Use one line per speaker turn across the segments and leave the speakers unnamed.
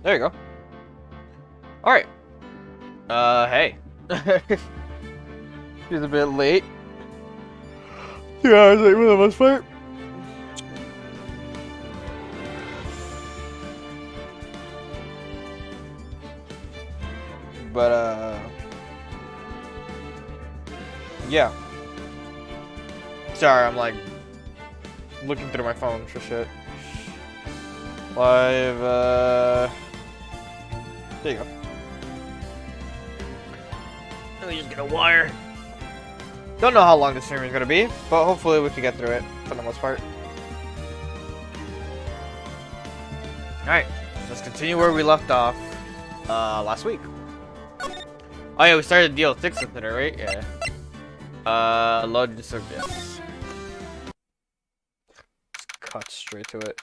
There you go. Alright. Hey. She's a bit late. 2 hours late for the most part. But, yeah. Sorry, I'm like looking through my phone for shit. Live, there you go. Let me just get a wire. Don't know how long this stream is gonna be, but hopefully we can get through it for the most part. Alright, let's continue where we left off last week. Oh yeah, we started deal 6 with it, right? Yeah. Load the service. Cut straight to it.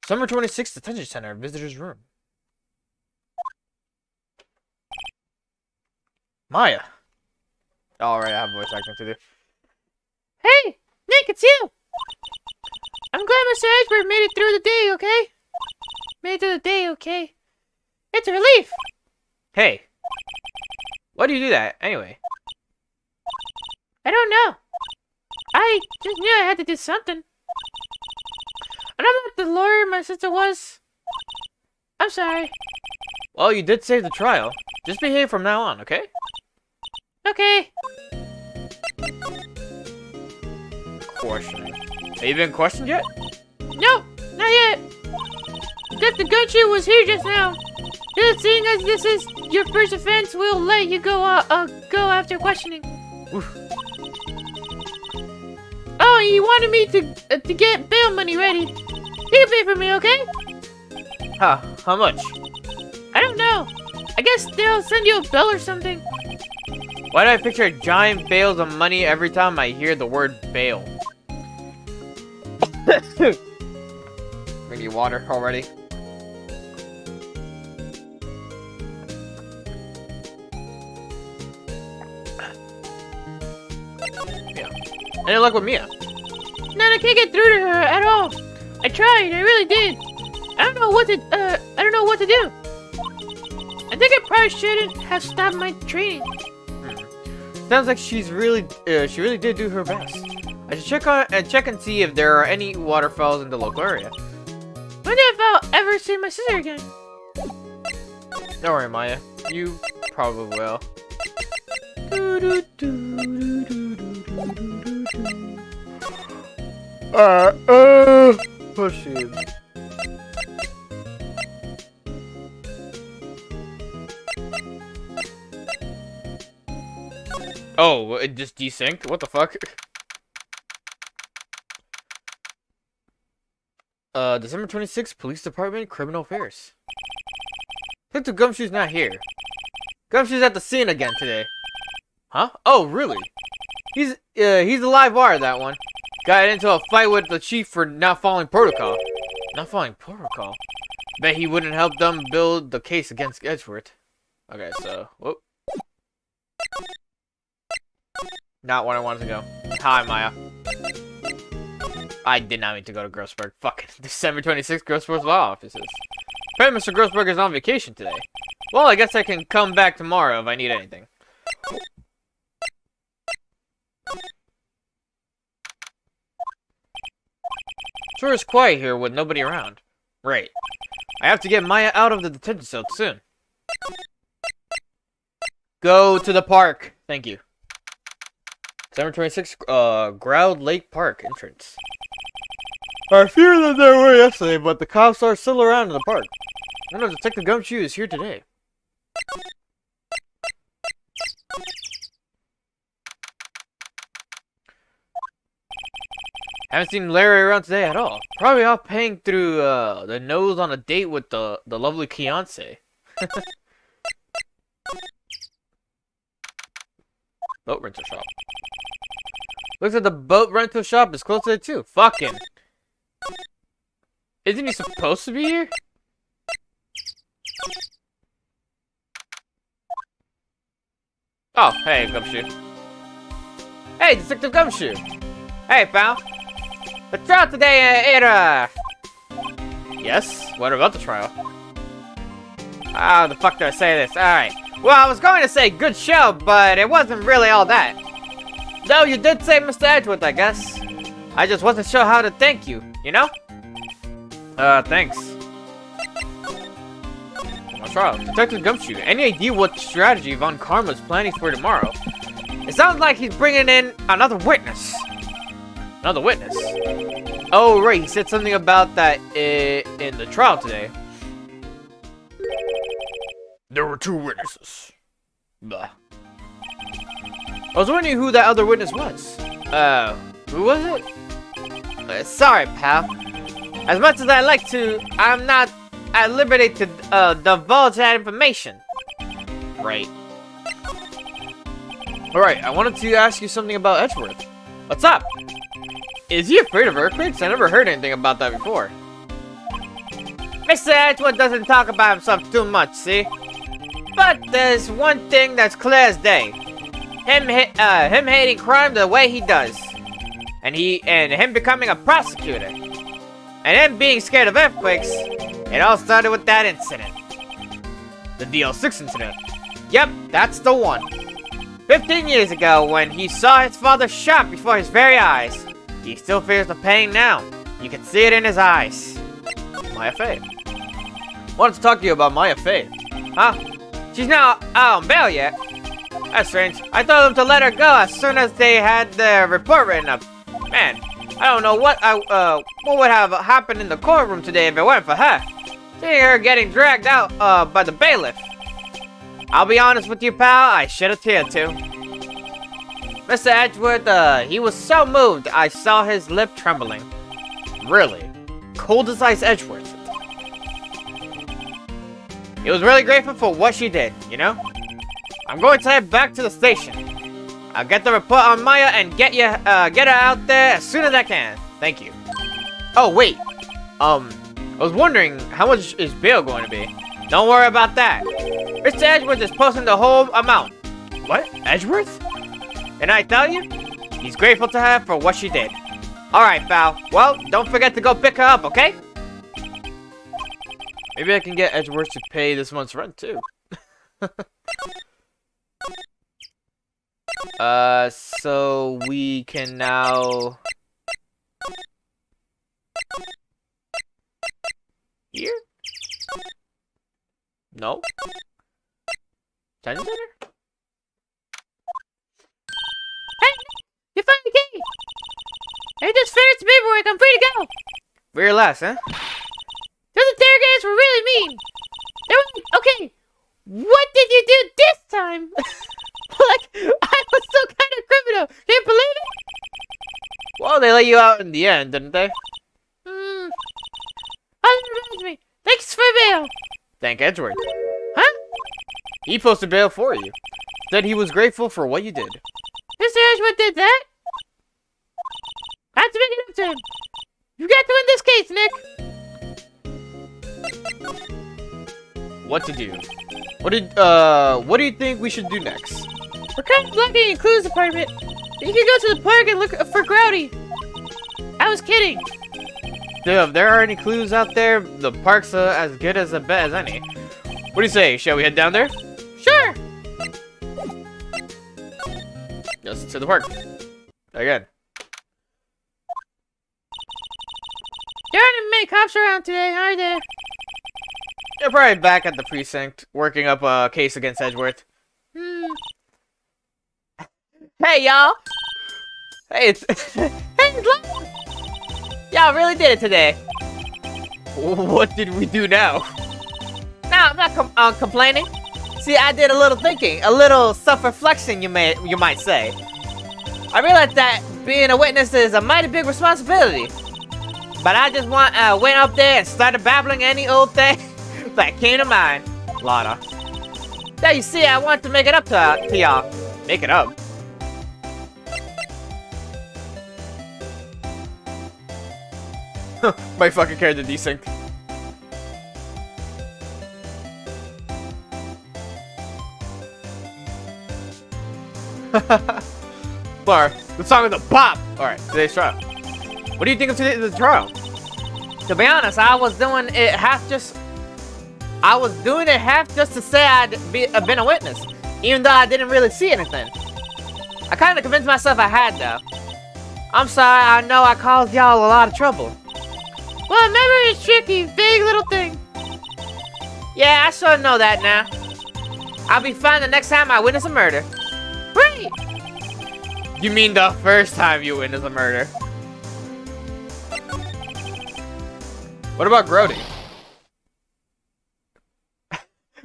Summer 26th Detention Center, visitor's room. Maya. Alright, I have voice acting to do.
Hey, Nick, it's you! I'm glad Mr. Iceberg made it through the day, okay? Made it through the day, okay? It's a relief!
Hey. Why do you do that, anyway?
I don't know. I just knew I had to do something. And I'm not the lawyer my sister was. I'm sorry.
Well, you did save the trial. Just behave from now on, okay?
Okay.
Questioning. Have you been questioned yet?
Nope, not yet. Just the gunshot was here just now. Just seeing as this is your first offense, we'll let you go after questioning.
Oof.
Oh, you wanted me to get bail money ready. You can pay for me, okay?
Huh, how much?
I don't know. I guess they'll send you a bill or something.
Why do I picture giant bales of money every time I hear the word bail? Bring you water already. Yeah. Any luck with Mia?
No, I can't get through to her at all. I tried, I really did. I don't know what to do. I think I probably shouldn't have stopped my training.
Sounds like she really did do her best. I should check and see if there are any waterfalls in the local area.
Wonder if I'll ever see my sister again.
Don't worry, Maya. You probably will. Push it. Oh, it just desynced? What the fuck? December 26th, Police Department, Criminal Affairs. Detective Gumshoe's not here. Gumshoe's at the scene again today. Huh? Oh, really? He's a live wire, that one. Got into a fight with the chief for not following protocol. Not following protocol? Bet he wouldn't help them build the case against Edgeworth. Okay, so, whoop. Not where I wanted to go. Hi, Maya. I did not mean to go to Grossberg. Fucking December 26th, Grossberg's law offices. Apparently Mr. Grossberg is on vacation today. Well, I guess I can come back tomorrow if I need anything. Sure is quiet here with nobody around. Right. I have to get Maya out of the detention cell soon. Go to the park. Thank you. December 26th, Ground Lake Park entrance. I fear that they were yesterday, but the cops are still around in the park. I know Detective Gumshoe is here today. Haven't seen Larry around today at all. Probably off paying through the nose on a date with the lovely Beyonce. Boat rental shop. Looks like the boat rental shop is close to it too. Fucking. Isn't he supposed to be here? Oh, hey, Gumshoe. Hey, Detective Gumshoe. Hey, pal. The trial today, Yes? What about the trial? How the fuck do I say this? Alright. Well, I was going to say good show, but it wasn't really all that. No, you did say Mr. Edgeworth, I guess. I just wasn't sure how to thank you, you know? Thanks. What's wrong? Detective Gumshoe, any idea what strategy Von Karma's planning for tomorrow? It sounds like he's bringing in another witness. Another witness? Oh, right, he said something about that in the trial today. There were 2 witnesses. Blah. I was wondering who that other witness was. Who was it? Sorry, pal. As much as I like to, I'm not at liberty to divulge that information. Right. Alright, I wanted to ask you something about Edgeworth. What's up? Is he afraid of earthquakes? I never heard anything about that before. Mr. Edgeworth doesn't talk about himself too much, see? But there's one thing that's clear as day. Him hating crime the way he does. And him becoming a prosecutor. And him being scared of earthquakes. It all started with that incident. The DL6 incident. Yep, that's the one. 15 years ago, when he saw his father shot before his very eyes. He still fears the pain now. You can see it in his eyes. Maya Fey. Wanted to talk to you about Maya Fey. Huh? She's not out on bail yet. That's strange. I told them to let her go as soon as they had their report written up. Man, I don't know what would have happened in the courtroom today if it weren't for her. Seeing her getting dragged out by the bailiff. I'll be honest with you, pal, I shed a tear too. Mr. Edgeworth, he was so moved, I saw his lip trembling. Really? Cold as ice Edgeworth. He was really grateful for what she did, you know? I'm going to head back to the station. I'll get the report on Maya and get her out there as soon as I can. Thank you. Oh, wait. I was wondering, how much is bail going to be? Don't worry about that. Mr. Edgeworth is posting the whole amount. What? Edgeworth? And I tell you, he's grateful to her for what she did. Alright, pal. Well, don't forget to go pick her up, okay? Maybe I can get Edgeworth to pay this month's rent, too. So we can now... Here? No? Detention center?
Hey! You found the key! I just finished the paperwork, I'm free to go!
Very last, huh?
Those interrogators were really mean! They were like, okay, what did you do this time? Like, I was some kind of criminal! Can you believe it?
Well, they let you out in the end, didn't they?
Oh, that reminds me. Thanks for bail!
Thank Edgeworth.
Huh?
He posted bail for you. Said he was grateful for what you did.
Mr. Edgeworth did that? I have to make it up to him. You got to win this case, Nick!
What to do? What do you think we should do next?
We're kind of lacking in clues department. You can go to the park and look for Grouty. I was kidding.
If there are any clues out there, the park's as good as a bet as any. What do you say? Shall we head down there?
Sure.
Yes, to the park. Again.
There aren't many cops around today, are there?
You're probably back at the precinct, working up a case against Edgeworth.
Hmm.
Hey, y'all! Hey, it's...
Hey, look! Y'all really did it today.
What did we do now?
No, I'm not complaining. See, I did a little thinking, a little self-reflection, you might say. I realized that being a witness is a mighty big responsibility. But I just went up there and started babbling any old thing that came to mind.
Lana.
Yeah, you see, I want to make it up to y'all.
Make it up. My fucking character desync. Bar, the song is a bop! Alright, today's trial. What do you think of today's trial?
To be honest, I was doing it half just to say I'd been a witness, even though I didn't really see anything. I kind of convinced myself I had, though. I'm sorry, I know I caused y'all a lot of trouble. Well, memory is tricky, big little thing. Yeah, I sure know that now. I'll be fine the next time I witness a murder. Right!
You mean the first time you witness a murder? What about Grody?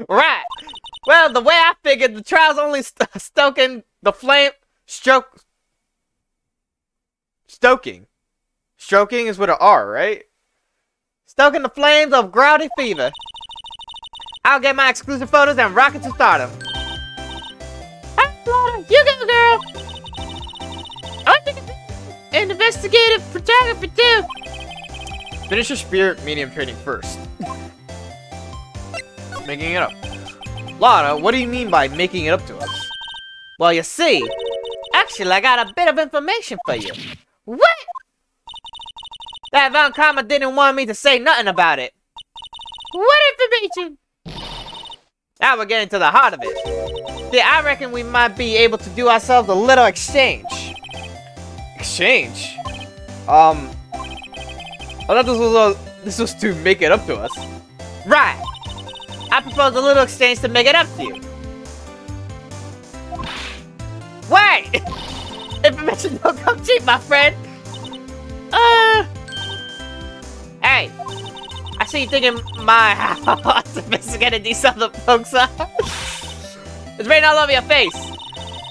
Right! Well, the way I figured, the trial's only stoking the flame...
Stoking. Stroking is with an R, right?
Stoking the flames of Grody fever. I'll get my exclusive photos and rocket to stardom. Hey, Lana, you go, girl! I think it's investigative photography, too.
Finish your spirit medium training first. Making it up. Lana, what do you mean by making it up to us?
Well, you see, actually, I got a bit of information for you. What? That Von Karma didn't want me to say nothing about it. What information? Now we're getting to the heart of it. See, I reckon we might be able to do ourselves a little exchange.
Exchange? I thought this was to make it up to us.
Right. I propose a little exchange to make it up to you. Wait! Information don't come cheap, my friend. Hey, I see you thinking how sophisticated these other folks are. It's written all over your face.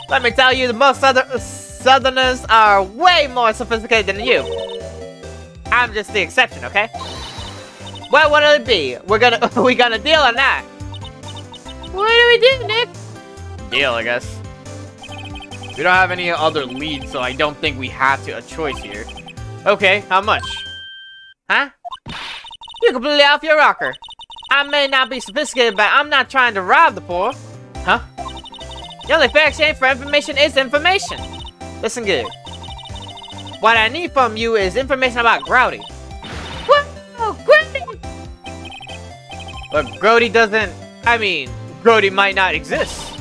Let me tell you, the most Southerners are way more sophisticated than you. I'm just the exception, okay? Well, what'll it be? We gonna deal or not? What do we do, Nick?
Deal, I guess. We don't have any other leads, so I don't think we have a choice here. Okay, how much?
Huh? You're completely off your rocker. I may not be sophisticated, but I'm not trying to rob the poor.
Huh?
The only fair exchange for information is information. Listen good. What I need from you is information about Grody. Whoa, Grody!
But Grody doesn't... I mean, Grody might not exist.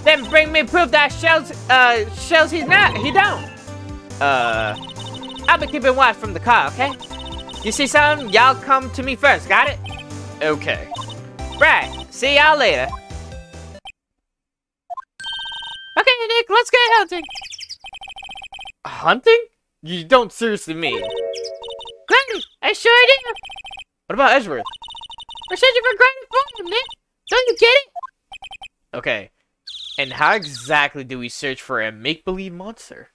Then bring me proof that shows he don't. I'll be keeping watch from the car, okay? You see something? Y'all come to me first, got it?
Okay.
Right, see y'all later. Okay, Nick, let's get hunting.
Hunting? You don't seriously mean.
Grady, I sure do.
What about Edgeworth?
We're searching for Grady Farm, Nick. Don't you get it?
Okay. And how exactly do we search for a make-believe monster?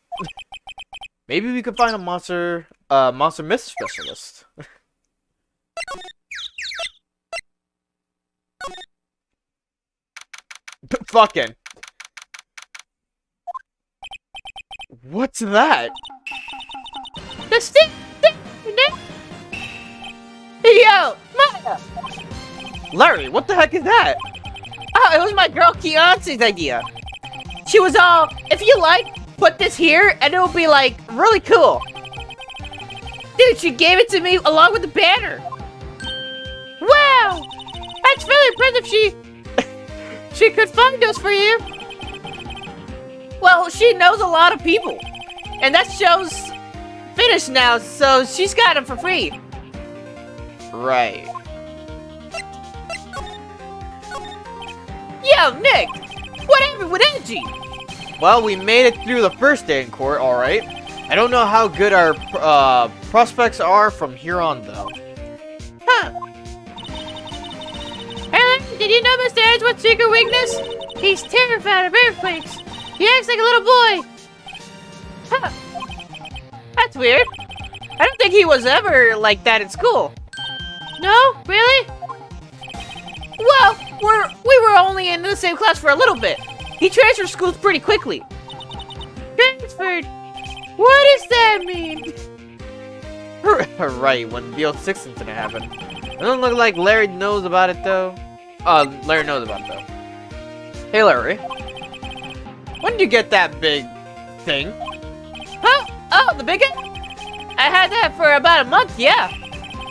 Maybe we could find a monster myth specialist. Fucking. What's that?
The stick, Nick. Yo, Maya.
Larry, what the heck is that?
Oh, it was my girl Keonce's idea. She was all, if you like, put this here, and it will be like really cool. Dude, she gave it to me along with the banner. Wow, that's really impressive. She could find us for you. Well, she knows a lot of people, and that show's finished now, so she's got them for free.
Right.
Yo, Nick, what happened with Angie?
Well, we made it through the first day in court, alright. I don't know how good our prospects are from here on, though.
Huh. Hey, did you know Mr. Edgewood's secret weakness? He's terrified of earthquakes. He acts like a little boy. Huh. That's weird. I don't think he was ever like that in school. No? Really? Well, we were only in the same class for a little bit. He transferred schools pretty quickly. Transferred? What does that mean?
Right, when the 06 incident happened. It doesn't look like Larry knows about it, though. Larry knows about it, though. Hey, Larry. When did you get that big thing?
Huh? Oh, the big hit? I had that for about a month, yeah.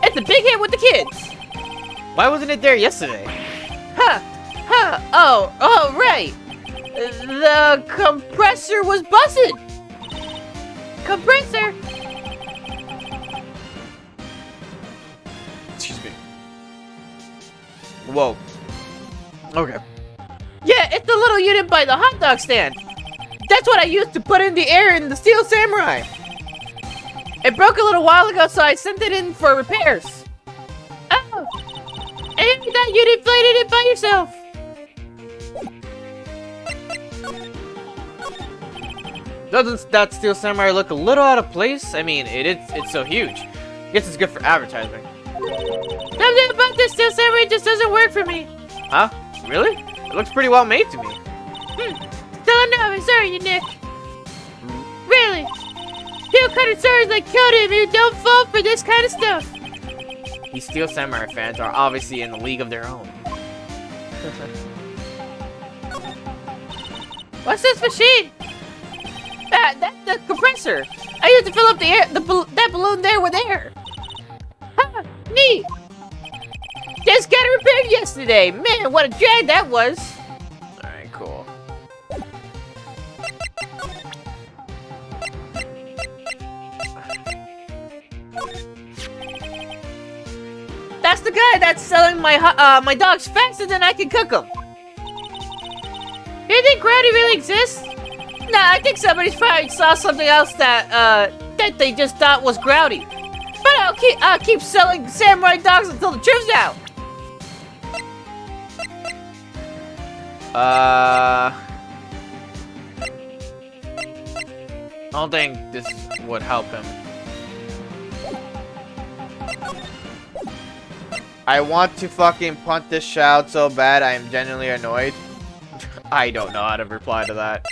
It's a big hit with the kids.
Why wasn't it there yesterday?
Huh. Oh, right. The compressor was busted. Compressor?
Excuse me. Whoa. Okay.
Yeah, it's the little unit by the hot dog stand. That's what I used to put in the air in the Steel Samurai. It broke a little while ago, so I sent it in for repairs. Oh. I thought you deflated it by yourself.
Doesn't that Steel Samurai look a little out of place? I mean, it's so huge. Guess it's good for advertising.
Something about this Steel Samurai just doesn't work for me.
Huh? Really? It looks pretty well made to me.
Still no, I'm sorry, Nick. Really? Two kind of stars like killed him who don't fall for this kind of stuff.
These Steel Samurai fans are obviously in a league of their own.
What's this machine? That's the compressor. I used to fill up the air, that balloon there with air. Huh, neat. Just got it repaired yesterday. Man, what a drag that was.
Alright, cool.
That's the guy that's selling my dogs faster than I can cook them. You think Growdy really exists? Nah, I think somebody's probably saw something else that they just thought was Growdy. But I'll keep selling samurai dogs until the truth's out.
I don't think this would help him. I want to fucking punt this shout so bad I am genuinely annoyed. I don't know how to reply to that.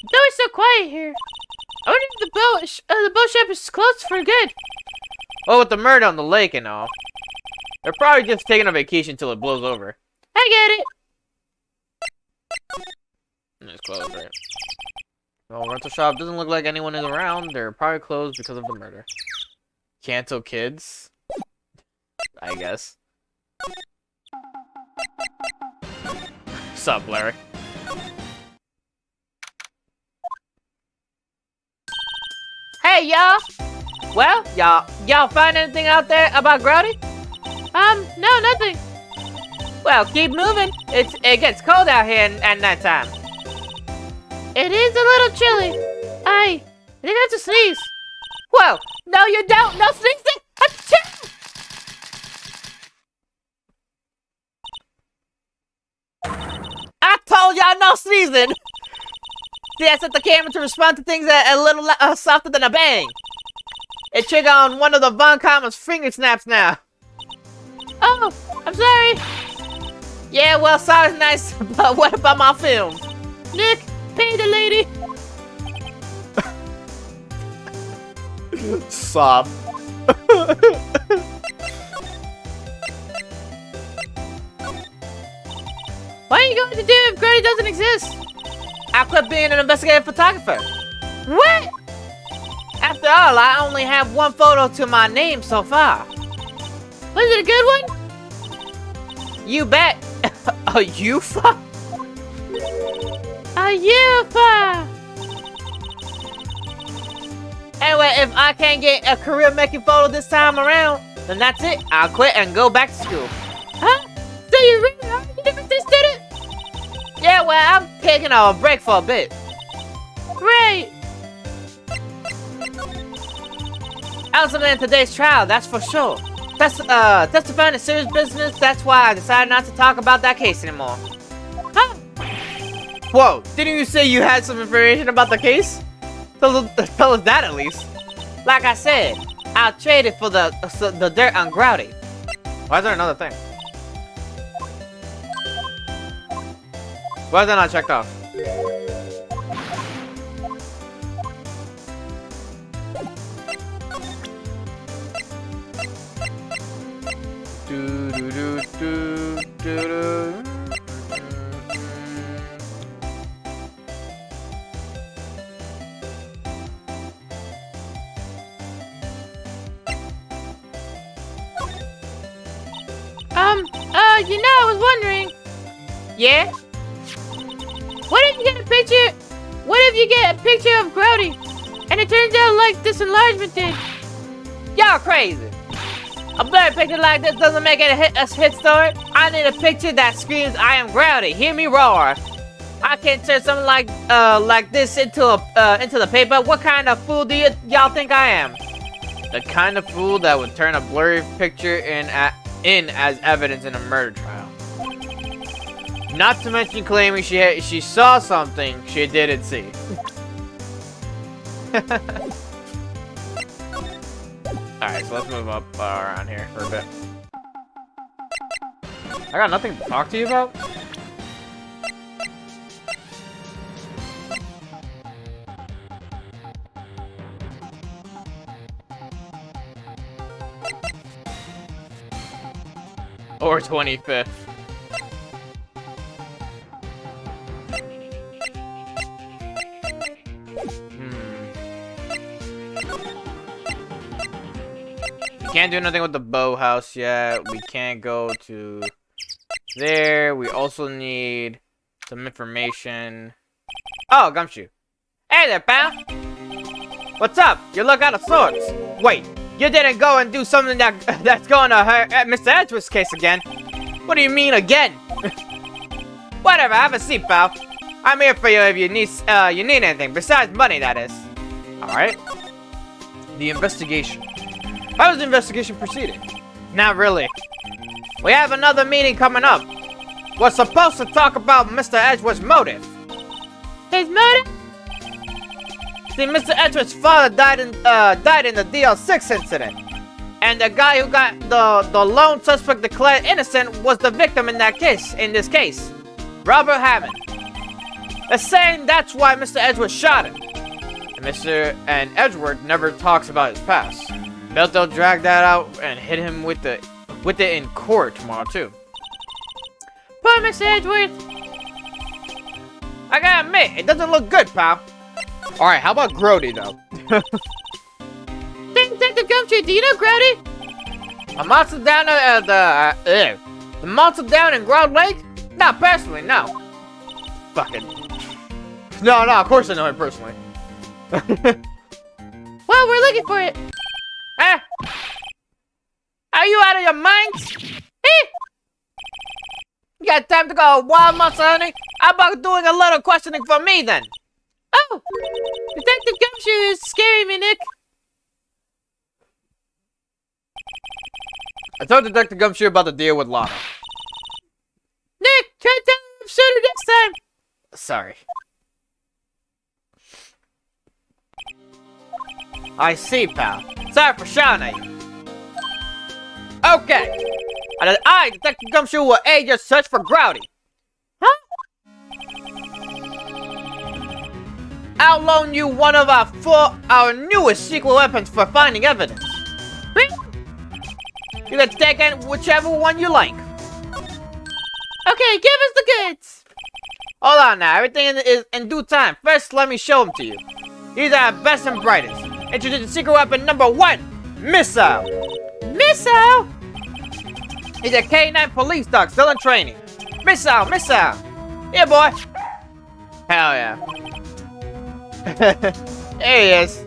It's always so quiet here. I wonder if the boat ship is closed for good.
Oh, with the murder on the lake and all. They're probably just taking a vacation till it blows over.
I get it.
It's closed, right? Well, rental shop doesn't look like anyone is around. They're probably closed because of the murder. Cancel kids? I guess. Sup, Larry?
Hey, y'all. Well, y'all find anything out there about Growdy? No, nothing. Well, keep moving. It gets cold out here at night time. It is a little chilly. I think that's a sneeze. Whoa, no you don't. No sneezing. I told y'all no sneezing. See, I set the camera to respond to things a little softer than a bang. It triggered on one of the Von Karma's finger snaps now. Oh, I'm sorry. Yeah, well, sorry's nice, but what about my film? Nick, pay the lady.
Sob.
What are you going to do if Growdy doesn't exist? I'll quit being an investigative photographer. What? After all, I only have one photo to my name so far. Was it a good one? You bet. A UFA? A UFA! Anyway, if I can't get a career making photo this time around, then that's it. I'll quit and go back to school. Huh? So you really are a different student? Yeah, well, I'm
taking a break for a bit.
Right.
Elson in today's trial, that's for sure. Testifying is serious business, that's why I decided not to talk about that case anymore.
Huh?
Whoa, didn't you say you had some information about the case? Tell us that at least. Like I said, I'll trade it for the dirt on Grouty. Why is there another thing? Why is that not checked off? Do do do do do do.
You know, I was wondering.
Yeah?
What if you get a picture? What if you get a picture of Grouty, and it turns out like this enlargement did?
Y'all crazy. A blurry picture like this doesn't make it a hit story. I need a picture that screams, "I am Grouty. Hear me roar." I can't turn something like this into the paper. What kind of fool do y'all think I am? The kind of fool that would turn a blurry picture in as evidence in a murder trial. Not to mention claiming she saw something she didn't see. Alright, so let's move up around here for a bit. I got nothing to talk to you about? Or 25th. We can't do nothing with the bow house yet. We can't go to there. We also need some information. Oh, Gumshoe. Hey there, pal. What's up? You look out of sorts. Wait, you didn't go and do something that's going to hurt Mr. Edgeworth's case again. What do you mean again? Whatever, have a seat, pal. I'm here for you if you need anything. Besides money, that is. All right. The investigation. How is the investigation proceeding? Not really. We have another meeting coming up. We're supposed to talk about Mr. Edgeworth's motive.
His motive?
See, Mr. Edgeworth's father died in the DL6 incident. And the guy who got the lone suspect declared innocent was the victim in this case. Robert Hammond. They're saying that's why Mr. Edgeworth shot him. And Edgeworth never talks about his past. Bet they'll drag that out and hit him with it in court tomorrow too.
Poor Mr. Edgeworth.
I gotta admit, it doesn't look good, pal. Alright, how about Grody though?
Detective Gumshoe, do you know Grouty?
A monster down the monster down in Ground Lake? Not personally, no. Fucking. No, of course I know him personally.
Well, we're looking for it.
Huh? Are you out of your minds? You got time to go wild monster hunting? How about doing a little questioning for me then?
Oh! Detective Gumshoe is scaring me, Nick.
I told Detective Gumshoe about the deal with Lana.
Nick, try to tell him sooner next time.
Sorry. I see, pal. Sorry for shouting at you. Okay. And I, Detective Gumshoe, will aid your search for Grouty.
Huh?
I'll loan you one of our newest secret weapons for finding evidence. You can take whichever one you like.
Okay, give us the goods.
Hold on now, everything is in due time. First, let me show them to you. These are our best and brightest. Introduce secret weapon number 1, Missile.
Missile?
He's a K9 police dog, still in training. Missile. Here, boy. Hell yeah. There he is.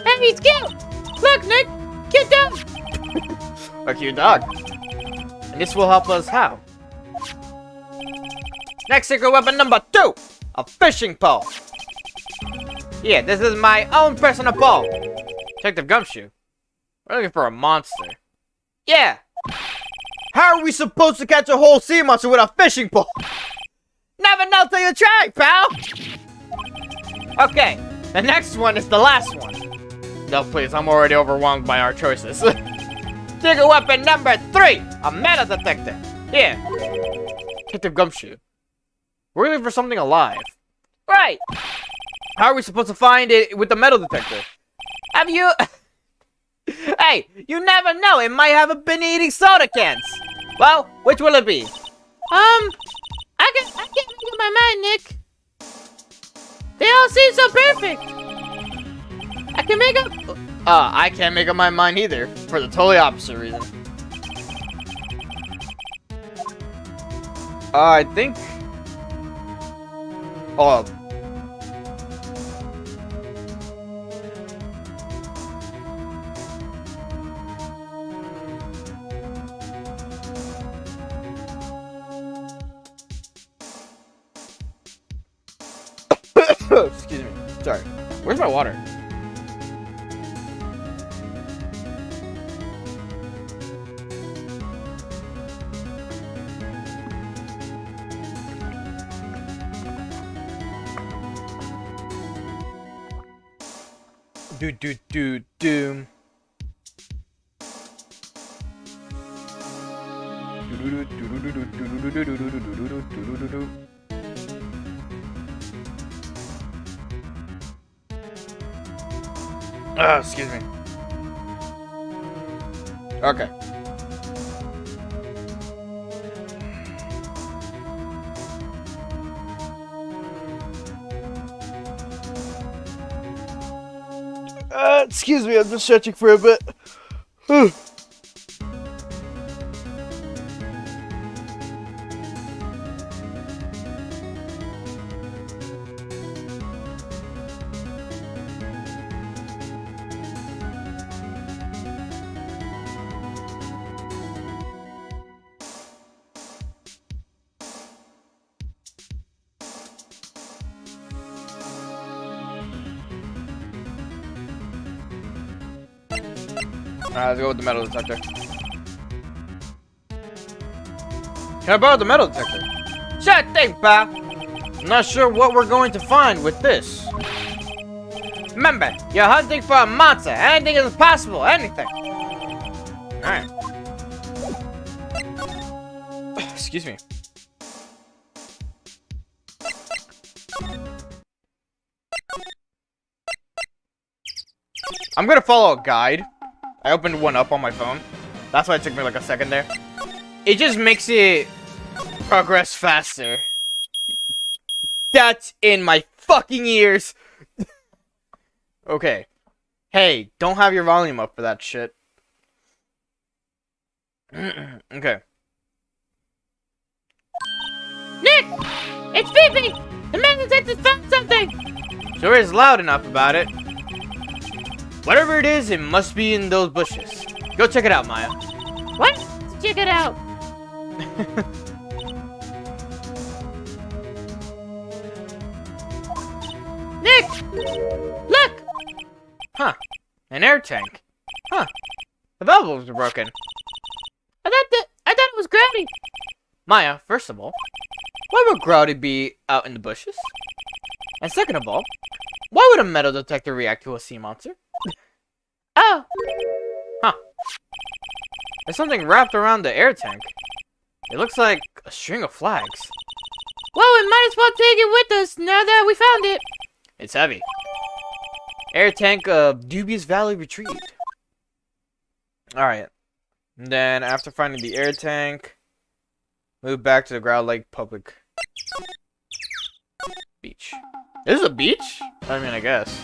Hey, he's cute. Look, Nick, cute dog.
A cute dog. And this will help us how? Next secret weapon number 2, A fishing pole. Yeah, this is my own personal pole. Detective Gumshoe. We're looking for a monster. Yeah. How are we supposed to catch a whole sea monster with a fishing pole? Never know till you try, pal. Okay, the next one is the last one. No, please, I'm already overwhelmed by our choices. Trigger weapon number 3, a metal detector. Here. Detective Gumshoe. We're looking for something alive. Right. How are we supposed to find it with the metal detector? Have you... Hey, you never know. It might have been eating soda cans. Well, which will it be?
I can't make up my mind, Nick. They all seem so perfect. I can make up...
I can't make up my mind either, for the totally opposite reason. I think... Oh. Excuse me. Sorry. Where's my water? Doom. Excuse me. Okay. Excuse me, I'm just searching for a bit. Alright, let's go with the metal detector. Can I borrow the metal detector? Sure thing, pal. I'm not sure what we're going to find with this. Remember, you're hunting for a monster. Anything is possible. Anything. Alright. Excuse me. I'm gonna follow a guide. I opened one up on my phone. That's why it took me like a second there. It just makes it progress faster. That's in my fucking ears. Okay. Hey, don't have your volume up for that shit. Okay.
Nick! It's Phoebe! The man detective found something!
Sure is loud enough about it. Whatever it is, it must be in those bushes. Go check it out, Maya.
What? Check it out. Nick! Look!
Huh. An air tank. Huh. The valves are broken.
I thought it was Grouty.
Maya, first of all, why would Grouty be out in the bushes? And second of all, why would a metal detector react to a sea monster?
Oh.
Huh. There's something wrapped around the air tank. It looks like a string of flags.
Well, we might as well take it with us now that we found it.
It's heavy. Air tank of dubious value retrieved. Alright. Then, after finding the air tank, move back to the Ground Lake Public Beach. This is a beach? I mean, I guess.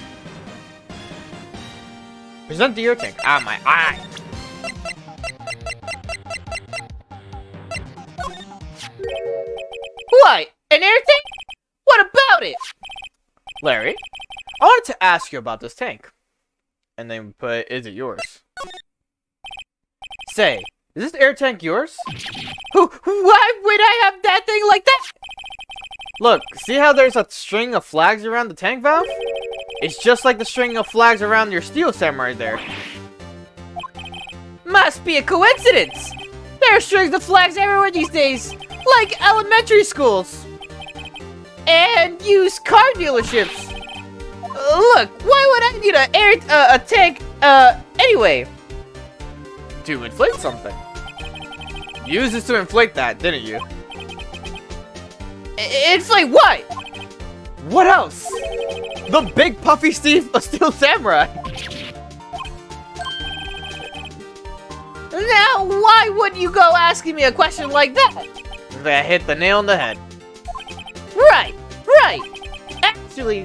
Present the air tank. Ah, my eye!
What? An air tank? What about it?
Larry, I wanted to ask you about this tank. And then put, is it yours? Say, is this air tank yours?
Why would I have that thing like that?
Look, see how there's a string of flags around the tank valve? It's just like the string of flags around your steel samurai there.
Must be a coincidence. There are strings of flags everywhere these days, like elementary schools and used car dealerships. Look, why would I need a tank anyway?
To inflate something. You used this to inflate that, didn't you?
Inflate what?
What else? The big puffy steel samurai.
Now, why would you go asking me a question like that?
That hit the nail on the head.
Right. Actually,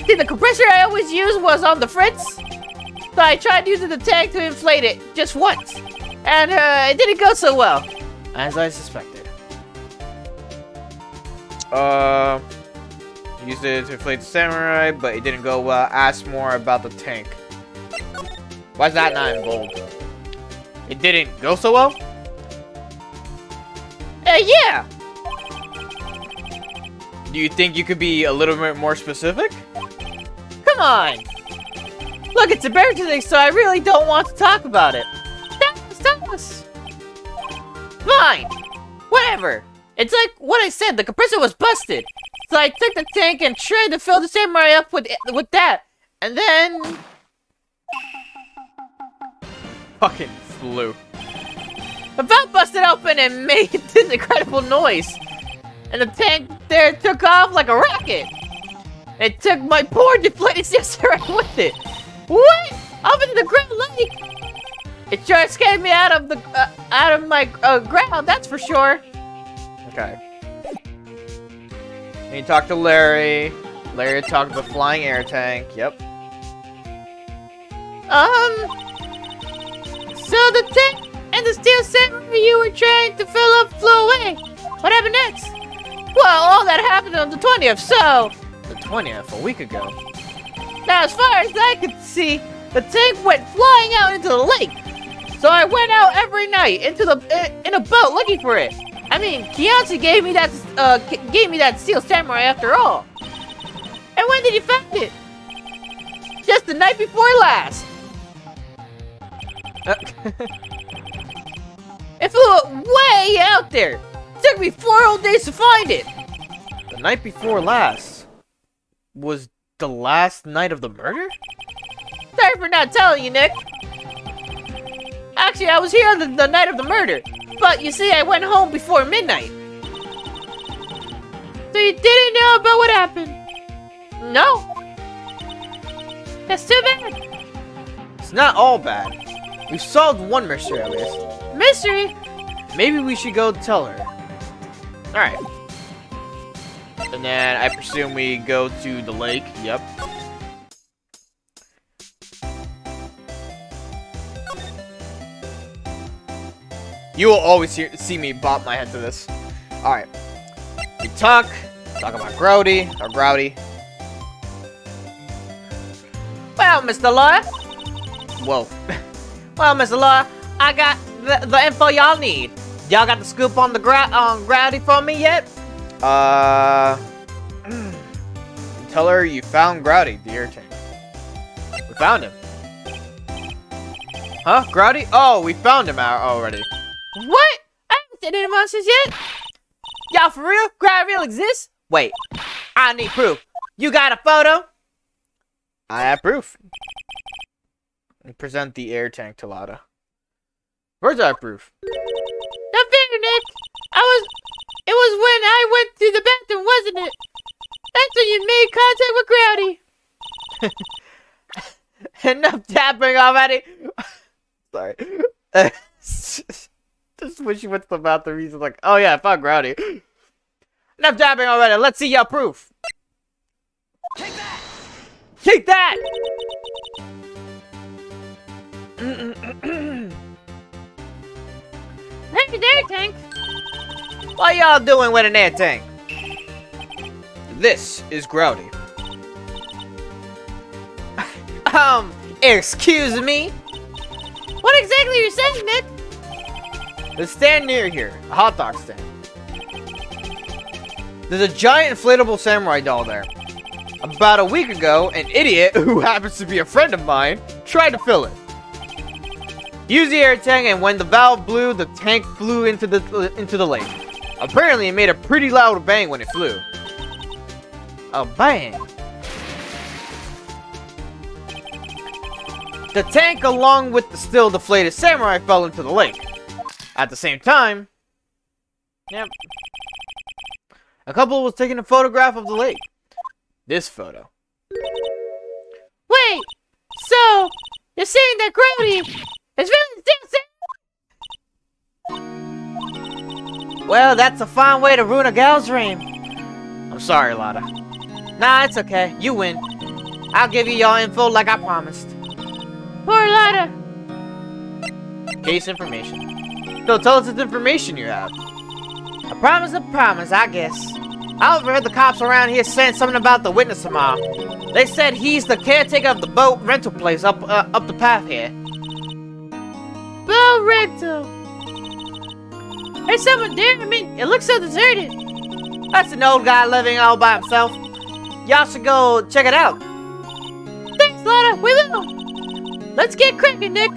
see, the compressor I always use was on the fritz, so I tried using the tank to inflate it just once, and it didn't go so well.
As I suspected. Used it to inflate the samurai, but it didn't go well. Ask more about the tank. Why is that not in bold? It didn't go so well?
Yeah.
Do you think you could be a little bit more specific?
Come on. Look, it's embarrassing, so I really don't want to talk about it. Tell us. Fine. Whatever. It's like what I said, the compressor was busted. So I took the tank and tried to fill the samurai up with that. And then...
Fucking flew.
the valve busted open and made this incredible noise. And the tank there took off like a rocket. It took my poor deflated steel samurai with it. What? Up into the Great Lake? It sure scared me out of my ground, that's for sure.
Okay. And you talk to Larry. Larry talked to the flying air tank. Yep.
So the tank and the steel samurai you were trying to fill up flew away. What happened next? Well, all that happened on the 20th, so...
The 20th, a week ago.
Now, as far as I could see, the tank went flying out into the lake. So I went out every night in a boat looking for it. I mean, Kiyanshi gave me that steel samurai after all. And when did you find it? Just the night before last. It flew way out there. It took me 4 whole days to find it.
The night before last was the last night of the murder?
Sorry for not telling you, Nick. Actually, I was here on the night of the murder. But you see, I went home before midnight. So you didn't know about what happened? No. That's too bad.
It's not all bad. We solved one mystery at least.
Mystery?
Maybe we should go tell her. Alright. And then I presume we go to the lake. Yep. You will always see me bop my head to this. Alright. We talk about Grody.
Well, Mr. Lawyer.
Whoa.
Well, Mr. Lawyer, I got the info y'all need. Y'all got the scoop on the Growdy for me yet?
Tell her you found Growdy, the air tank. We found him. Huh? Growdy? Oh, we found him out already.
What? I haven't seen any monsters yet. Y'all for real? Growdy really exists? Wait, I need proof. You got a photo?
I have proof. And present the air tank to Lada. Where's our proof?
Not fair, Nick. It was when I went to the bathroom, wasn't it? That's when you made contact with Growdy.
Enough tapping already. Sorry. Just when she went to the bathroom, he's like, oh yeah, I found Growdy. Enough tapping already. Let's see your proof.
Take that!
Take that!
Hey there, Tank.
What y'all doing with an air tank? This is Growdy. Excuse me?
What exactly are you saying, Nick?
Let's stand near here. A hot dog stand. There's a giant inflatable samurai doll there. About a week ago, an idiot, who happens to be a friend of mine, tried to fill it. He used the air tank, and when the valve blew, the tank flew into the lake. Apparently, it made a pretty loud bang when it flew. A bang. The tank, along with the still deflated samurai, fell into the lake. At the same time, yep, a couple was taking a photograph of the lake. This photo.
Wait, so you're saying that gravity is really still.
Well, that's a fine way to ruin a gal's dream. I'm sorry, Lotta. Nah, it's okay. You win. I'll give you your info like I promised.
Poor Lotta.
Case information. So tell us the information you have. A promise, I guess. I overheard the cops around here saying something about the witness tomorrow. They said he's the caretaker of the boat rental place up the path here.
Boat rental. There's someone there. I mean, it looks so deserted.
That's an old guy living all by himself. Y'all should go check it out.
Thanks, Lotta. We will. Let's get cracking, Nick.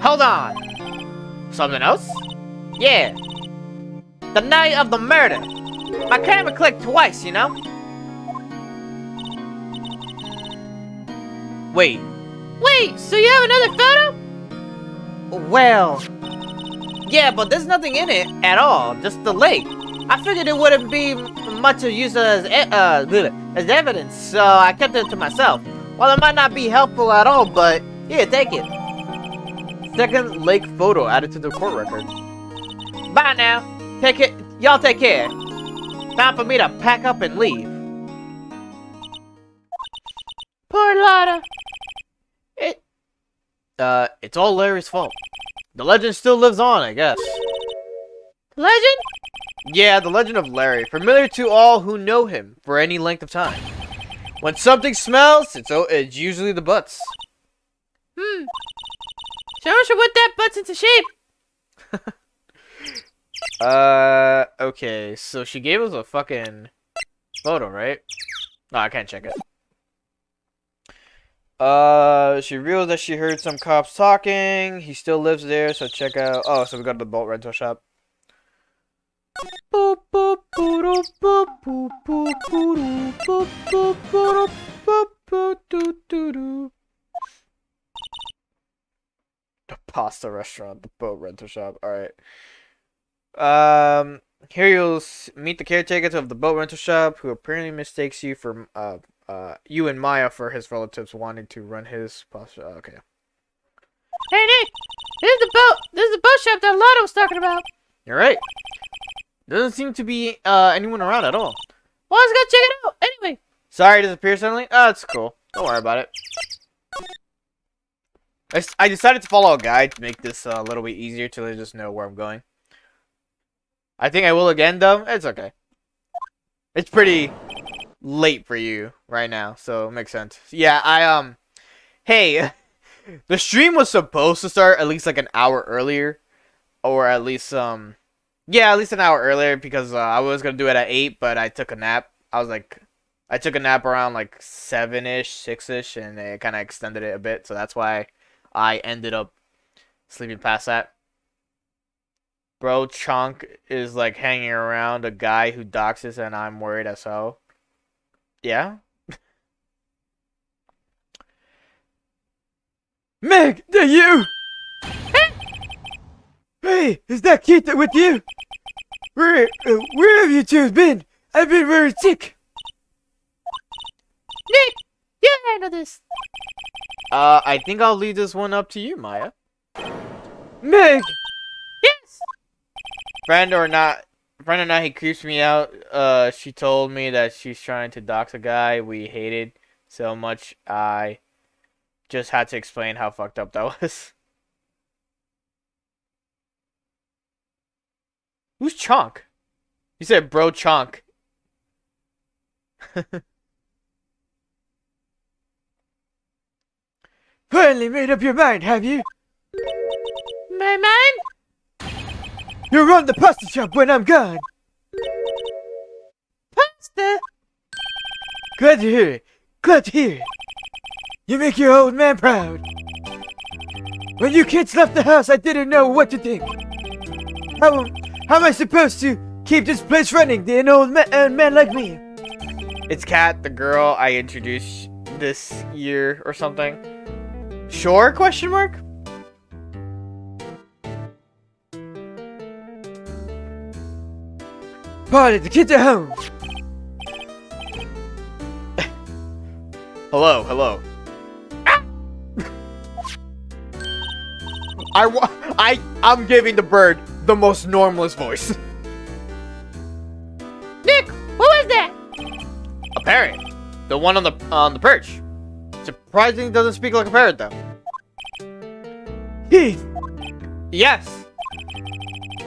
Hold on. Something else? Yeah. The night of the murder. My camera clicked twice, you know? Wait,
so you have another photo?
well... Yeah, but there's nothing in it at all. Just the lake. I figured it wouldn't be much of use as evidence, so I kept it to myself. Well, it might not be helpful at all, but here, take it. Second lake photo added to the court record. Bye now. Take it. Y'all take care. Time for me to pack up and leave.
Poor Lotta.
It's all Larry's fault. The legend still lives on, I guess.
Legend?
Yeah, the legend of Larry, familiar to all who know him for any length of time. When something smells, it's usually the butts.
Someone should whip that butts into shape.
Okay, so she gave us a fucking photo, right? No, I can't check it. She revealed that she heard some cops talking. He still lives there, so check out. Oh, so we go to the boat rental shop. The pasta restaurant, the boat rental shop. All right. Here you'll meet the caretaker of the boat rental shop, who apparently mistakes you for you and Maya for his relatives wanting to run his pasta. Okay.
Hey Nick, this is the boat shop that Lotta was talking about.
You're right. Doesn't seem to be anyone around at all.
Well, let's go check it out. Anyway.
Sorry, it disappeared suddenly. Oh, it's cool. Don't worry about it. I decided to follow a guide to make this a little bit easier to just know where I'm going. I think I will again, though. It's okay. It's pretty late for you right now, so it makes sense. Yeah, hey, the stream was supposed to start at least like an hour earlier, or at least yeah, at least an hour earlier, because I was gonna do it at 8, but I took a nap. I took a nap around like 7-ish, 6-ish, and it kind of extended it a bit, so that's why I ended up sleeping past that. Bro, Chunk is like hanging around a guy who doxes, and I'm worried as hell. Yeah? Meg, that you? Hey, is that kid with you? Where have you two been? I've been very sick.
Nick, you handle this.
I think I'll leave this one up to you, Maya. Meg!
Yes!
Friend or not, he creeps me out. She told me that she's trying to dox a guy we hated so much. I just had to explain how fucked up that was. Who's Chunk? You said bro Chunk. Finally made up your mind, have you?
My mind?
You run the pasta shop when I'm gone.
pasta.
Glad to hear it. Glad to hear it. You make your old man proud. When you kids left the house, I didn't know what to think. How am I supposed to keep this place running, an old man like me?
It's Kat, the girl I introduced this year or something. Sure? Question mark?
Polly, the kids are home.
Hello, hello. I'm giving the bird the most normalist voice.
Nick, what was that?
A parrot. The one on the perch. Surprisingly doesn't speak like a parrot though.
Keith,
Yes.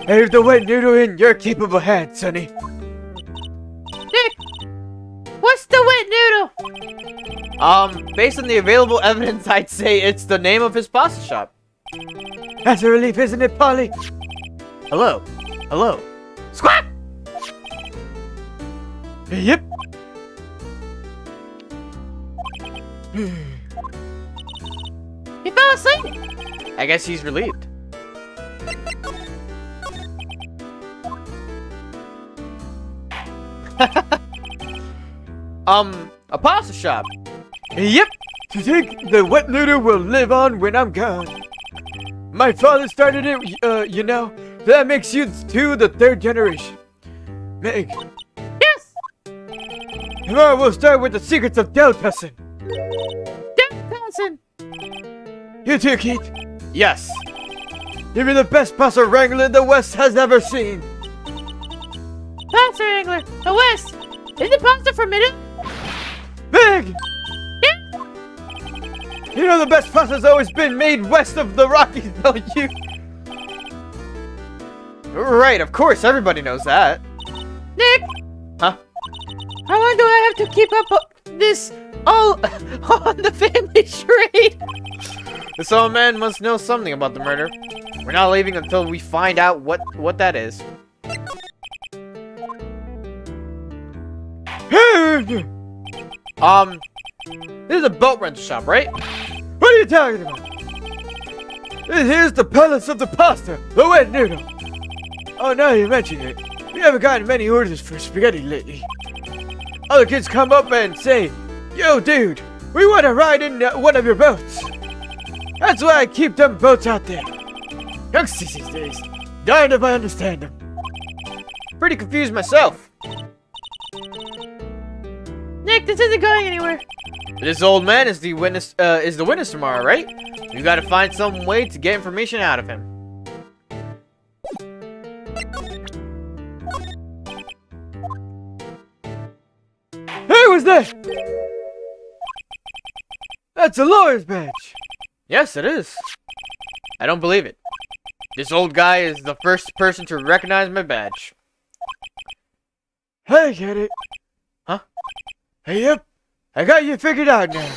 I have the wet noodle in your capable hands, sonny.
Nick, what's the wet noodle?
Based on the available evidence, I'd say it's the name of his pasta shop.
That's a relief, isn't it, Polly?
Hello. Hello. Squawk!
Yep.
He fell asleep.
I guess he's relieved. A pasta shop.
Yep. To think the wet noodle will live on when I'm gone. My father started it, you know. That makes you two the third generation. Meg,
Yes.
tomorrow we'll start with the secrets of Delpesson.
Cousin.
You too, Keith.
Yes.
Give me the best pasta wrangler the West has ever seen.
Pasta Wrangler, the West. Is the pasta from Italy?
Meg!
Yeah.
You know the best pasta's always been made west of the Rockies, don't you?
Right, of course, everybody knows that.
Nick,
Huh?
how long do I have to keep up this all on the family charade?
This old man must know something about the murder. We're not leaving until we find out what that is. This is a boat rental shop, right?
What are you talking about? Here's the palace of the pasta, the wet noodle. Oh, now you mention it. We haven't gotten many orders for spaghetti lately. Other kids come up and say, "Yo, dude, we want to ride in one of your boats." That's why I keep them boats out there. Youngsters these days, darned if I understand them.
Pretty confused myself.
Nick, this isn't going anywhere.
This old man is the witness tomorrow, right? We gotta find some way to get information out of him.
Hey, what's that? That's a lawyer's badge.
Yes, it is. I don't believe it. This old guy is the first person to recognize my badge.
I get it.
Huh?
Hey, yep. I got you figured out now.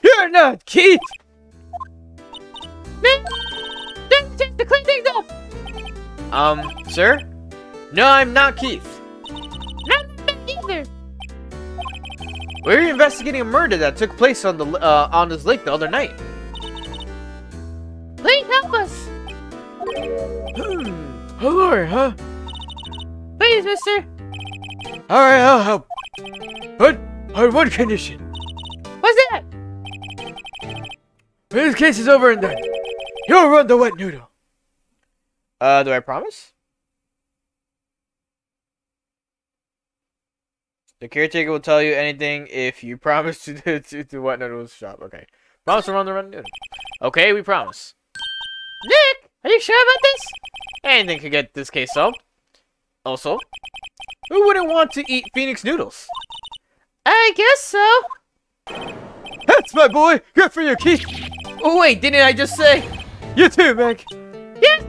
You're not Keith.
Nick, just to clean things up.
Sir? No, I'm not Keith.
Not either.
We're investigating a murder that took place on this lake the other night.
Please help us.
A lawyer, huh?
Please, mister.
Alright, I'll help. But on one condition.
What's that?
When this case is over and done, you'll run the wet noodle.
Do I promise? The caretaker will tell you anything if you promise to what noodles shop. Okay. Promise to run the noodle. Okay, we promise.
Nick, are you sure about this?
Anything could get this case solved. Also, who wouldn't want to eat Phoenix noodles?
I guess so.
That's my boy. Good for you, Keith.
Oh wait, didn't I just say?
You too, Meg.
Yes.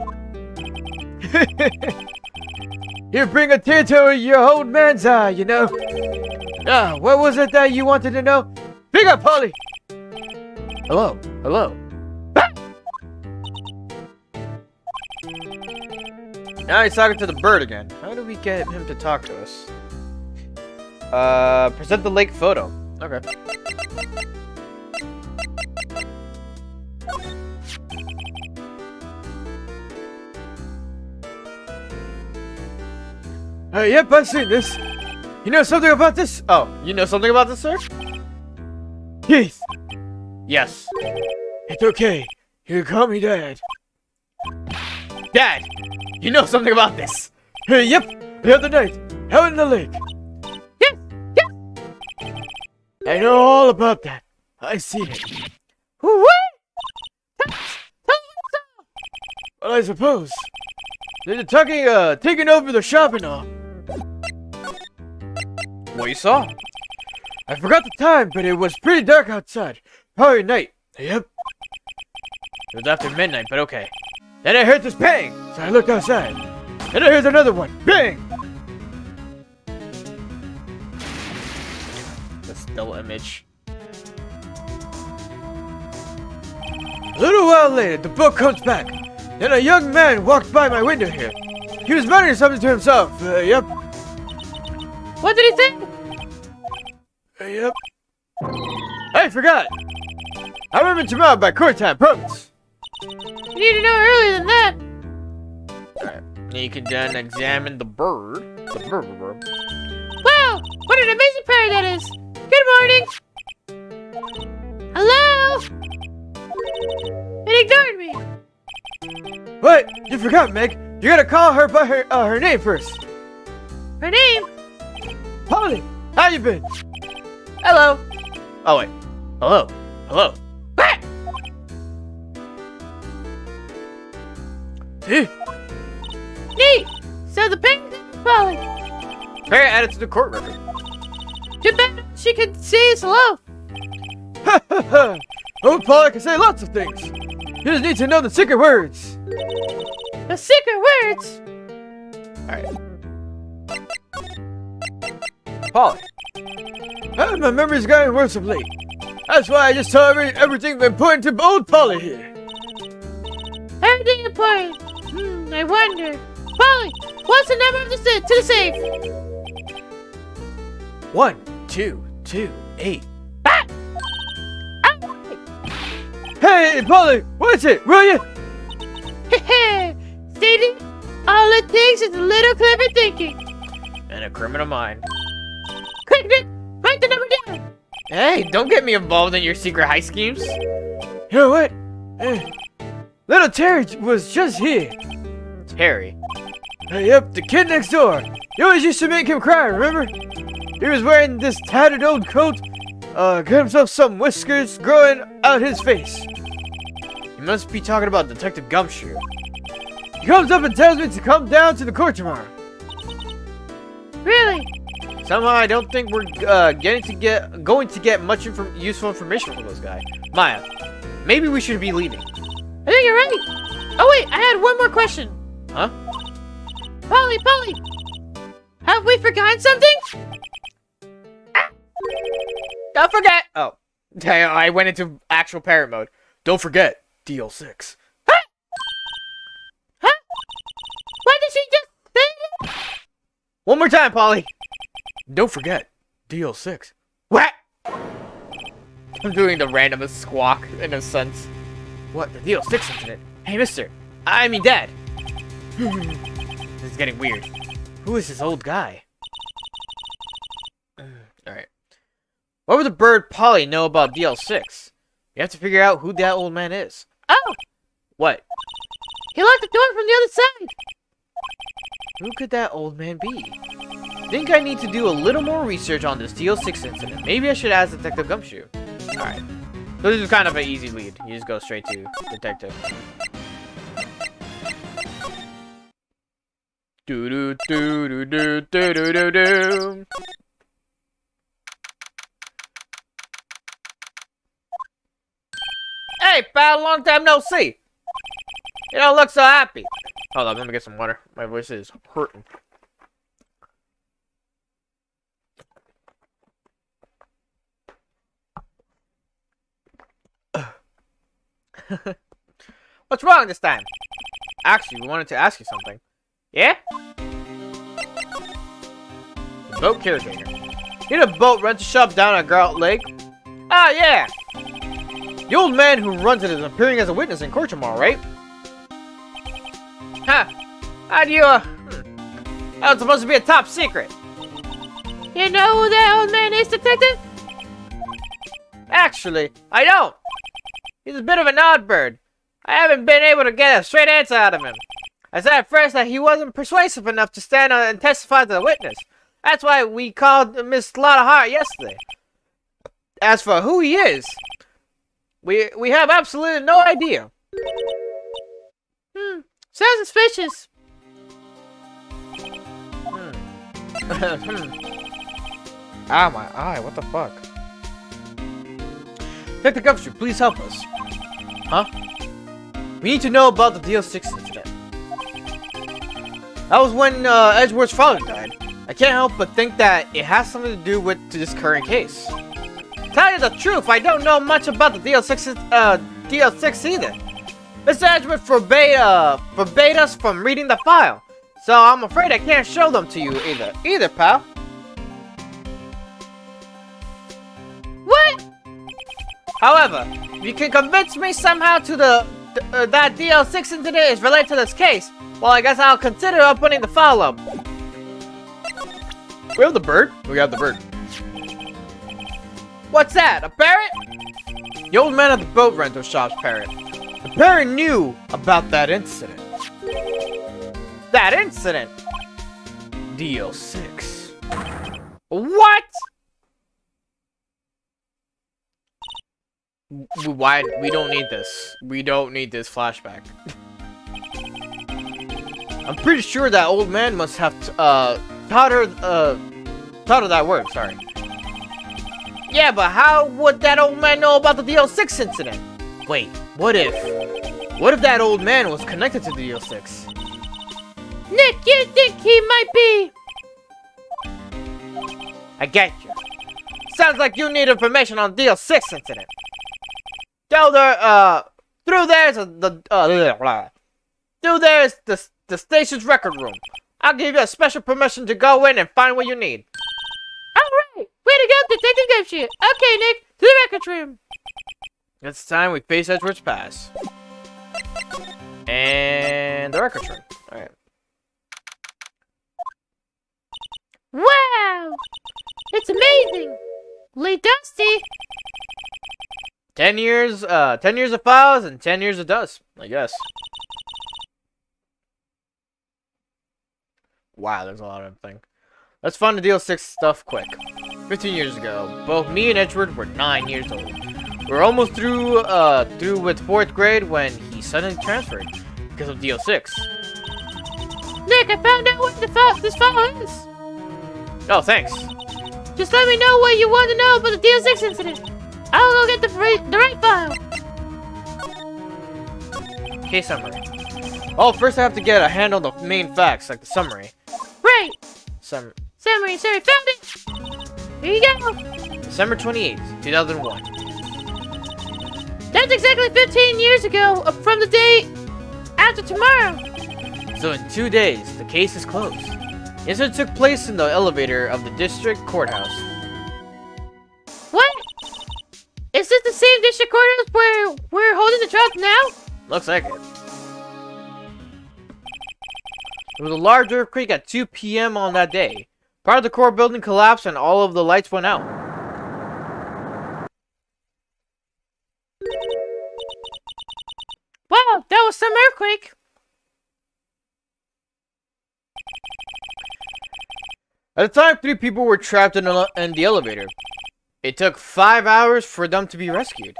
You bring a tear to your old man's eye, you know. Ah, what was it that you wanted to know? Big up, Polly.
Hello, hello. Now he's talking to the bird again. How do we get him to talk to us? Present the lake photo. Okay.
Yep, I've seen this. You know something about this?
Oh, you know something about this, sir?
Keith,
Yes.
it's okay. You can call me Dad.
Dad, you know something about this.
Yep, the other night, out in the lake.
Yes, yes.
I know all about that. I seen it.
What? Tell us what's up.
Well, I suppose. They're taking over the shop and all.
What you saw?
I forgot the time, but it was pretty dark outside. Probably night. Yep.
It was after midnight, but okay.
Then I heard this bang, so I looked outside. Then I heard another one. Bang!
The still image.
A little while later, the boat comes back. Then a young man walked by my window here. He was muttering something to himself. Yep.
What did he say?
Yep. I forgot. I remember tomorrow by court time, promise.
You need to know earlier than that.
Alright. Now you can then examine the bird. The bird.
Wow, what an amazing pair that is. Good morning. Hello? It ignored me.
What? You forgot, Meg. You gotta call her by her name first.
Her name?
Polly, how you been?
Hello. Oh wait. Hello. Hello.
Ah!
Hey.
Neat. So the penguin is Polly.
Parrot added to the court record.
Too bad she could say us hello.
Ha ha ha. Oh, Polly can say lots of things. You just need to know the secret words.
The secret words.
Alright. Polly.
My memory's gotten worse of late. That's why I just tell everything important to old Polly here.
Everything important. I wonder. Polly, what's the number of the to the safe?
1, 2, 2, 8.
Ah!
Hey, Polly, what's it? Will you?
Stating all it takes is a little clever thinking.
And a criminal mind.
Quick, Nick, write the number down.
Hey, don't get me involved in your secret heist schemes.
You know what? Little Terry was just here.
Terry.
Yep, the kid next door. You always used to make him cry, remember? He was wearing this tattered old coat. Got himself some whiskers growing out his face.
You must be talking about Detective Gumshoe.
He comes up and tells me to come down to the court tomorrow.
Really?
Somehow I don't think we're going to get much useful information from this guy. Maya, maybe we should be leaving.
I think you're right. Oh wait, I had one more question.
Huh?
Polly, have we forgotten something?
Don't forget. Oh, I went into actual parrot mode. Don't forget DL6.
Huh? What did she just say?
One more time, Polly. Don't forget DL6. What? I'm doing the randomest squawk in a sense. What? The DL6 incident? Hey, mister. I mean, Dad. This is getting weird. Who is this old guy? Alright. What would the bird Polly know about DL6? You have to figure out who that old man is.
Oh,
What?
he locked the door from the other side.
Who could that old man be? Think I need to do a little more research on this DL6 incident. Maybe I should ask Detective Gumshoe. Alright. So this is kind of an easy lead. You just go straight to Detective. Do do do do do do do do do. Hey, pal, long time no see. You don't look so happy. Hold on, let me get some water. My voice is hurting. What's wrong this time? Actually, we wanted to ask you something. Yeah? The boat caretaker. You know a boat rental shop down at Grout Lake? Ah, yeah! The old man who runs it is appearing as a witness in court tomorrow, right? Huh. How do you, That was supposed to be a top secret.
You know who that old man is, Detective?
Actually, I don't. He's a bit of an odd bird. I haven't been able to get a straight answer out of him. I said at first that he wasn't persuasive enough to stand and testify to the witness. That's why we called Miss Lotta Hart yesterday. As for who he is, we have absolutely no idea.
Sounds suspicious.
Ah, my eye, what the fuck? Detective Gumshoe, please help us. Huh? We need to know about the DL6 incident. That was when Edgeworth's father died. I can't help but think that it has something to do with this current case. Tell you the truth, I don't know much about the DL6 either. Mr. Edgeworth forbade us from reading the file, so I'm afraid I can't show them to you either, pal.
What?
However, if you can convince me somehow to that DL6 incident is related to this case, well, I guess I'll consider opening the file up. We have the bird? We have the bird. What's that? A parrot? The old man at the boat rental shop's parrot. The parrot knew about that incident. That incident? DL6. What? Why? We don't need this. We don't need this flashback. I'm pretty sure that old man must have taught her that word, sorry. Yeah, but how would that old man know about the DL6 incident? Wait, what if that old man was connected to the DL6?
Nick, you think he might be?
I get you. Sounds like you need information on the DL6 incident. Through there's the station's record room. I'll give you a special permission to go in and find what you need.
Alright! Way to go, Detective Gumshoe! Okay, Nick, to the records room!
It's time we face Edgeworth's past. And the records room. Alright.
Wow! It's amazing! Lee Dusty!
10 years of files and 10 years of dust, I guess. Wow, there's a lot of everything. Let's find the DL6 stuff quick. 15 years ago, both me and Edgeworth were 9 years old. We were almost through with 4th grade when he suddenly transferred because of DL6.
Nick, I found out what this file is.
Oh, thanks.
Just let me know what you want to know about the DL6 incident. I'll go get the right file.
Case summary. Oh, first I have to get a handle on the main facts, like the summary.
Right.
Summary.
Sorry, found it. Here you go.
December 28th, 2001.
That's exactly 15 years ago from the day after tomorrow.
So in 2 days, the case is closed. The incident took place in the elevator of the district courthouse.
What? Is this the same district courthouse where we're holding the trial now?
Looks like it. There was a large earthquake at 2 p.m. on that day. Part of the core building collapsed and all of the lights went out.
Wow, that was some earthquake.
At the time, 3 people were trapped in the elevator. It took 5 hours for them to be rescued.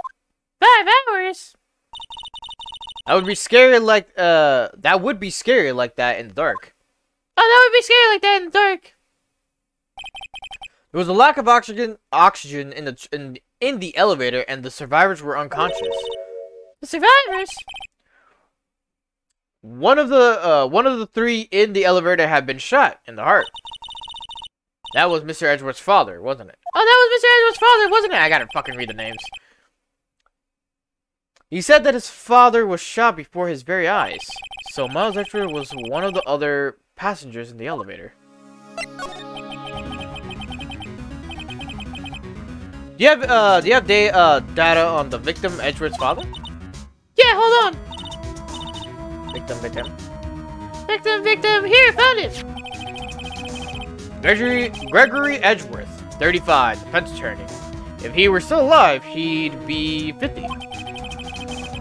5 hours?
That would be scary like that in the dark.
Oh, that would be scary like that in the dark.
There was a lack of oxygen in the elevator, and the survivors were unconscious.
The survivors?
One of the 3 in the elevator had been shot in the heart. That was Mr. Edgeworth's father, wasn't it?
Oh, that was Mr. Edgeworth's father, wasn't it?
I gotta fucking read the names. He said that his father was shot before his very eyes, so Miles Edgeworth was one of the other passengers in the elevator. Do you have data on the victim, Edgeworth's father?
Yeah, hold on.
Victim.
Victim. Here, found it.
Gregory Edgeworth, 35, defense attorney. If he were still alive, he'd be 50.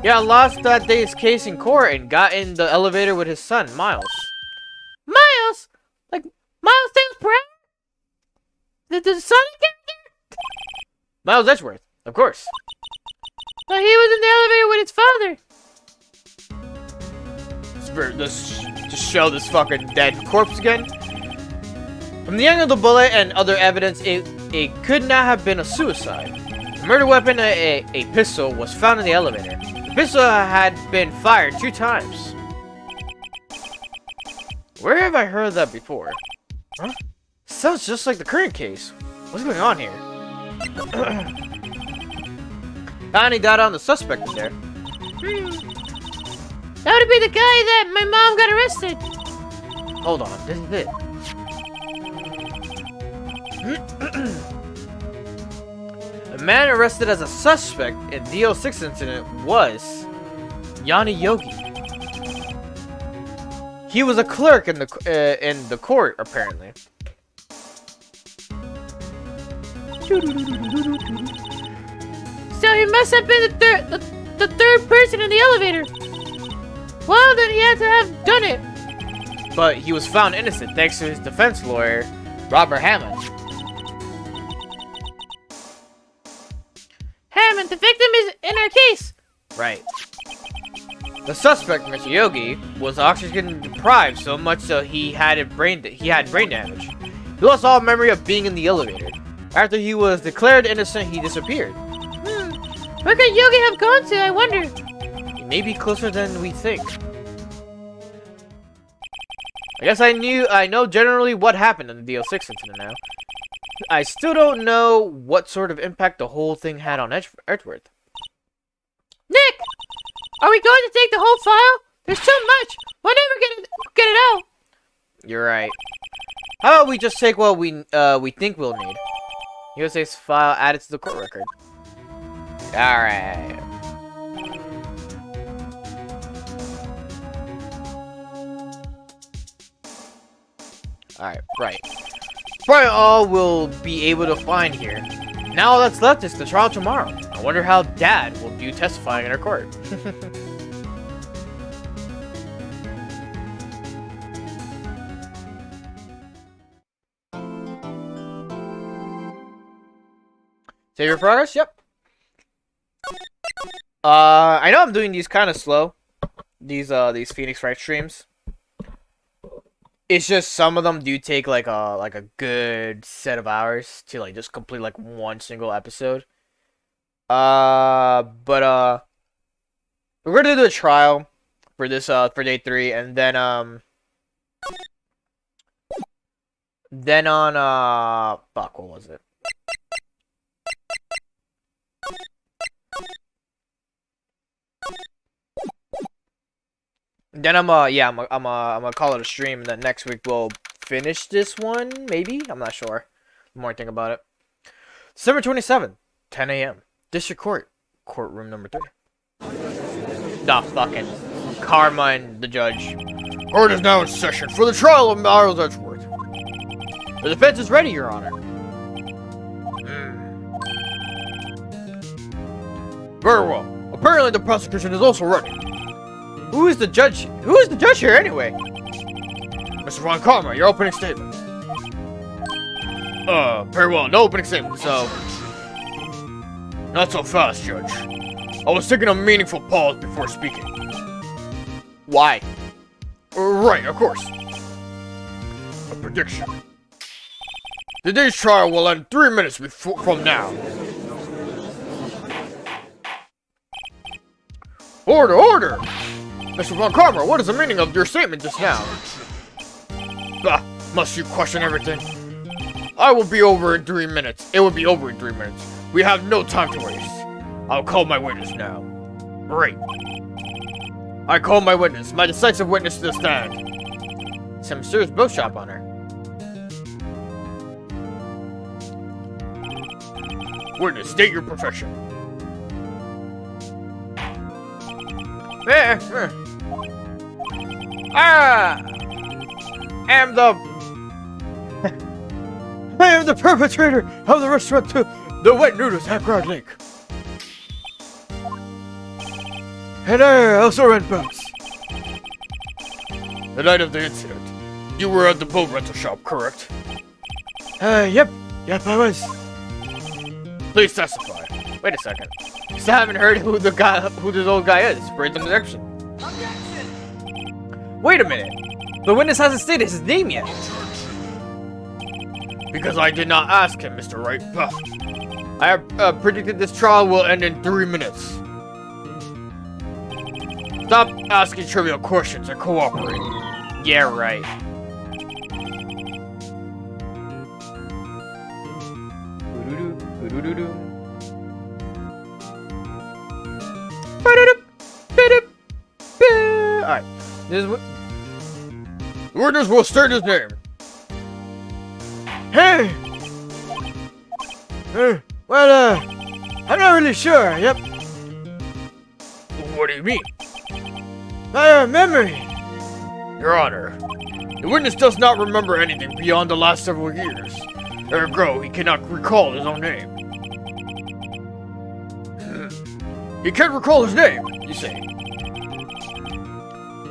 Yeah, lost that day's case in court and got in the elevator with his son, Miles.
Miles? Like, Miles Davis Brown? The Sonic character?
Miles Edgeworth, of course.
He was in the elevator with his father.
Let's just show this fucking dead corpse again. From the angle of the bullet and other evidence, it could not have been a suicide. The murder weapon, a pistol, was found in the elevator. The pistol had been fired 2 times. Where have I heard that before? Huh? Sounds just like the current case. What's going on here? Got any data on the suspect in there?
That would be the guy that my mom got arrested.
Hold on, this is it. The man arrested as a suspect in the 06 incident was Yanni Yogi. He was a clerk in the court, apparently.
So he must have been the third person in the elevator. Well, then he had to have done it.
But he was found innocent thanks to his defense lawyer, Robert Hammond.
Hammond, the victim is in our case.
Right. The suspect, Mr. Yogi, was oxygen deprived so much so he had brain damage. He lost all memory of being in the elevator. After he was declared innocent, he disappeared.
Where could Yogi have gone to, I wonder?
He may be closer than we think. I guess I know generally what happened in the DL6 incident now. I still don't know what sort of impact the whole thing had on Edgeworth.
Nick! Are we going to take the whole file? There's so much! We'll never get it out!
You're right. How about we just take what we think we'll need? USA's file added to the court record. Alright. Alright, right. Probably all we'll be able to find here. Now all that's left is the trial tomorrow. I wonder how Dad will do testifying in our court. Save your progress? Yep. I know I'm doing these kind of slow. These Phoenix Wright streams. It's just some of them do take like a good set of hours to like just complete like one single episode. But we're gonna do the trial for this for day 3, and then on fuck, what was it? Then I'm gonna call it a stream, and then next week we'll finish this one, maybe? I'm not sure. The more I think about it. December 27th, 10 a.m. District Court, courtroom number 3. The fucking Karma and the judge. Court is now in session for the trial of Miles Edgeworth. The defense is ready, Your Honor. Very well. Apparently the prosecution is also ready. Who is the judge? Who is the judge here anyway? Mr. Von Karma, your opening statement. Very well, no opening statement, so... Not so fast, Judge. I was taking a meaningful pause before speaking. Why? Right, of course. A prediction. Today's trial will end 3 minutes from now. Order, order! Mr. Von Karma, what is the meaning of your statement just now? Bah, must you question everything? I will be over in 3 minutes. It will be over in 3 minutes. We have no time to waste. I'll call my witness now. Great. I call my witness, my decisive witness to the stand. Some serious bow shop on her. Witness, state your profession.
I am the perpetrator of the restaurant to the wet noodles at Broad Lake. And I also rent boats.
The night of the incident, you were at the boat rental shop, correct?
Yep, I was.
Please testify. Wait a second. Still haven't heard who this old guy is. Raise objection.
Wait a minute. The witness hasn't stated his name yet.
Because I did not ask him, Mr. Wright. I have predicted this trial will end in 3 minutes. Stop asking trivial questions and cooperate.
Yeah, right.
Alright. This is what... The witness will state his name.
Hey! Well, I'm not really sure, yep.
What do you mean?
My memory.
Your Honor, the witness does not remember anything beyond the last several years. Ergo, he cannot recall his own name. He can't recall his name, you say?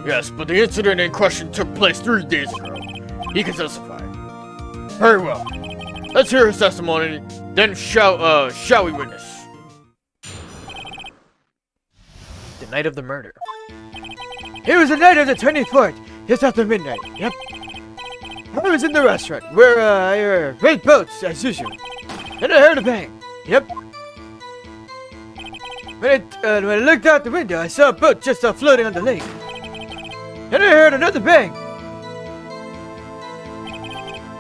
Yes, but the incident in question took place 3 days ago. He can testify. Very well. Let's hear his testimony, then shall we witness?
The night of the murder.
It was the night of the 24th, just after midnight, yep. I was in the restaurant, where I rent boats, as usual. And I heard a bang, yep. When I looked out the window, I saw a boat just floating on the lake. And I heard another bang.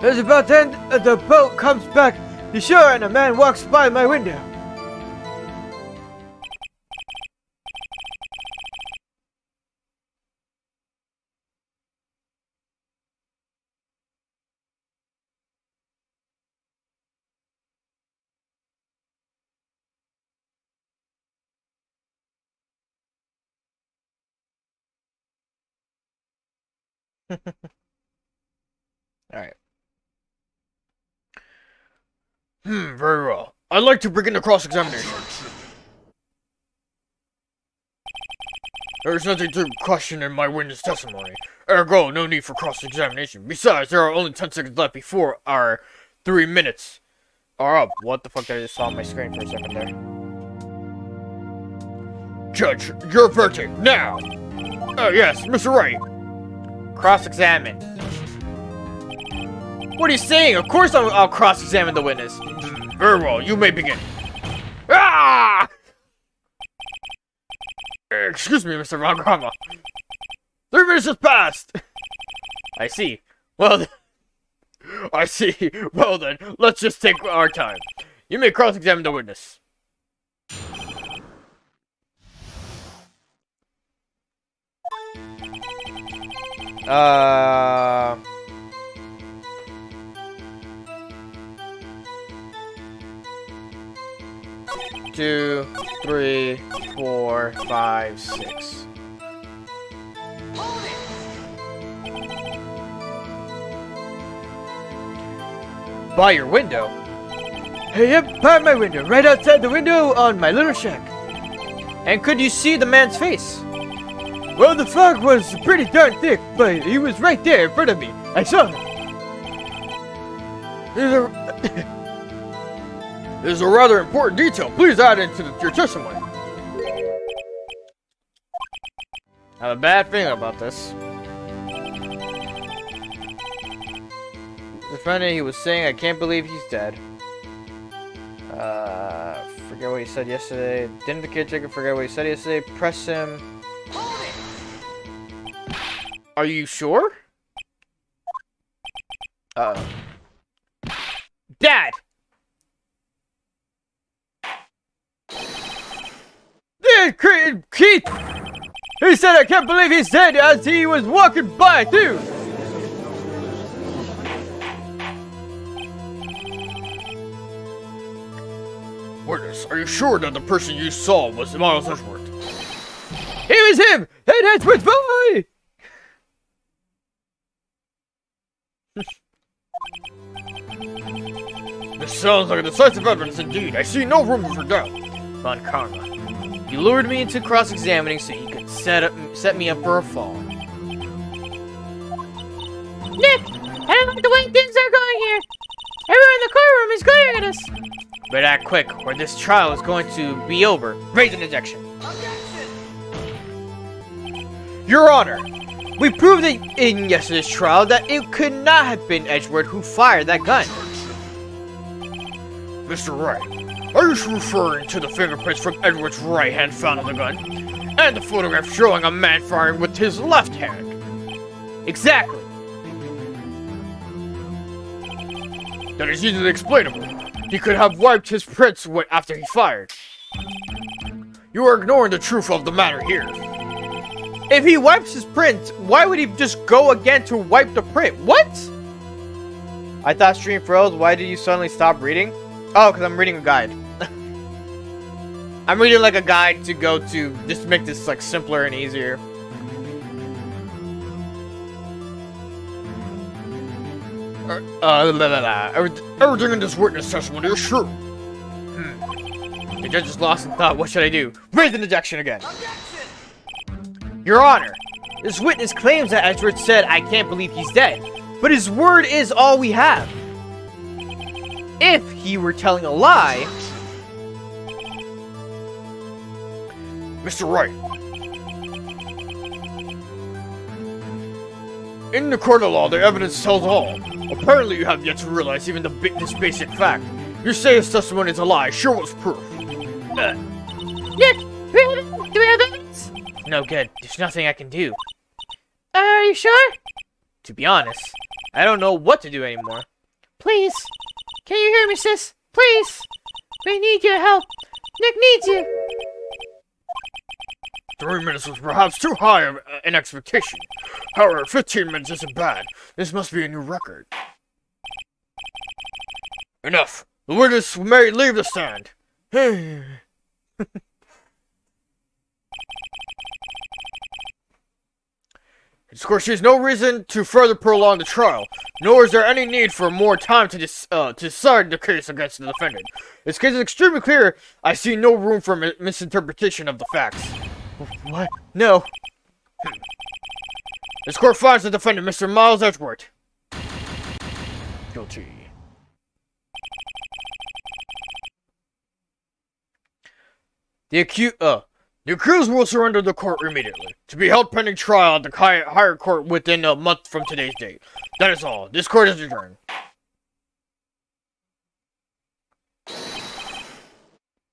It was about then the boat comes back to shore and a man walks by my window.
Alright. Very well. I'd like to begin the cross-examination. There is nothing to question in my witness testimony. Ergo, no need for cross-examination. Besides, there are only 10 seconds left before our 3 minutes are up. What the fuck did I just saw on my screen for a second there? Judge, your verdict, now! Yes, Mr. Wright.
Cross-examine. What are you saying? Of course I'll cross-examine the witness.
Very well, you may begin. Ah! Excuse me, Mr. Ragama. 3 minutes has passed!
I see. Well,
I see. Well then, let's just take our time. You may cross-examine the witness.
Two, 3, 4, 5, 6. By your window?
Hey, yep, by my window, right outside the window on my little shack.
And could you see the man's face?
Well, the fog was pretty darn thick, but he was right there in front of me. I saw him.
This is a rather important detail. Please add it to your testimony.
I have a bad feeling about this. The friend he was saying, I can't believe he's dead. Forget what he said yesterday. Didn't the caretaker forget what he said yesterday? Press him. Are you sure? Dad!
Keith! He said I can't believe he's dead as he was walking by, too! witness, are you sure that the person you saw was Miles Edgeworth? It was him! And Edgeworth's boy! This sounds like a decisive evidence indeed. I see no room for doubt.
Von Karma. You lured me into cross-examining so you could set me up for a fall.
Nick, I don't like the way things are going here. Everyone in the courtroom is glaring at us.
But act quick, or this trial is going to be over. Raise an objection. Your Honor, we proved in yesterday's trial that it could not have been Edgeworth who fired that gun.
Mr. Wright, are you referring to the fingerprints from Edward's right hand found on the gun? And the photograph showing a man firing with his left hand?
Exactly.
That is easily explainable. He could have wiped his prints after he fired. You are ignoring the truth of the matter here.
If he wipes his print, why would he just go again to wipe the print? What? I thought stream froze. Why did you suddenly stop reading? Oh, because I'm reading a guide. I'm reading like a guide to go to just to make this like simpler and easier.
Everything in this witness testimony is true.
The judge is lost in thought. What should I do? Raise an objection again. Your Honor, this witness claims that Edgeworth said, "I can't believe he's dead," but his word is all we have. If he were telling a lie...
Mr. Wright. In the court of law, the evidence tells all. Apparently you have yet to realize even this basic fact. You say his testimony is a lie. Show us proof.
Nick, do we have evidence?
No good. There's nothing I can do.
Are you sure?
To be honest, I don't know what to do anymore.
Please. Can you hear me, sis? Please. We need your help. Nick needs you.
3 minutes was perhaps too high an expectation. However, 15 minutes isn't bad. This must be a new record. Enough. The witness may leave the stand. Of course, there's no reason to further prolong the trial, nor is there any need for more time to decide the case against the defendant. This case is extremely clear. I see no room for misinterpretation of the facts.
What? No.
This court finds the defendant, Mr. Miles Edgeworth, guilty.
The
accused will surrender the court immediately, to be held pending trial at the higher court within a month from today's date. That is all. This court is adjourned.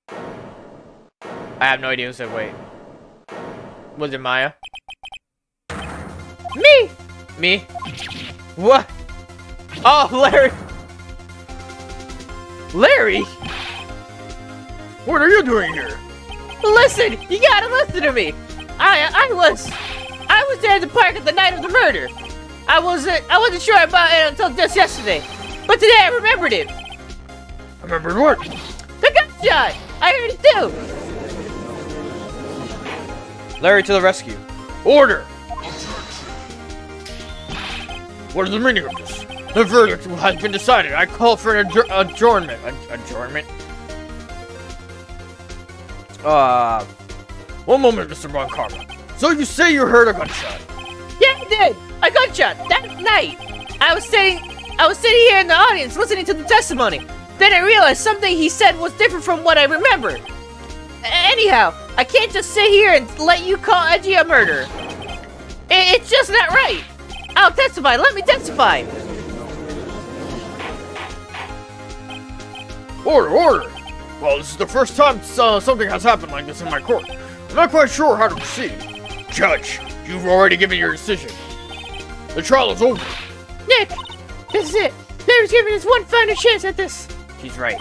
I have no idea who said wait. Was it Maya?
Me!
Me? What? Oh, Larry! Larry?
What are you doing here?
Listen! You gotta listen to me! I was there at the park at the night of the murder. I wasn't sure about it until just yesterday. But today I remembered it.
Remembered what?
The gunshot! I heard it too!
Larry to the rescue.
Order! What is the meaning of this? The verdict has been decided. I call for an adjournment. Adjournment? One moment, Mr. Von Karma. So you say you heard a gunshot?
Yeah, I did! A gunshot! That night! I was sitting here in the audience listening to the testimony. Then I realized something he said was different from what I remembered. Anyhow, I can't just sit here and let you call Edgy a murderer. It's just not right. I'll testify. Let me testify.
Order, order! Well, this is the first time something has happened like this in my court. I'm not quite sure how to proceed. Judge, you've already given your decision. The trial is over.
Nick, this is it. Larry's giving us one final chance at this.
He's right.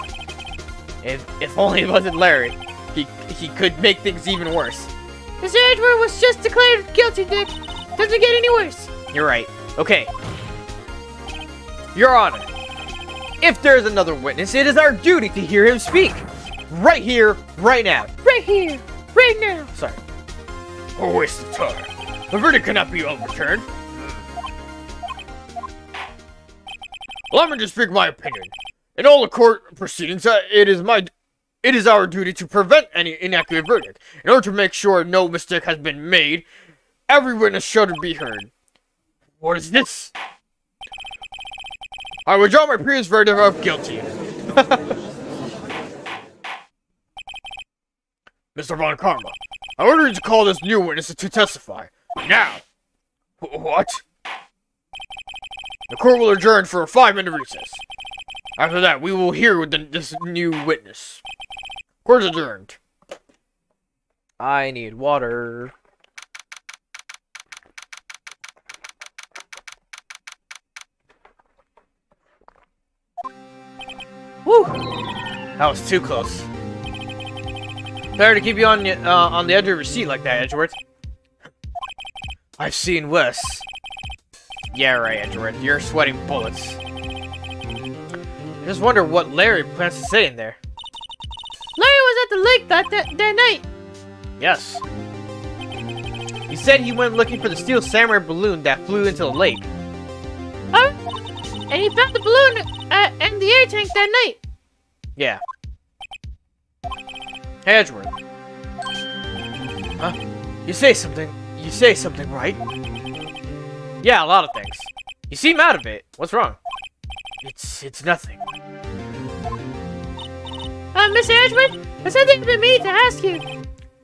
If only it wasn't Larry, he could make things even worse.
Mr. Edgeworth was just declared guilty, Nick. Doesn't get any worse.
You're right. Okay. Your Honor, if there is another witness, it is our duty to hear him speak. right here, right now.
Right here, right now.
Sorry. A waste of time. The verdict cannot be overturned. Let me just speak my opinion. In all the court proceedings, it is our duty to prevent any inaccurate verdict. In order to make sure no mistake has been made, every witness should be heard. What is this? I withdraw my previous verdict of guilty. Mr. Von Karma, I order you to call this new witness to testify. Now! What? The court will adjourn for a 5-minute recess. After that, we will hear this new witness. Court adjourned. I need water. Woo! That was too close. Better to keep you on the edge of your seat like that, Edgeworth. I've seen worse. Yeah, right, Edgeworth. You're sweating bullets. I just wonder what Larry plans to say in there.
Larry was at the lake that night.
Yes. He said he went looking for the steel samurai balloon that flew into the lake.
Oh, and he found the balloon and the air tank that night.
Yeah. Hey, Edgeworth. Huh? You say something, right? Yeah, a lot of things. You seem out of it. What's wrong? It's nothing.
Mr. Edgeworth, there's something for me to ask you.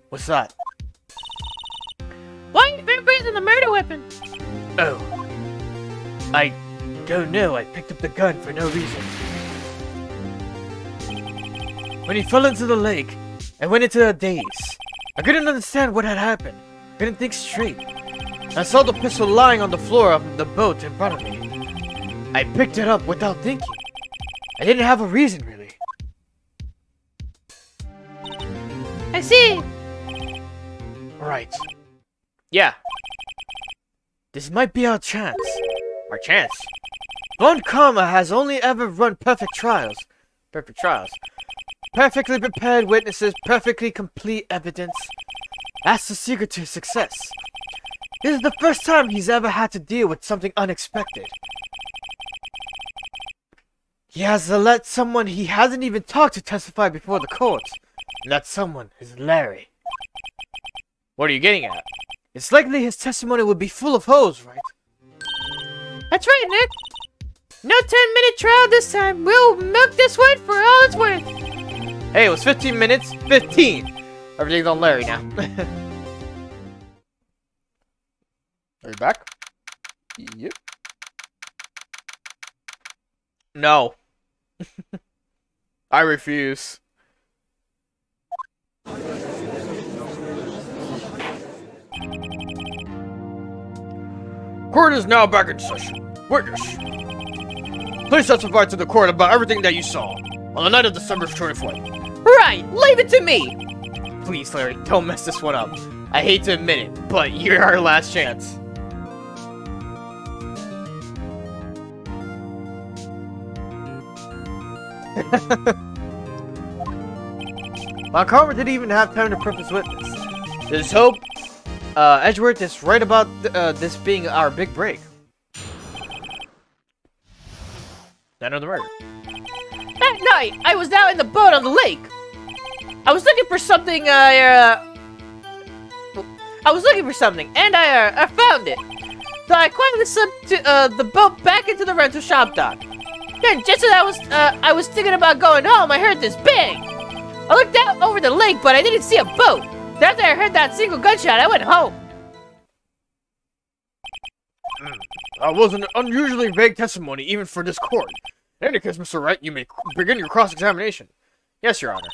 What's that?
Why are your fingerprints on the murder weapon?
Oh. I don't know. I picked up the gun for no reason. When he fell into the lake, I went into a daze. I couldn't understand what had happened. Couldn't think straight. I saw the pistol lying on the floor of the boat in front of me. I picked it up without thinking. I didn't have a reason, really.
I see.
Right. Yeah. This might be our chance. Our chance? Von Karma has only ever run perfect trials. Perfect trials. Perfectly prepared witnesses, perfectly complete evidence. That's the secret to success. This is the first time he's ever had to deal with something unexpected. He has to let someone he hasn't even talked to testify before the court. And that someone is Larry. What are you getting at? It's likely his testimony would be full of holes, right?
That's right, Nick. No 10-minute trial this time. We'll milk this one for all it's worth.
Hey, it was 15 minutes. 15! Everything's on Larry now. Are you back? Yep. No. I refuse. Court is now back in session. Witness, please testify to the court about everything that you saw on the night of December 24th.
Right, leave it to me.
Please, Larry, don't mess this one up. I hate to admit it, but you're our last chance. Von Karma didn't even have time to prep his witness. There's hope. Edgeworth is right about this being our big break. Night of the murder.
That night, I was out in the boat on the lake. I was looking for something, and I found it. So I quietly slipped the boat back into the rental shop dock. Then, just as I was thinking about going home, I heard this bang. I looked out over the lake, but I didn't see a boat. Then after I heard that single gunshot, I went home.
That was an unusually vague testimony, even for this court. In any case, Mr. Wright, you may begin your cross-examination. Yes, Your Honor.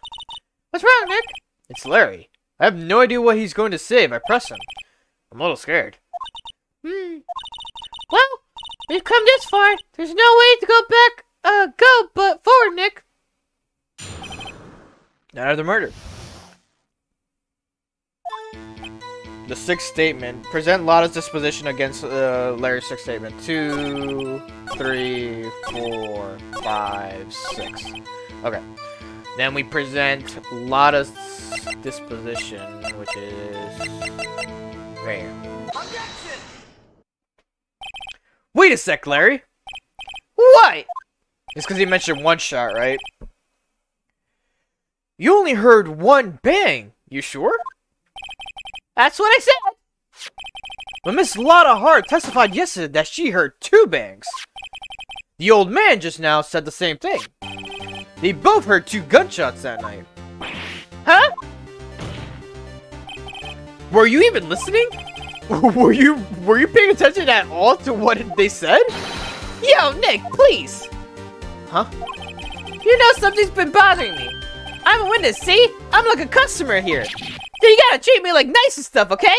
What's wrong, Nick?
It's Larry. I have no idea what he's going to say if I press him. I'm a little scared.
Well, we've come this far. There's no way to go back, but forward, Nick.
Night of the murder. The sixth statement. Present Lotta's disposition against Larry's sixth statement. 2, 3, 4, 5, 6. Okay. Then we present Lotta's disposition, which is rare. Wait a sec, Larry.
What?
It's because he mentioned one shot, right? You only heard one bang. You sure?
That's what I said.
But Miss Lotta Hart testified yesterday that she heard 2 bangs. The old man just now said the same thing. They both heard 2 gunshots that night.
Huh?
Were you even listening? were you paying attention at all to what they said?
Yo, Nick, please.
Huh?
You know something's been bothering me. I'm a witness, see? I'm like a customer here. So you gotta treat me like nice and stuff, okay?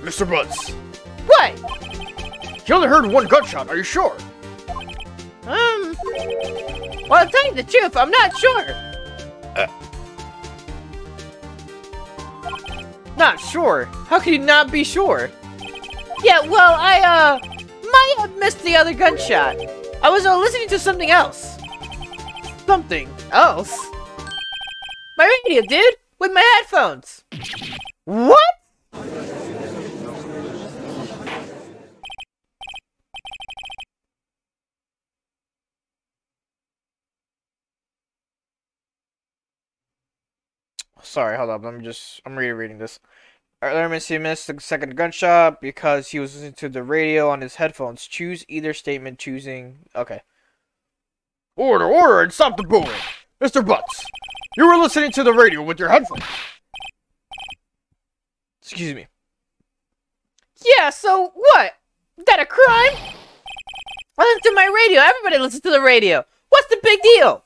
Mr. Butts,
What?
you only heard 1 gunshot, are you sure?
Well, to tell you the truth, I'm not sure.
Not sure? How can you not be sure?
Yeah, well, I, might have missed the other gunshot. I was listening to something else.
Something else?
My radio, dude, with my headphones.
What? Sorry, hold up. I'm rereading this. Letterman said he missed the second gunshot because he was listening to the radio on his headphones. Choose either statement, choosing. Okay. Order, and stop the booing! Mr. Butts, you were listening to the radio with your headphones. Excuse me.
Yeah, so what? Is that a crime? I listen to my radio. Everybody listens to the radio. What's the big deal?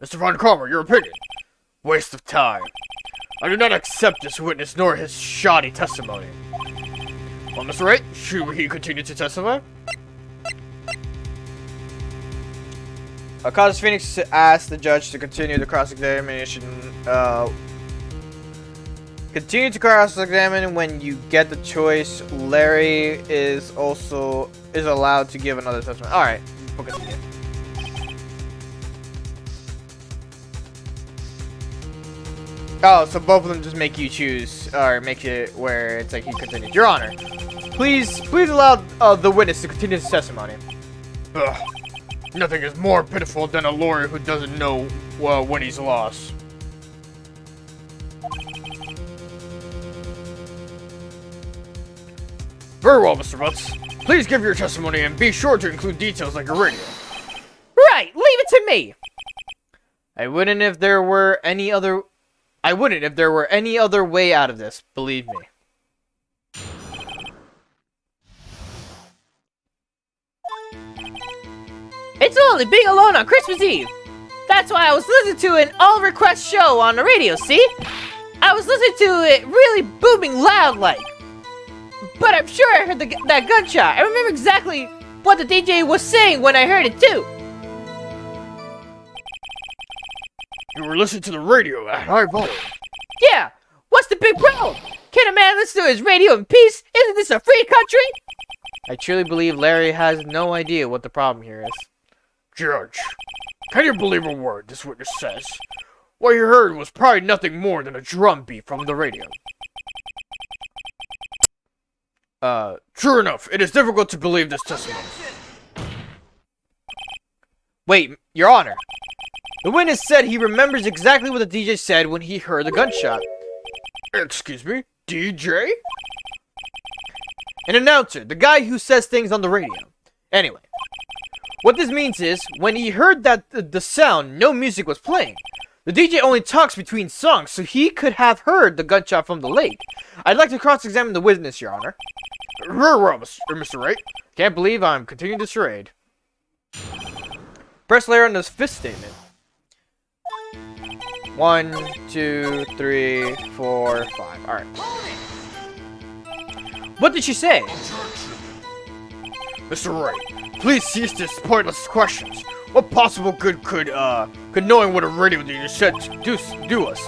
Mr. Von Karmer, your opinion. Waste of time. I do not accept this witness nor his shoddy testimony. Well, Mr. Wright, should he continue to testify? Causes Phoenix asked the judge to continue the cross-examination. Continue to cross-examine when you get the choice. Larry is allowed to give another testimony. All right, we'll continue. Oh, so both of them just make you choose, or make it where it's like you continue. Your Honor, please allow the witness to continue his testimony. Ugh. Nothing is more pitiful than a lawyer who doesn't know when he's lost. Very well, Mr. Butts. Please give your testimony and be sure to include details like your radio.
Right, leave it to me.
I wouldn't if there were any other way out of this, believe me.
It's only being alone on Christmas Eve. That's why I was listening to an all-request show on the radio, see? I was listening to it really booming loud like. But I'm sure I heard that gunshot. I remember exactly what the DJ was saying when I heard it too.
You were listening to the radio at high volume.
Yeah, what's the big problem? Can a man listen to his radio in peace? Isn't this a free country?
I truly believe Larry has no idea what the problem here is. Judge, can you believe a word this witness says? What you heard was probably nothing more than a drum beat from the radio. True enough, it is difficult to believe this testimony. Wait, Your Honor. The witness said he remembers exactly what the DJ said when he heard the gunshot. Excuse me? DJ? An announcer, the guy who says things on the radio. Anyway, what this means is, when he heard that the sound, no music was playing. The DJ only talks between songs, so he could have heard the gunshot from the lake. I'd like to cross-examine the witness, Your Honor. Very well, Mr. Wright. Can't believe I'm continuing this charade. Press layer on this fifth statement. 1, 2, 3, 4, 5. Alright. What did she say? Mr. Wright, please cease this pointless questions. What possible good could knowing what a radio DJ said do us?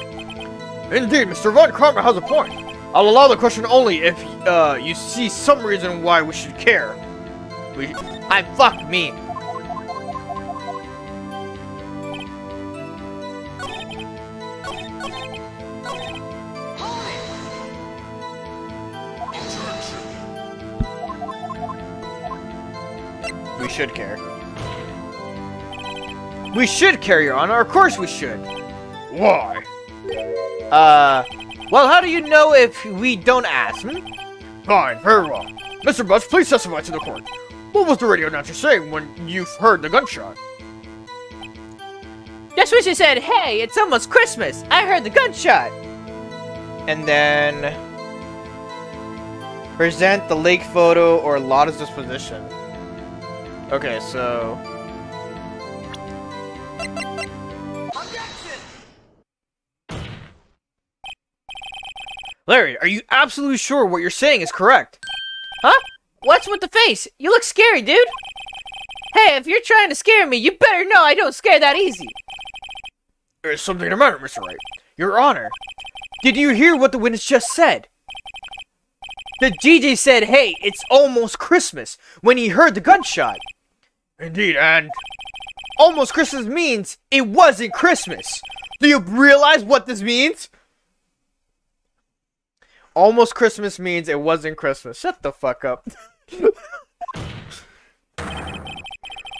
Indeed, Mr. Von Karmer has a point. I'll allow the question only if you see some reason why we should care. Fuck me. should care. We should care, Your Honor. Of course we should.
Why?
Well, how do you know if we don't ask?
Fine, very well. Mr. Butts, please testify to the court. What was the radio announcer saying when you heard the gunshot?
Just when she said, "Hey, it's almost Christmas. I heard the gunshot."
And then present the lake photo or Lotta's disposition. Okay, so Larry, are you absolutely sure what you're saying is correct?
Huh? What's with the face? You look scary, dude. Hey, if you're trying to scare me, you better know I don't scare that easy.
There's something the matter, Mr. Wright.
Your Honor, did you hear what the witness just said? The DJ said, "Hey, it's almost Christmas," when he heard the gunshot.
Indeed, and
Almost Christmas means it wasn't Christmas. Do you realize what this means? Almost Christmas means it wasn't Christmas. Shut the fuck up.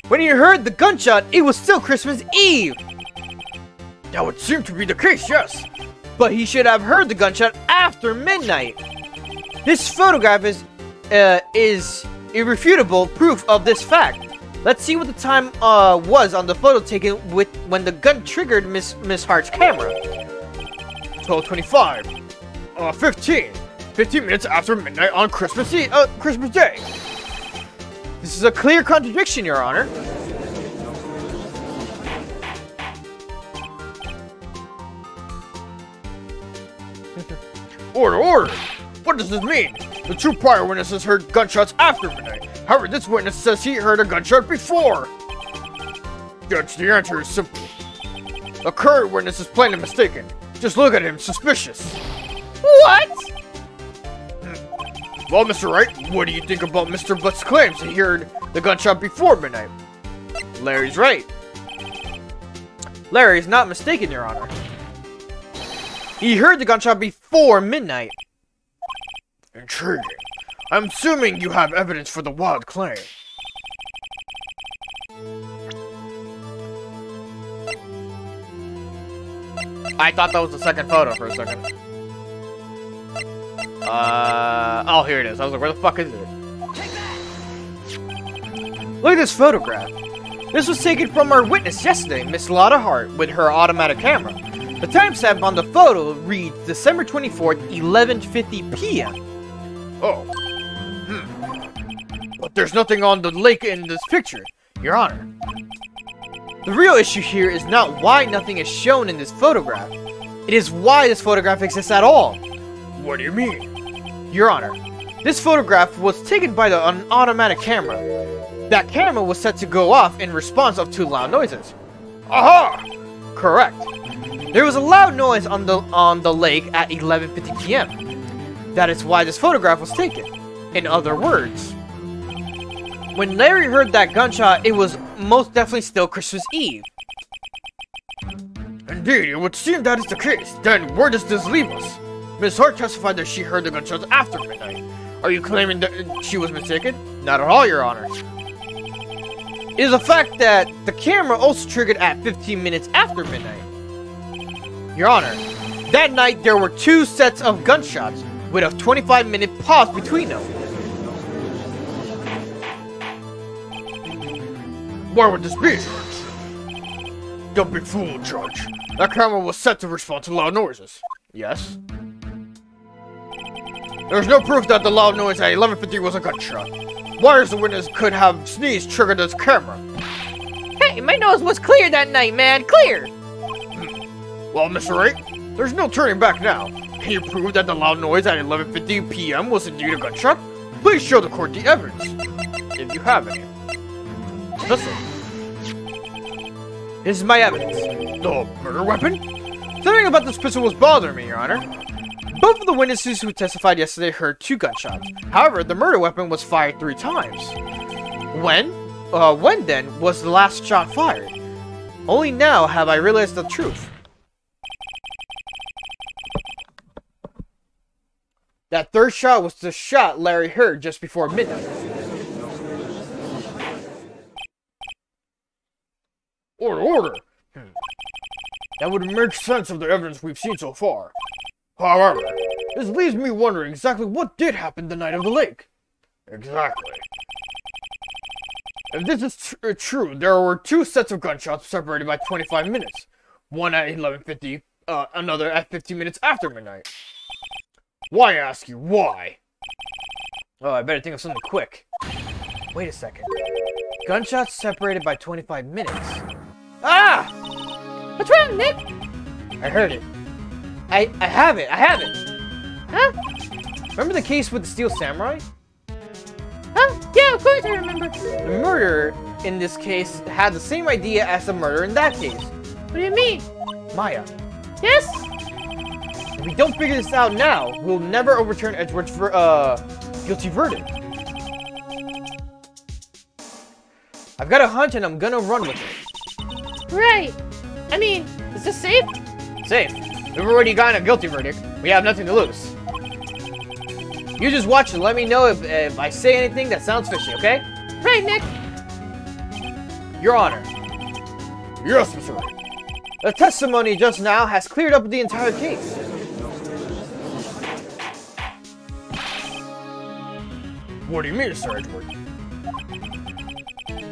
When he heard the gunshot, it was still Christmas Eve.
that would seem to be the case, yes.
But he should have heard the gunshot after midnight. This photograph is irrefutable proof of this fact. Let's see what the time was on the photo taken when the gun triggered Miss Hart's camera.
12:25. 15 minutes after midnight on Christmas Day.
This is a clear contradiction, Your Honor.
Order! What does this mean? The two prior witnesses heard gunshots after midnight. However, this witness says he heard a gunshot before. Judge, the answer is simple. The current witness is plainly mistaken. Just look at him, suspicious.
What?
Well, Mr. Wright, what do you think about Mr. Butt's claims he heard the gunshot before midnight?
Larry's right. Larry's not mistaken, Your Honor. He heard the gunshot before midnight.
Intriguing. I'm assuming you have evidence for the wild claim.
I thought that was the second photo for a second. Oh, here it is. I was like, where the fuck is it? Look at this photograph. This was taken from our witness yesterday, Miss Lotta Hart, with her automatic camera. The timestamp on the photo reads December 24th, 11:50 p.m.
Oh. But there's nothing on the lake in this picture, Your Honor.
The real issue here is not why nothing is shown in this photograph. It is why this photograph exists at all.
What do you mean?
Your Honor, this photograph was taken by an automatic camera. That camera was set to go off in response of two loud noises.
Aha!
Correct. There was a loud noise on the lake at 11:50 p.m. That is why this photograph was taken. In other words, when Larry heard that gunshot, it was most definitely still Christmas Eve.
Indeed, it would seem that is the case. Then where does this leave us? Miss Hart testified that she heard the gunshots after midnight. Are you claiming that she was mistaken?
Not at all, Your Honor. It is a fact that the camera also triggered at 15 minutes after midnight. Your Honor, that night there were two sets of gunshots with a 25-minute pause between them.
Why would this be? Don't be fooled, Judge. That camera was set to respond to loud noises.
Yes?
There's no proof that the loud noise at 11:50 was a gunshot. Wires the witness could have sneezed triggered this camera.
Hey, my nose was clear that night, man. Clear.
Well, Mr. Wright, there's no turning back now. Can you prove that the loud noise at 11:50 p.m. was indeed a gunshot? Please show the court the evidence, if you have any.
Listen. This is my evidence.
The murder weapon?
Something about this pistol was bothering me, Your Honor. Both of the witnesses who testified yesterday heard two gunshots. However, the murder weapon was fired 3 times. When then was the last shot fired? Only now have I realized the truth. That third shot was the shot Larry heard just before midnight.
Order. That would make sense of the evidence we've seen so far. However, this leaves me wondering exactly what did happen the night of the lake. Exactly. If this is true, there were 2 sets of gunshots separated by 25 minutes. One at 11:50, another at 15 minutes after midnight. Why, I ask you, why? Oh, I better think of something quick. Wait a second. Gunshots separated by 25 minutes. Ah!
What's wrong, Nick?
I heard it. I have it.
Huh?
Remember the case with the Steel Samurai?
Oh, yeah, of course I remember.
The murderer in this case had the same idea as the murderer in that case.
What do you mean?
Maya,
Yes?
if we don't figure this out now, we'll never overturn Edgeworth's guilty verdict. I've got a hunch and I'm gonna run with it.
Right. I mean, is this safe?
Safe. We've already gotten a guilty verdict. We have nothing to lose. You just watch and let me know if I say anything that sounds fishy, okay?
Right, Nick.
Your Honor. Yes, Mr. Wright. The testimony just now has cleared up the entire case. What do you mean, Sir Edward?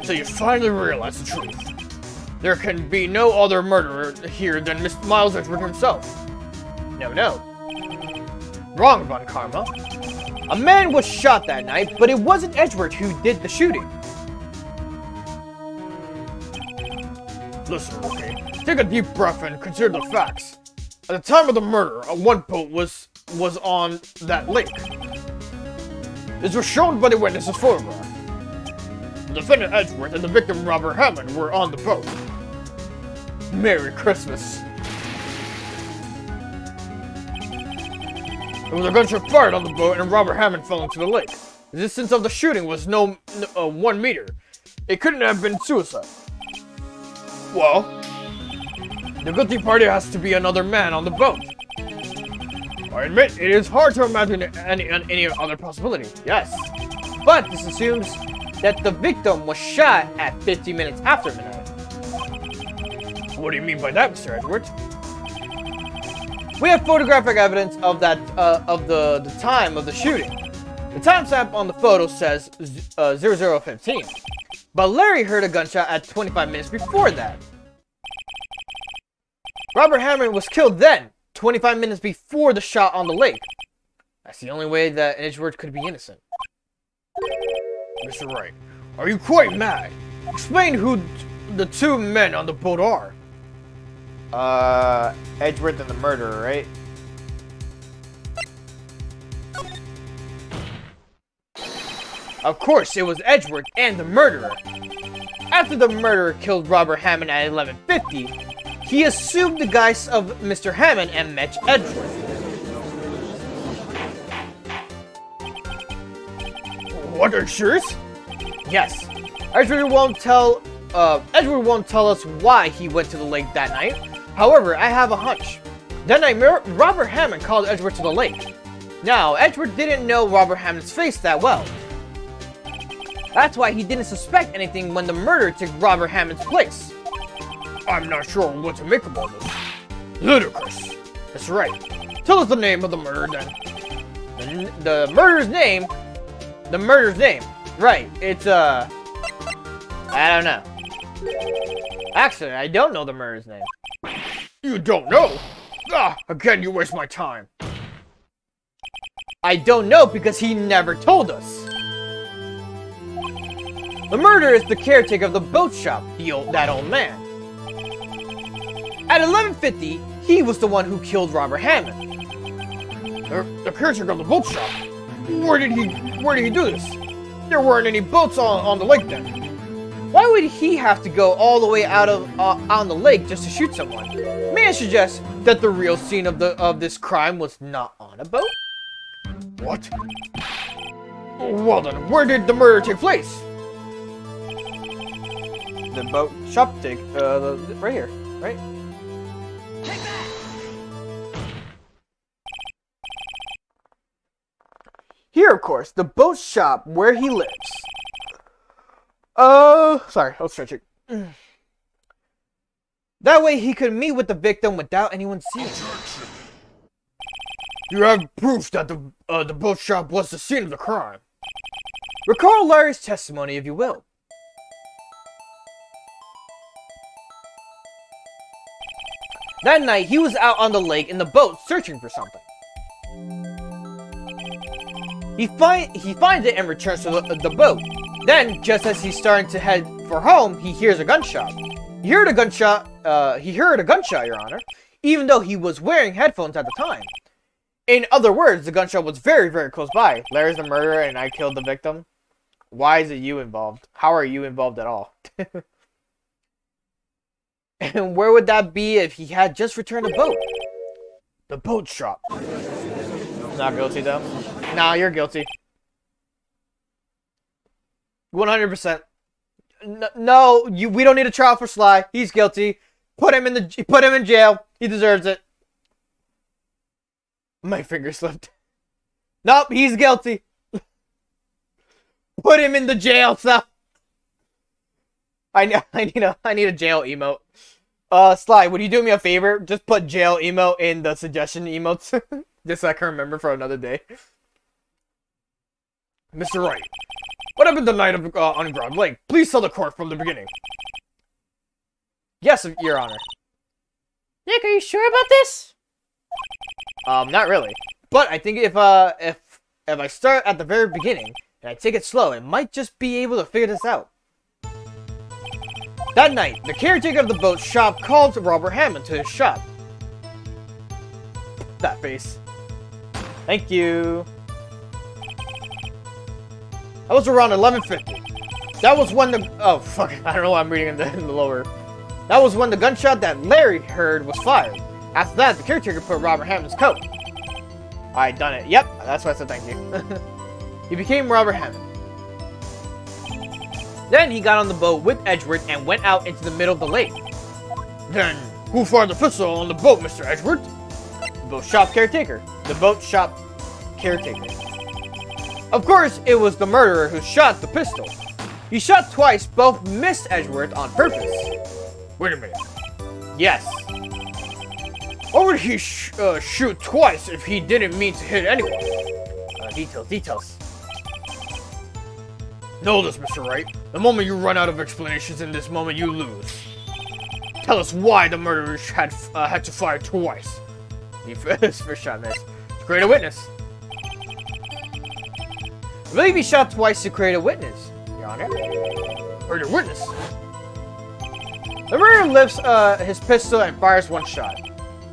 So you finally realize the truth. There can be no other murderer here than Mr. Miles Edgeworth himself. No. Wrong, Von Karma. A man was shot that night, but it wasn't Edgeworth who did the shooting. Listen, Rookie. Take a deep breath and consider the facts. At the time of the murder, one boat was on that lake. This was shown by the witness's photograph. The defendant Edgeworth and the victim Robert Hammond were on the boat. Merry Christmas. There was a gunshot fired on the boat and Robert Hammond fell into the lake. The distance of the shooting was 1 meter. It couldn't have been suicide. Well, the guilty party has to be another man on the boat. I admit, it is hard to imagine any other possibility, yes. But this assumes that the victim was shot at 50 minutes after midnight. What do you mean by that, Mr. Edwards? We have photographic evidence of that of the time of the shooting. The timestamp on the photo says 00:15, but Larry heard a gunshot at 25 minutes before that. Robert Hammond was killed then, 25 minutes before the shot on the lake. That's the only way that Edgeworth could be innocent. Mr. Wright, are you quite mad? Explain who the 2 men on the boat are. Edgeworth and the murderer, right? Of course, it was Edgeworth and the murderer. After the murderer killed Robert Hammond at 11:50, he assumed the guise of Mr. Hammond and met Edgeworth. What, are you serious? Yes. Edgeworth won't tell us why he went to the lake that night. However, I have a hunch. That night, Robert Hammond called Edgeworth to the lake. Now, Edgeworth didn't know Robert Hammond's face that well. That's why he didn't suspect anything when the murderer took Robert Hammond's place. I'm not sure what to make of all this. Ludicrous. That's right. Tell us the name of the murderer then. The murderer's name? The murderer's name. Right. It's, I don't know. Actually, I don't know the murderer's name. You don't know? Ah, again, you waste my time. I don't know because he never told us. The murderer is the caretaker of the boat shop, that old man. At 11:50, he was the one who killed Robert Hammond. The caretaker of the boat shop? Where did he do this? There weren't any boats on the lake then. Why would he have to go all the way out on the lake just to shoot someone? May I suggest that the real scene of this crime was not on a boat? What? Well then, where did the murder take place? The boat shop right here, right? Here, of course, the boat shop where he lives. Sorry, I was stretching.
That way he could meet with the victim without anyone seeing.
You have proof that the boat shop was the scene of the crime.
Recall Larry's testimony, if you will. That night, he was out on the lake in the boat searching for something. He finds it and returns to the boat. Then, just as he's starting to head for home, he hears a gunshot. He heard a gunshot, Your Honor, even though he was wearing headphones at the time. In other words, the gunshot was very, very close by. Larry's the murderer and I killed the victim. Why is it you involved? How are you involved at all? And where would that be if he had just returned a boat?
The boat shop.
Not guilty, though. Nah, you're guilty. 100%. No, we don't need a trial for Sly. He's guilty. Put him in jail. He deserves it. My finger slipped. Nope, he's guilty. Put him in the jail cell. I need a jail emote. Sly, would you do me a favor? Just put jail emote in the suggestion emotes. Just so I can remember for another day.
Mr. Wright, what happened the night of Underground Lake? Please tell the court from the beginning.
Yes, Your Honor.
Nick, are you sure about this?
Not really. But I think if I start at the very beginning and I take it slow, I might just be able to figure this out. That night, the caretaker of the boat shop called Robert Hammond to his shop. That face. Thank you. That was around 11:50. That was when the... Oh, fuck. I don't know why I'm reading in the lower. That was when the gunshot that Larry heard was fired. After that, the caretaker put Robert Hammond's coat. I done it. Yep, that's why I said thank you. He became Robert Hammond. Then he got on the boat with Edgeworth and went out into the middle of the lake.
Then, who fired the pistol on the boat, Mr. Edgeworth?
The boat shop caretaker. The boat shop caretaker. Of course, it was the murderer who shot the pistol. He shot twice, both missed Edgeworth on purpose.
Wait a minute.
Yes.
Why would he shoot twice if he didn't mean to hit anyone?
Details.
Know this, Mr. Wright. The moment you run out of explanations in this moment, you lose. Tell us why the murderer had to fire twice.
His first shot missed. To create a witness. I believe he shot twice to create a witness, Your Honor.
Create a witness?
The murderer lifts his pistol and fires one shot.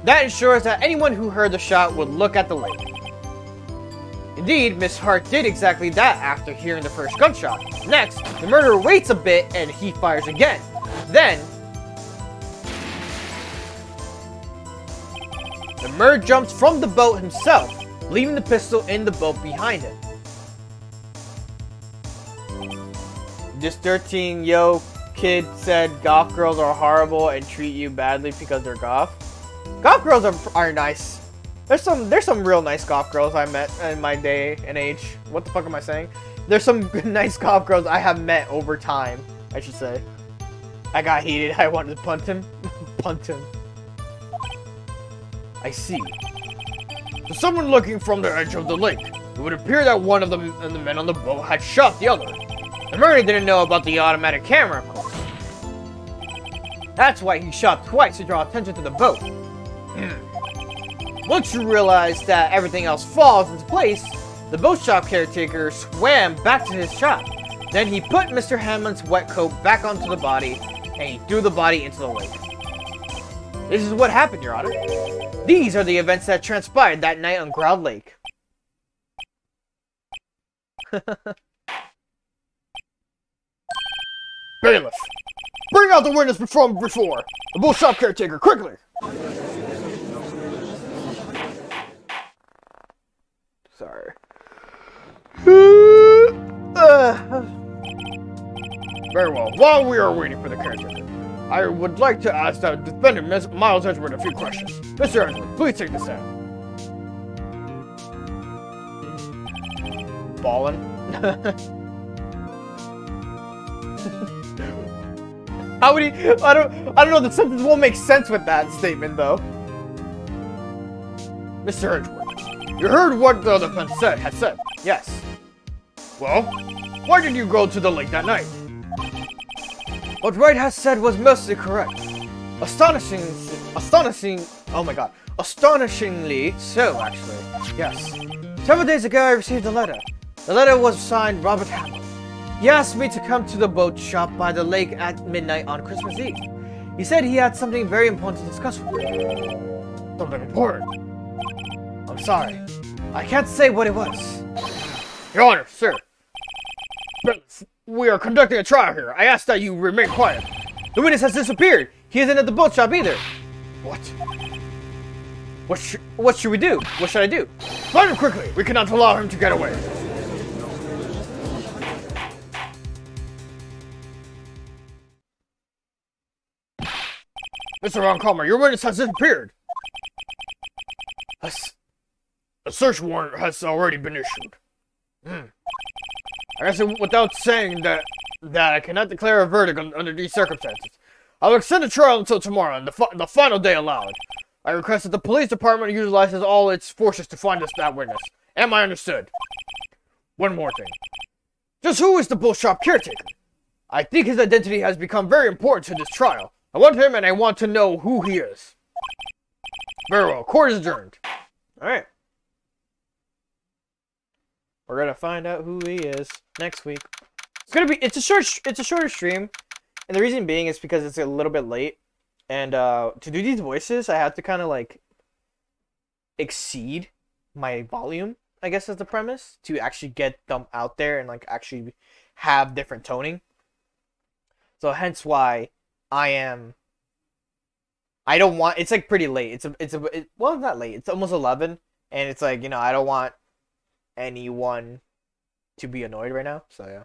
That ensures that anyone who heard the shot would look at the lake. Indeed, Miss Hart did exactly that after hearing the first gunshot. Next, the murderer waits a bit and he fires again. Then, the murderer jumps from the boat himself, leaving the pistol in the boat behind him. This 13-yo kid said goth girls are horrible and treat you badly because they're goth. Goth girls are nice. There's some real nice goth girls I met in my day and age. What the fuck am I saying? There's some nice goth girls I have met over time, I should say. I got heated. I wanted to punt him. Punt him. I see.
To someone looking from the edge of the lake, it would appear that one of the men on the boat had shot the other.
The murderer didn't know about the automatic camera, of course. That's why he shot twice to draw attention to the boat. Once you realize that everything else falls into place, the boat shop caretaker swam back to his shop. Then he put Mr. Hammond's wet coat back onto the body, and he threw the body into the lake. This is what happened, Your Honor. These are the events that transpired that night on Ground Lake.
Bailiff, bring out the witness from before. The boat shop caretaker, quickly.
Sorry.
Very well. While we are waiting for the caretaker, I would like to ask the defendant, Ms. Miles Edgeworth, a few questions. Mr. Edgeworth, please take the stand.
Ballin'. How would he? I don't know. The sentence won't make sense with that statement, though. Mr. Edgeworth, you heard what the defense had said. Yes. Well, why did you go to the lake that night?
What Wright has said was mostly correct.
Oh my god.
Astonishingly so, actually. Yes. Several days ago, I received a letter. The letter was signed Robert Hamill. He asked me to come to the boat shop by the lake at midnight on Christmas Eve. He said he had something very important to discuss with me.
Something important.
I'm sorry. I can't say what it was.
Your Honor, sir. We are conducting a trial here. I ask that you remain quiet.
The witness has disappeared. He isn't at the boat shop either.
What?
What should we do? What should I do?
Find him quickly. We cannot allow him to get away. Mr. Ron Calmer, your witness has disappeared. A search warrant has already been issued. I guess without saying that I cannot declare a verdict under these circumstances. I will extend the trial until tomorrow, and the final day allowed. I request that the police department utilizes all its forces to find that witness. Am I understood? One more thing. Just who is the bull shop caretaker? I think his identity has become very important to this trial. I want him, and I want to know who he is. Very well. Court is adjourned.
Alright. We're gonna find out who he is next week. It's a shorter stream. And the reason being is because it's a little bit late. And to do these voices, I have to kind of like exceed my volume, I guess is the premise, to actually get them out there and like actually have different toning. So hence why I don't want, it's like pretty late. Well, not late. It's almost 11 and it's like, I don't want anyone to be annoyed right now. So yeah.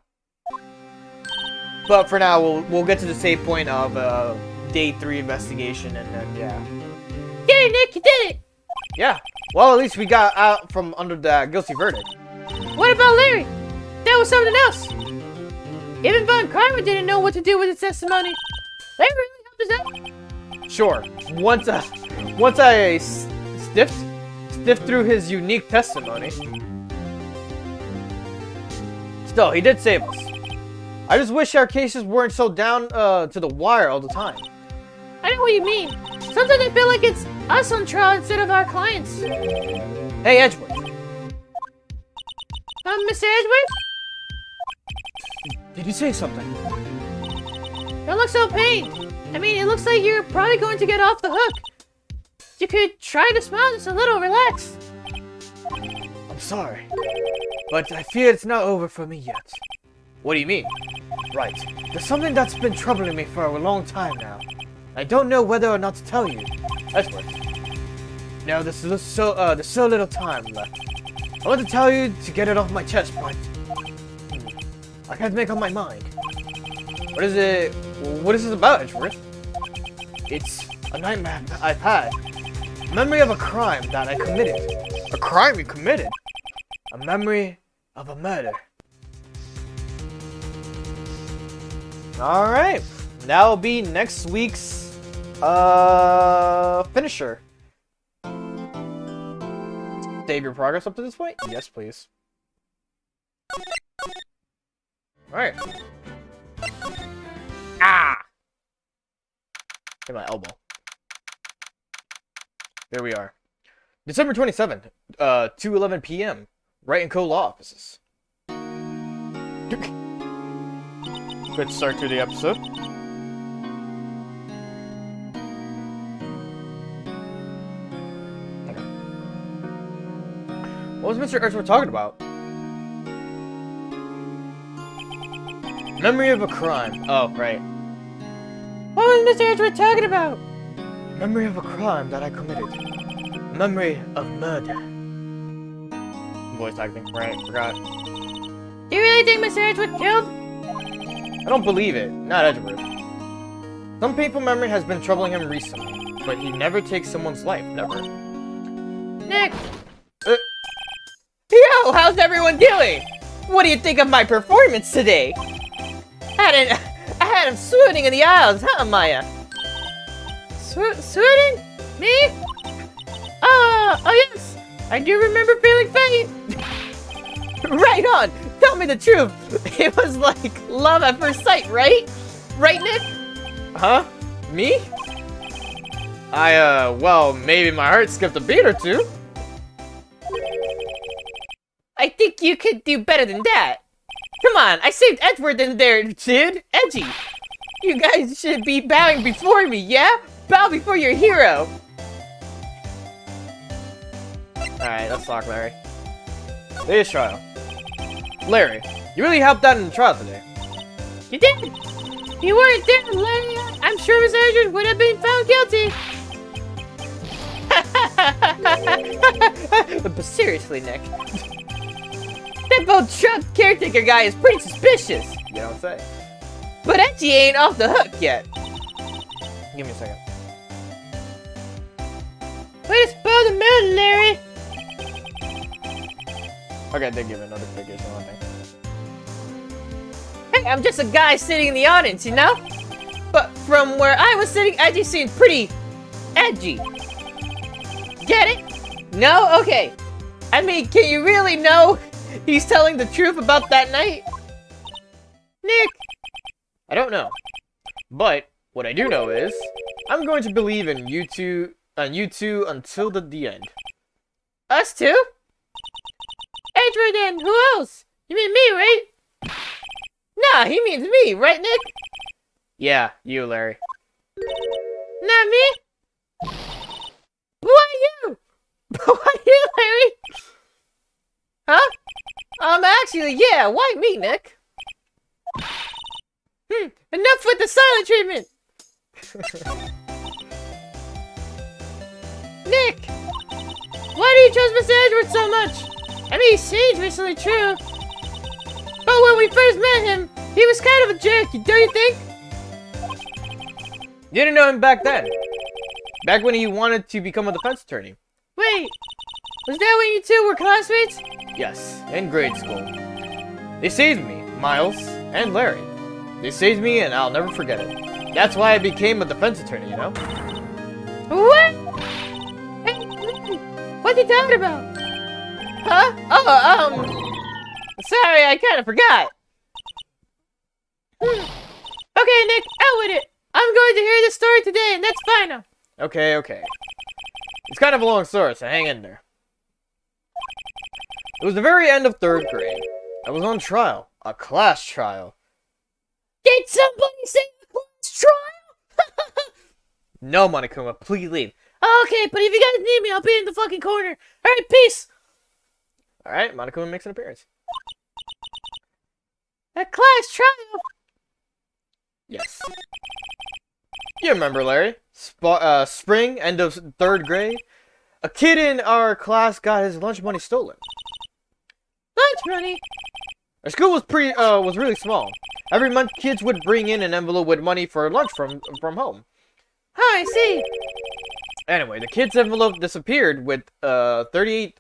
But for now, we'll get to the save point of day 3 investigation, and then yeah.
Yay, Nick, you did it!
Yeah. Well, at least we got out from under the guilty verdict.
What about Larry? That was something else. Even Von Carmen didn't know what to do with his testimony. Larry really helped us out.
Sure. Once I stiffed through his unique testimony. Still, he did save us. I just wish our cases weren't so down to the wire all the time.
I know what you mean. Sometimes I feel like it's us on trial instead of our clients.
Hey, Edgeworth.
Mr. Edgeworth?
Did you say something?
Don't look so pained. I mean, it looks like you're probably going to get off the hook. You could try to smile just a little, relax.
I'm sorry, but I fear it's not over for me yet.
What do you mean?
Right. There's something that's been troubling me for a long time now. I don't know whether or not to tell you.
Edgeworth.
Now, there's so little time left. I want to tell you to get it off my chest, but I can't make up my mind.
What is it? What is this about, Edgeworth?
It's a nightmare that I've had. A memory of a crime that I committed.
A crime you committed?
A memory of a murder. Alright. That'll be next week's finisher.
Save your progress up to this point?
Yes, please.
Alright. Ah!
Hit my elbow.
There we are. December 27th, 2:11 p.m. Wright & Co. Law Offices. Good start to the episode. What was Mr. Edgeworth talking about?
Memory of a crime. Oh, right.
What was Mr. Edgeworth talking about?
Memory of a crime that I committed. Memory of murder.
Voice acting. Right, forgot.
Do you really think Mr. Edgeworth killed?
I don't believe it. Not Edgeworth. Some painful memory has been troubling him recently, but he never takes someone's life. Never.
Nick!
Yo, how's everyone doing? What do you think of my performance today? I
had him swooning in the aisles, huh, Maya? Swooning? Me? Oh yes. I do remember feeling faint. Right on. Tell me the truth. It was like love at first sight, right? Right, Nick?
Huh? Me? Well, maybe my heart skipped a beat or two.
I think you could do better than that. Come on, I saved Edward in there, dude. Edgy. You guys should be bowing before me, yeah? Bow before your hero.
Alright, let's talk, Larry. Today's trial. Larry, you really helped out in the trial today.
You did. If you weren't there, Larry, I'm sure Miss Edward would have been found guilty. But seriously, Nick. That boat truck caretaker guy is pretty suspicious.
You don't say.
But Edgy ain't off the hook yet.
Give me a second.
Way to spoil the mood, Larry.
Okay, they give a notification on thing.
Hey, I'm just a guy sitting in the audience, you know? But from where I was sitting, Edgy seemed pretty edgy. Get it? No? Okay. I mean, can you really know he's telling the truth about that night? Nick!
I don't know. But what I do know is I'm going to believe in you two until the end.
Us two? Edward and who else? You mean me, right? Nah, he means me, right, Nick?
Yeah, you, Larry.
Not me? Why you? Why you, Larry? Huh? Actually, yeah, why me, Nick? Enough with the silent treatment! Nick! Why do you trust Mr. Edward so much? I mean, he seems recently true. But when we first met him, he was kind of a jerk, don't you think?
You didn't know him back then. Back when he wanted to become a defense attorney.
Wait, was that when you two were classmates?
Yes, in grade school. They saved me, Miles, and Larry. They saved me and I'll never forget it. That's why I became a defense attorney, you know?
What? Hey, what are you talking about? Huh? Oh, sorry, I kind of forgot. Okay, Nick, out with it. I'm going to hear the story today, and that's final.
Okay. It's kind of a long story, so hang in there. It was the very end of 3rd grade. I was on trial. A class trial.
Did somebody say a class trial?
No, Monokuma, please leave.
Okay, but if you guys need me, I'll be in the fucking corner. Alright, peace.
Alright, Monokuma makes an appearance.
A class trial?
Yes. You remember, Larry? Spring, end of 3rd grade? A kid in our class got his lunch money stolen.
Lunch money?
Our school was really small. Every month, kids would bring in an envelope with money for lunch from home.
Oh, I see.
Anyway, the kid's envelope disappeared with $38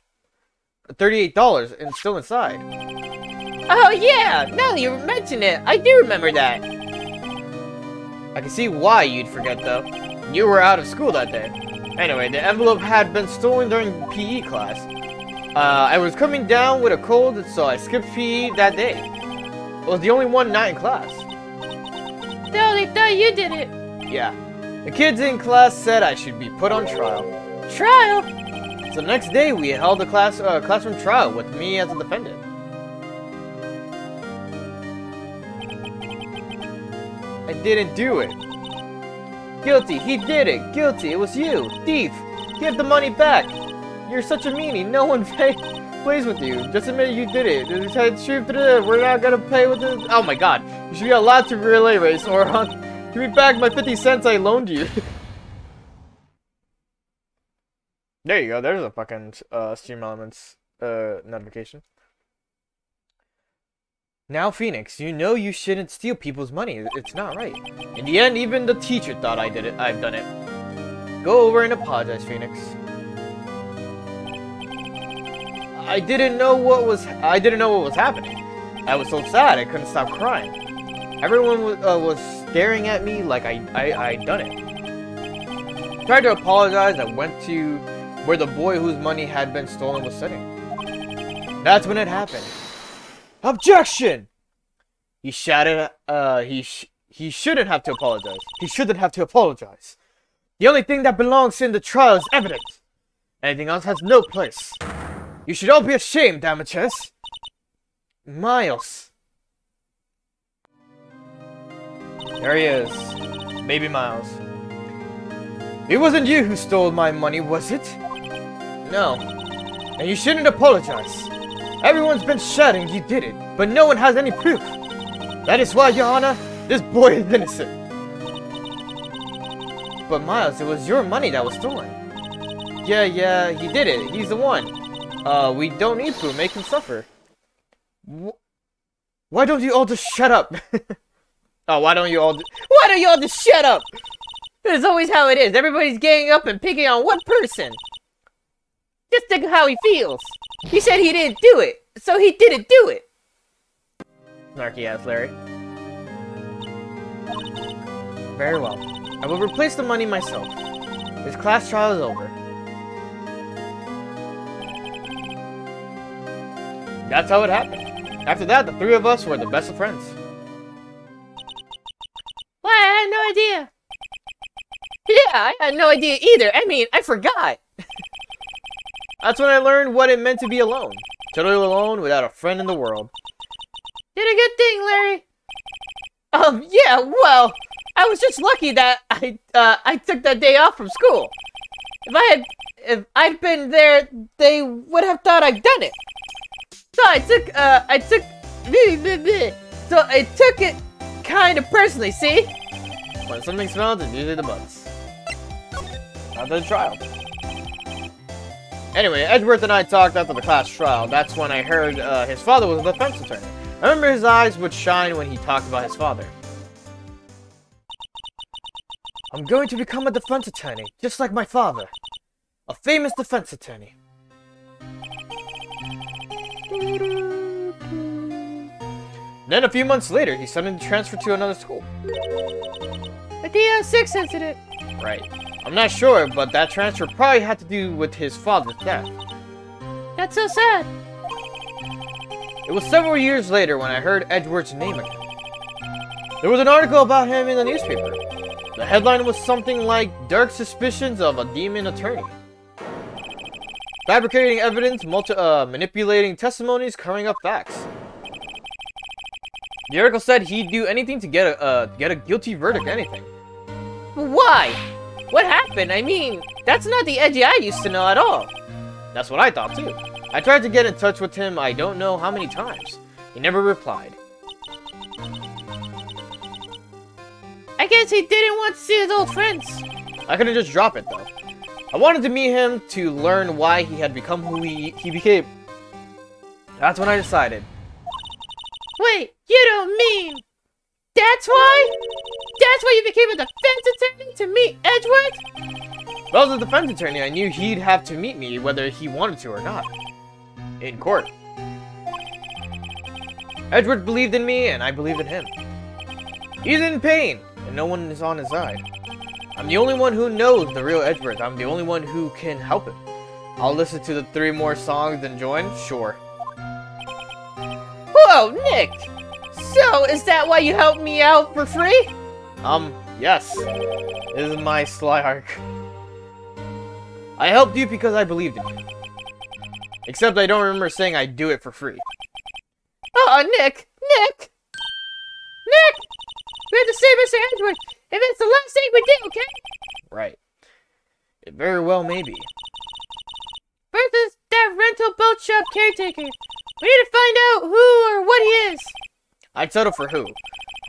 and still inside.
Oh yeah, now that you mention it, I do remember that.
I can see why you'd forget though. You were out of school that day. Anyway, the envelope had been stolen during PE class. I was coming down with a cold, so I skipped PE that day. I was the only one not in class.
They thought you did it.
Yeah. The kids in class said I should be put on trial.
Trial?
So the next day we held a classroom trial with me as a defendant. I didn't do it. Guilty, he did it. Guilty, it was you. Thief, give the money back. You're such a meanie, no one plays with you. Just admit you did it. We're not gonna play with it. Oh my god, you should be allowed to relay race or give me back my 50 cents I loaned you. There you go, there's a fucking Stream Elements notification. Now, Phoenix, you know you shouldn't steal people's money. It's not right. In the end, even the teacher thought I did it. I've done it. Go over and apologize, Phoenix. I didn't know what was happening. I was so sad I couldn't stop crying. Everyone was staring at me like I done it. Tried to apologize. I went to where the boy whose money had been stolen was sitting. That's when it happened. Objection! He shouted. He shouldn't have to apologize. He shouldn't have to apologize. The only thing that belongs in the trial is evidence. Anything else has no place. You should all be ashamed, amateurs. Miles. There he is. Baby Miles. It wasn't you who stole my money, was it? No. And you shouldn't apologize. Everyone's been shouting you did it, but no one has any proof. That is why, Your Honor, this boy is innocent. But Miles, it was your money that was stolen. Yeah, he did it. He's the one. We don't need to make him suffer. Why don't you all just shut up? Oh, why don't you all just shut up?
This is always how it is. Everybody's ganging up and picking on one person. Just think of how he feels. He said he didn't do it, so he didn't do it.
Snarky ass Larry. Very well. I will replace the money myself. This class trial is over. That's how it happened. After that, the three of us were the best of friends.
Why, I had no idea. Yeah, I had no idea either. I mean, I forgot.
That's when I learned what it meant to be alone. Totally alone without a friend in the world.
Did a good thing, Larry. Yeah, well, I was just lucky that I took that day off from school. If I'd been there, they would have thought I'd done it. So I took it kind of personally, see?
When something smells, it's usually the butts. After the trial. Anyway, Edgeworth and I talked after the class trial. That's when I heard his father was a defense attorney. I remember his eyes would shine when he talked about his father. I'm going to become a defense attorney, just like my father. A famous defense attorney. Then a few months later, he suddenly transferred to another school.
The DL6 incident.
Right. I'm not sure, but that transfer probably had to do with his father's death.
That's so sad.
It was several years later when I heard Edward's name again. There was an article about him in the newspaper. The headline was something like, "Dark Suspicions of a Demon Attorney." Fabricating evidence, manipulating testimonies, covering up facts. The article said he'd do anything to get a guilty verdict, anything.
Why? What happened? I mean, that's not the Edgy I used to know at all.
That's what I thought too. I tried to get in touch with him I don't know how many times. He never replied.
I guess he didn't want to see his old friends.
I couldn't just drop it though. I wanted to meet him to learn why he had become who he became. That's when I decided.
Wait, you don't mean... That's why? That's why you became a defense attorney to meet Edgeworth?
If I was a defense attorney, I knew he'd have to meet me whether he wanted to or not. In court. Edgeworth believed in me, and I believed in him. He's in pain, and no one is on his side. I'm the only one who knows the real Edgeworth. I'm the only one who can help him. I'll listen to the 3 more songs and join? Sure.
Whoa, Nick! So, is that why you helped me out for free?
Yes. This is my sly arc. I helped you because I believed in you. Except I don't remember saying I'd do it for free.
Oh, Nick! Nick! Nick! We have to save Mr. Edgeworth, if it's the last thing we do, okay?
Right. It very well may be.
First is that rental boat shop caretaker. We need to find out who or what he is.
I'd settle for who.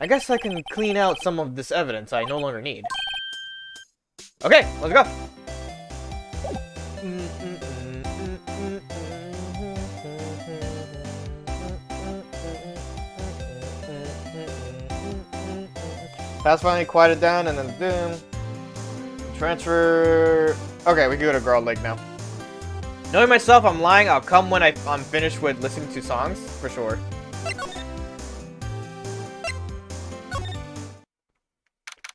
I guess I can clean out some of this evidence I no longer need. Okay, let's go. Pass finally quieted down and then boom. Transfer. Okay, we can go to Girl Lake now. Knowing myself, I'm lying. I'll come when I'm finished with listening to songs, for sure.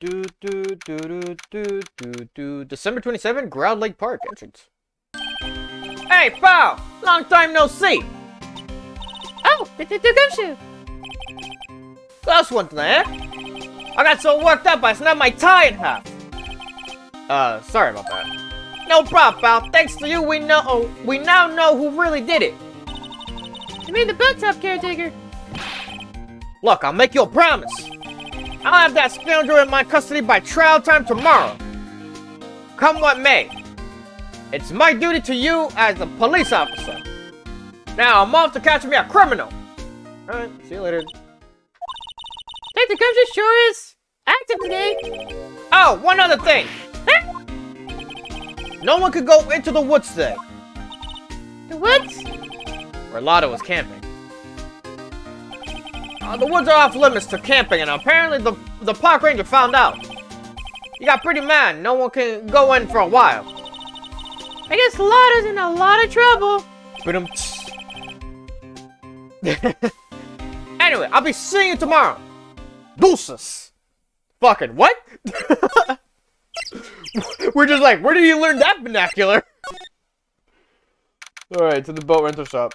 December 27th, Ground Lake Park entrance. Hey, pal! Long time no see!
Oh, the gumshoe.
Close one tonight, eh? I got so worked up I snapped my tie in half. Sorry about that. No problem, pal. Thanks to you, we now know who really did it.
You mean the belltop caretaker?
Look, I'll make you a promise. I'll have that scoundrel in my custody by trial time tomorrow. Come what may. It's my duty to you as a police officer. Now, I'm off to catch me a criminal. Alright, see you later.
Think the gumshoe sure is active today.
Oh, one other thing. No one could go into the woods today.
The woods?
Where Lotta was camping. The woods are off limits to camping, and apparently the park ranger found out. He got pretty mad. No one can go in for a while.
I guess Lotta's in a lot of trouble.
But anyway, I'll be seeing you tomorrow. Deuces. Fucking what? We're just like, where did you learn that vernacular? Alright, to the boat rental shop.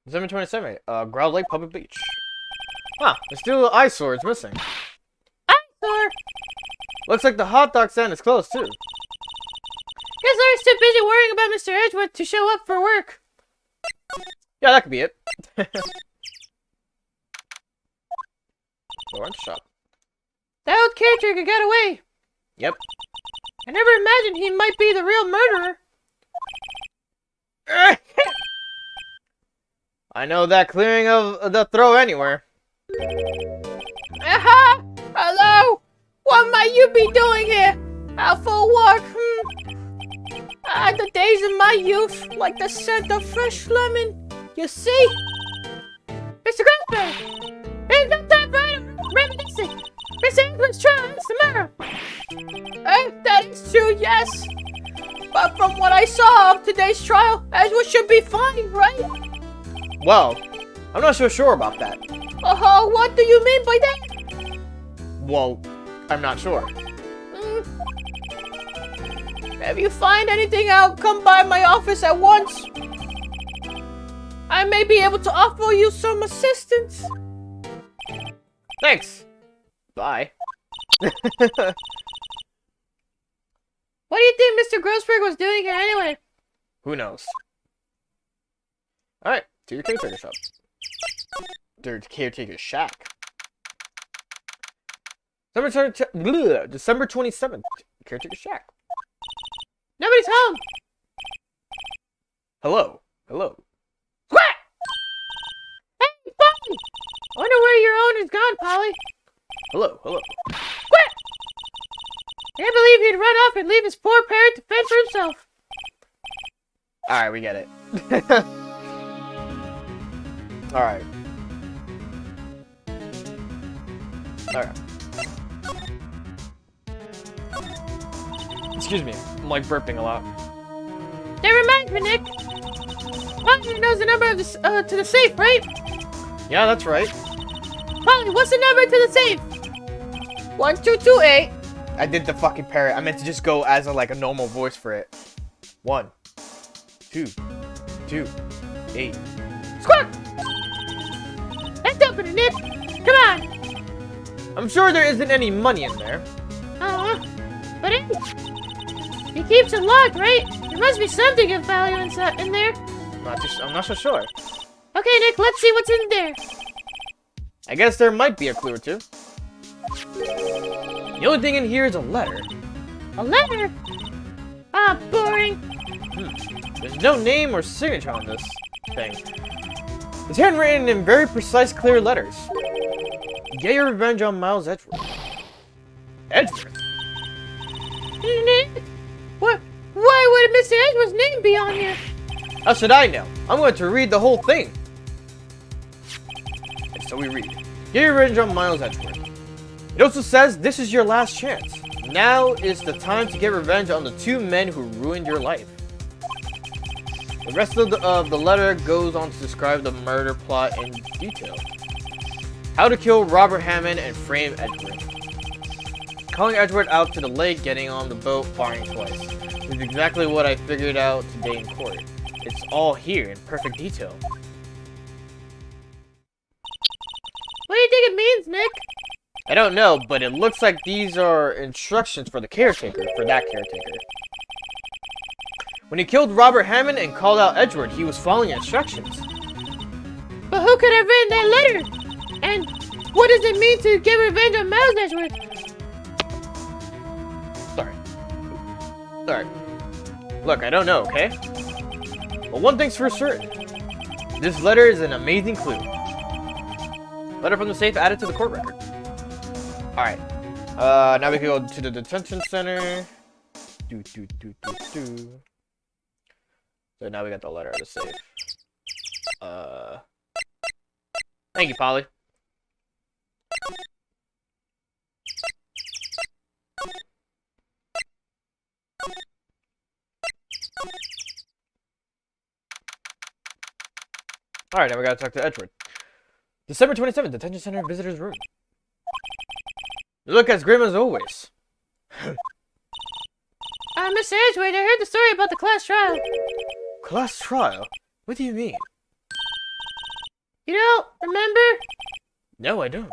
December 27th, Ground Lake Public Beach. Huh, the steel eyesore is missing.
Eyesore?
Looks like the hot dog stand is closed too.
Guess Laura's too busy worrying about Mr. Edgewood to show up for work.
Yeah, that could be it. The rental shop.
That old caretaker got away.
Yep.
I never imagined he might be the real murderer.
I know that clearing of the throat anywhere.
Aha! Hello? What might you be doing here? Out for work? The days of my youth, like the scent of fresh lemon. You see? Mr. Grossberg! It's not time for reminiscing. Mr. Edward's trial is tomorrow. That is true, yes. But from what I saw of today's trial, Edward should be fine, right?
Well, I'm not so sure about that.
What do you mean by that?
Well, I'm not sure.
If you find anything out, come by my office at once. I may be able to offer you some assistance.
Thanks. Bye.
What do you think Mr. Grossberg was doing here anyway?
Who knows? Alright, to your caretaker shop. Their caretaker shack. December 27th, caretaker shack.
Nobody's home.
Hello. Hello.
Squat! Hey, Polly! I wonder where your owner's gone, Polly.
Hello. Hello.
Squat! Can't believe he'd run off and leave his poor parrot to fend for himself.
Alright, we get it. Alright. Alright. Excuse me, I'm like burping a lot.
Never mind, Nick. Polly knows the number of the, to the safe, right?
Yeah, that's right.
Polly, what's the number to the safe? 1228.
I did the fucking parrot. I meant to just go as a normal voice for it. 1, 2, 2, 8.
Squawk! Let's open it, Nick. Come on.
I'm sure there isn't any money in there.
But he keeps it locked, right? There must be something of value in there.
I'm not so sure.
Okay, Nick, let's see what's in there.
I guess there might be a clue or two. The only thing in here is a letter.
A letter? Boring.
There's no name or signature on this thing. It's handwritten in very precise, clear letters. Get your revenge on Miles Edgeworth. Edgeworth?
Why would Mr. Edgeworth's name be on here?
How should I know? I'm going to read the whole thing. And so we read. Get your revenge on Miles Edgeworth. It also says this is your last chance. Now is the time to get revenge on the two men who ruined your life. The rest of the letter goes on to describe the murder plot in detail. How to kill Robert Hammond and frame Edward. Calling Edward out to the lake, getting on the boat, firing twice. This is exactly what I figured out today in court. It's all here in perfect detail.
What do you think it means, Nick?
I don't know, but it looks like these are instructions for the caretaker, that caretaker. When he killed Robert Hammond and called out Edward, he was following instructions.
But who could have written that letter? And what does it mean to get revenge on Miles Edward?
Sorry. Look, I don't know, okay? But one thing's for certain. This letter is an amazing clue. Letter from the safe added to the court record. Alright. Now we can go to the detention center. So now we got the letter of the safe. Thank you, Polly. Alright, now we gotta talk to Edward. December 27th, detention center visitor's room. You look as grim as always.
Mr. Edgewater, I heard the story about the class trial.
Class trial? What do you mean?
You don't remember?
No, I don't.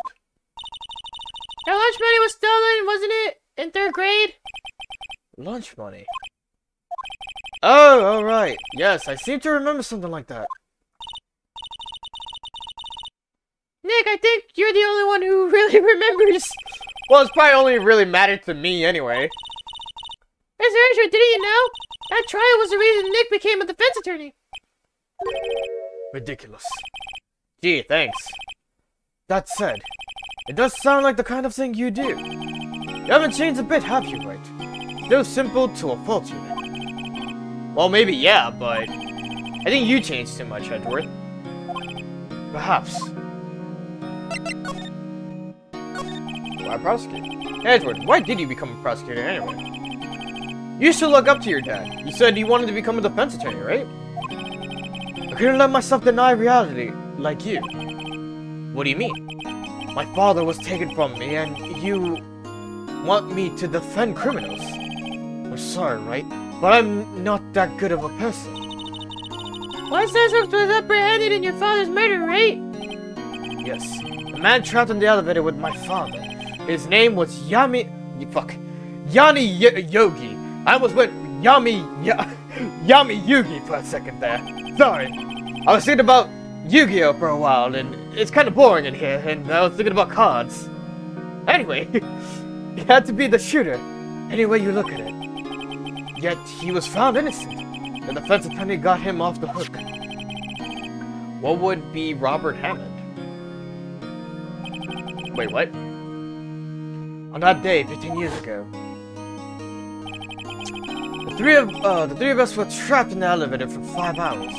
Your lunch money was stolen, wasn't it? In 3rd grade?
Lunch money? Oh, alright. Yes, I seem to remember something like that.
Nick, I think you're the only one who really remembers.
Well, it's probably only really mattered to me anyway.
Mr. Edgewater, didn't you know? That trial was the reason Nick became a defense attorney.
Ridiculous. Gee, thanks. That said, it does sound like the kind of thing you do. You haven't changed a bit, have you, Wright? Still simple to a fault, you know. Well, maybe yeah, but I think you changed too much, Edward. Perhaps. Why prosecute? Edward, why did you become a prosecutor anyway? You should look up to your dad. You said you wanted to become a defense attorney, right? I couldn't let myself deny reality, like you. What do you mean? My father was taken from me, and you want me to defend criminals? I'm sorry, right? But I'm not that good of a person.
Well, Cesar was apprehended in your father's murder, right?
Yes. The man trapped in the elevator with my father. His name was Yanni Yogi. I almost went Yami Yugi for a second there. Sorry. I was thinking about Yu-Gi-Oh for a while, and it's kind of boring in here, and I was thinking about cards. Anyway, he had to be the shooter, any way you look at it. Yet, he was found innocent. The defense attorney got him off the hook. What would be Robert Hammond? Wait, what? On that day, 15 years ago, the three of us were trapped in the elevator for 5 hours.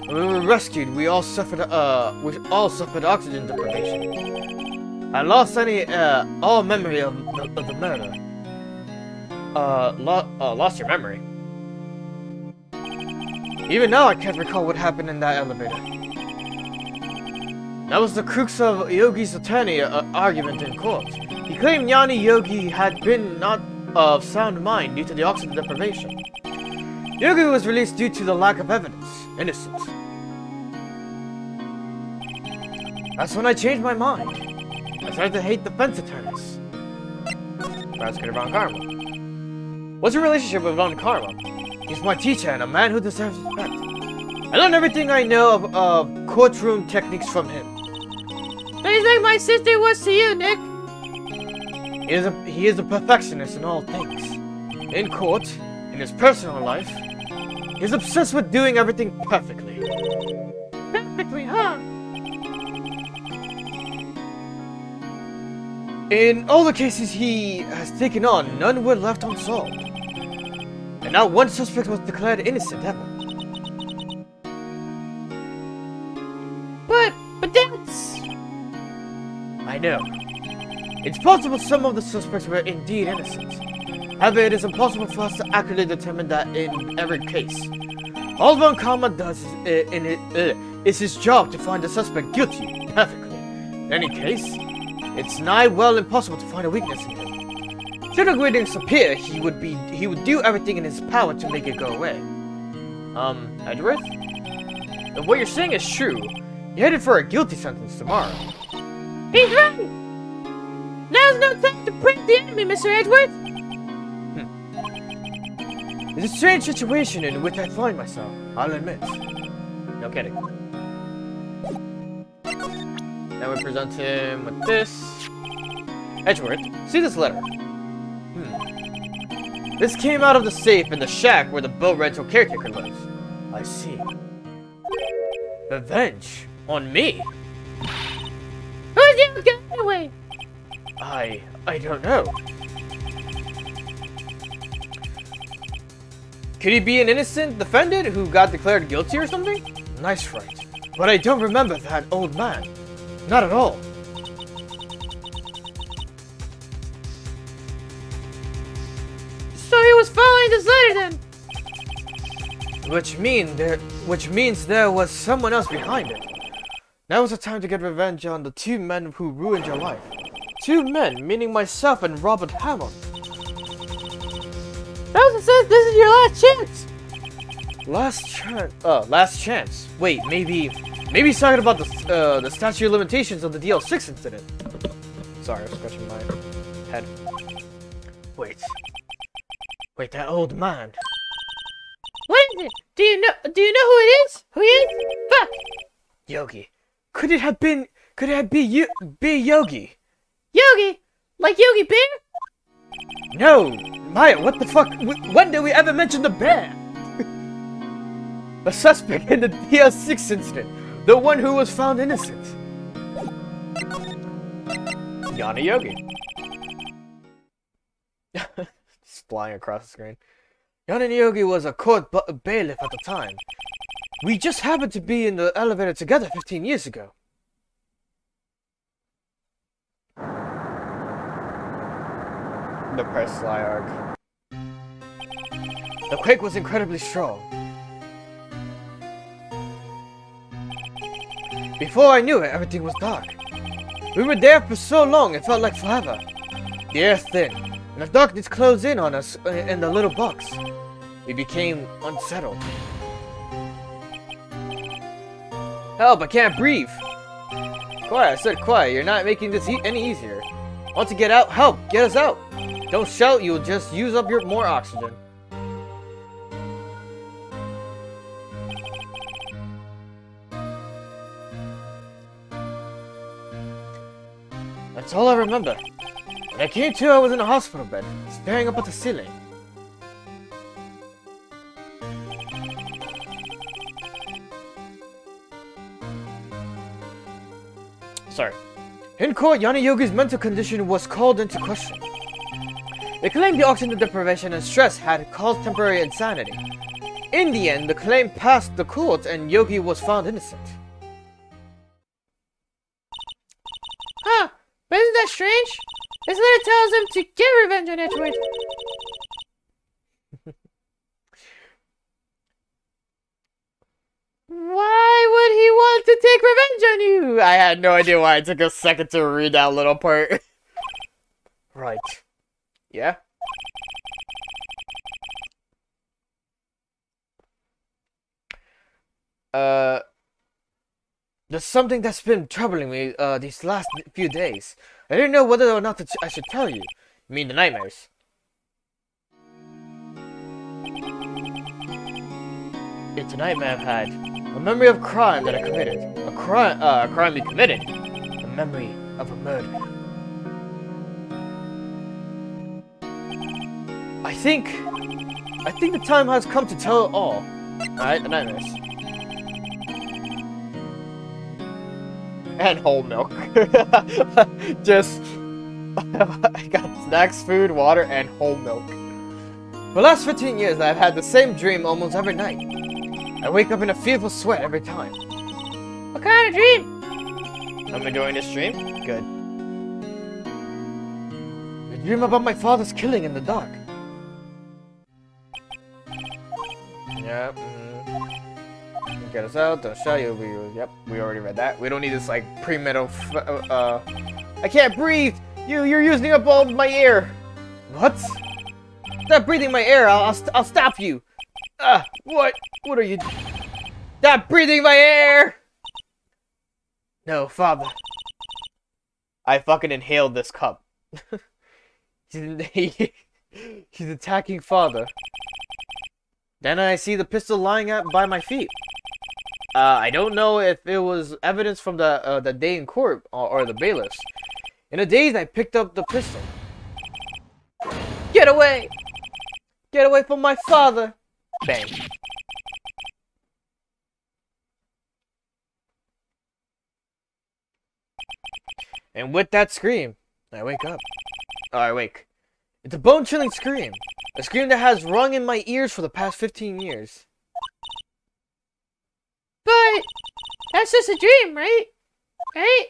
When we were rescued, we all suffered oxygen deprivation. I lost all memory of the murder. Lost your memory. Even now, I can't recall what happened in that elevator. That was the crux of Yogi's attorney argument in court. He claimed Yanni Yogi had been not of sound mind due to the oxygen deprivation. Yogi was released due to the lack of evidence. Innocent. That's when I changed my mind. I started to hate defense attorneys. Prosecutor Von Karma. What's your relationship with Von Karma? He's my teacher and a man who deserves respect. I learned everything I know of courtroom techniques from him.
But he's like my sister was to you, Nick.
He is a perfectionist in all things. In court, in his personal life, he's obsessed with doing everything perfectly.
Perfectly, huh?
In all the cases he has taken on, none were left unsolved. And not one suspect was declared innocent ever.
But that's...
I know.
It's possible some of the suspects were indeed innocent. However, it is impossible for us to accurately determine that in every case. All Von Karma does is his job to find the suspect guilty perfectly. In any case, it's nigh well impossible to find a weakness in him. Should a weakness appear, he would do everything in his power to make it go away. Edgeworth? If what you're saying is true, you're headed for a guilty sentence tomorrow.
He's right! Now's no time to prank the enemy, Mr. Edgeworth!
It's a strange situation in which I find myself, I'll admit.
No kidding. Now we present him with this. Edgeworth, see this letter. This came out of the safe in the shack where the boat rental caretaker lives.
I see.
Revenge? On me?
Who's the other guy anyway?
I don't know. Could he be an innocent defendant who got declared guilty or something?
Nice, Wright. But I don't remember that old man. Not at all.
So he was following this letter then?
Which means there was someone else behind it. Now is the time to get revenge on the two men who ruined your life. Two men, meaning myself and Robert Hammond.
Rosa says this is your last chance!
Last chance. Wait, maybe he's talking about the statute of limitations of the DL6 incident. Sorry, I was scratching my head. Wait, that old man.
What is it? Do you know who it is? Who he is? Fuck!
Yogi. Could it be Yogi?
Yogi? Like Yogi Bear?
No! Maya, what the fuck? When did we ever mention the bear? The suspect in the DL6 incident. The one who was found innocent.
Yana Yogi. Just flying across the screen.
Yana Yogi was a court bailiff at the time. We just happened to be in the elevator together 15 years ago.
The press sly arc.
The quake was incredibly strong. Before I knew it, everything was dark. We were there for so long, it felt like forever. The air thin, and the darkness closed in on us in the little box. We became unsettled.
Help, I can't breathe. Quiet, I said quiet. You're not making this any easier. Want to get out? Help, get us out. Don't shout, you'll just use up your more oxygen.
That's all I remember. When I came to, I was in a hospital bed, staring up at the ceiling.
Sorry.
In court, Yana Yogi's mental condition was called into question. They claimed the oxygen deprivation and stress had caused temporary insanity. In the end, the claim passed the court and Yogi was found innocent.
Huh, but isn't that strange? This letter tells him to get revenge on Edgeworth. Why would he want to take revenge on you?
I had no idea why it took a second to read that little part.
Right.
Yeah?
There's something that's been troubling me these last few days. I didn't know whether or not I should tell you.
You mean the nightmares?
It's a nightmare I've had. A memory of crime that I committed. A crime you committed. A memory of a murder. I think the time has come to tell it all.
Alright, the nightmares. And whole milk. Just... I got snacks, food, water, and whole milk.
For the last 15 years, I've had the same dream almost every night. I wake up in a fearful sweat every time.
What kind of dream?
I'm enjoying this stream? Good. Dream about my father's killing in the dark. Yep. Get us out. Don't shout you. Yep. We already read that. We don't need this like pre-metal. I can't breathe. You're using up all my air. What? Stop breathing my air. I'll stop you. What? What are you? Stop breathing my air. No, father. I fucking inhaled this cup. He's attacking father. Then I see the pistol lying by my feet. I don't know if it was evidence from the day in court or the bailiffs. In a daze, I picked up the pistol. Get away! Get away from my father! Bang. And with that scream, I wake up. Oh, I wake. It's a bone-chilling scream. A scream that has rung in my ears for the past 15 years.
But that's just a dream, right? Right?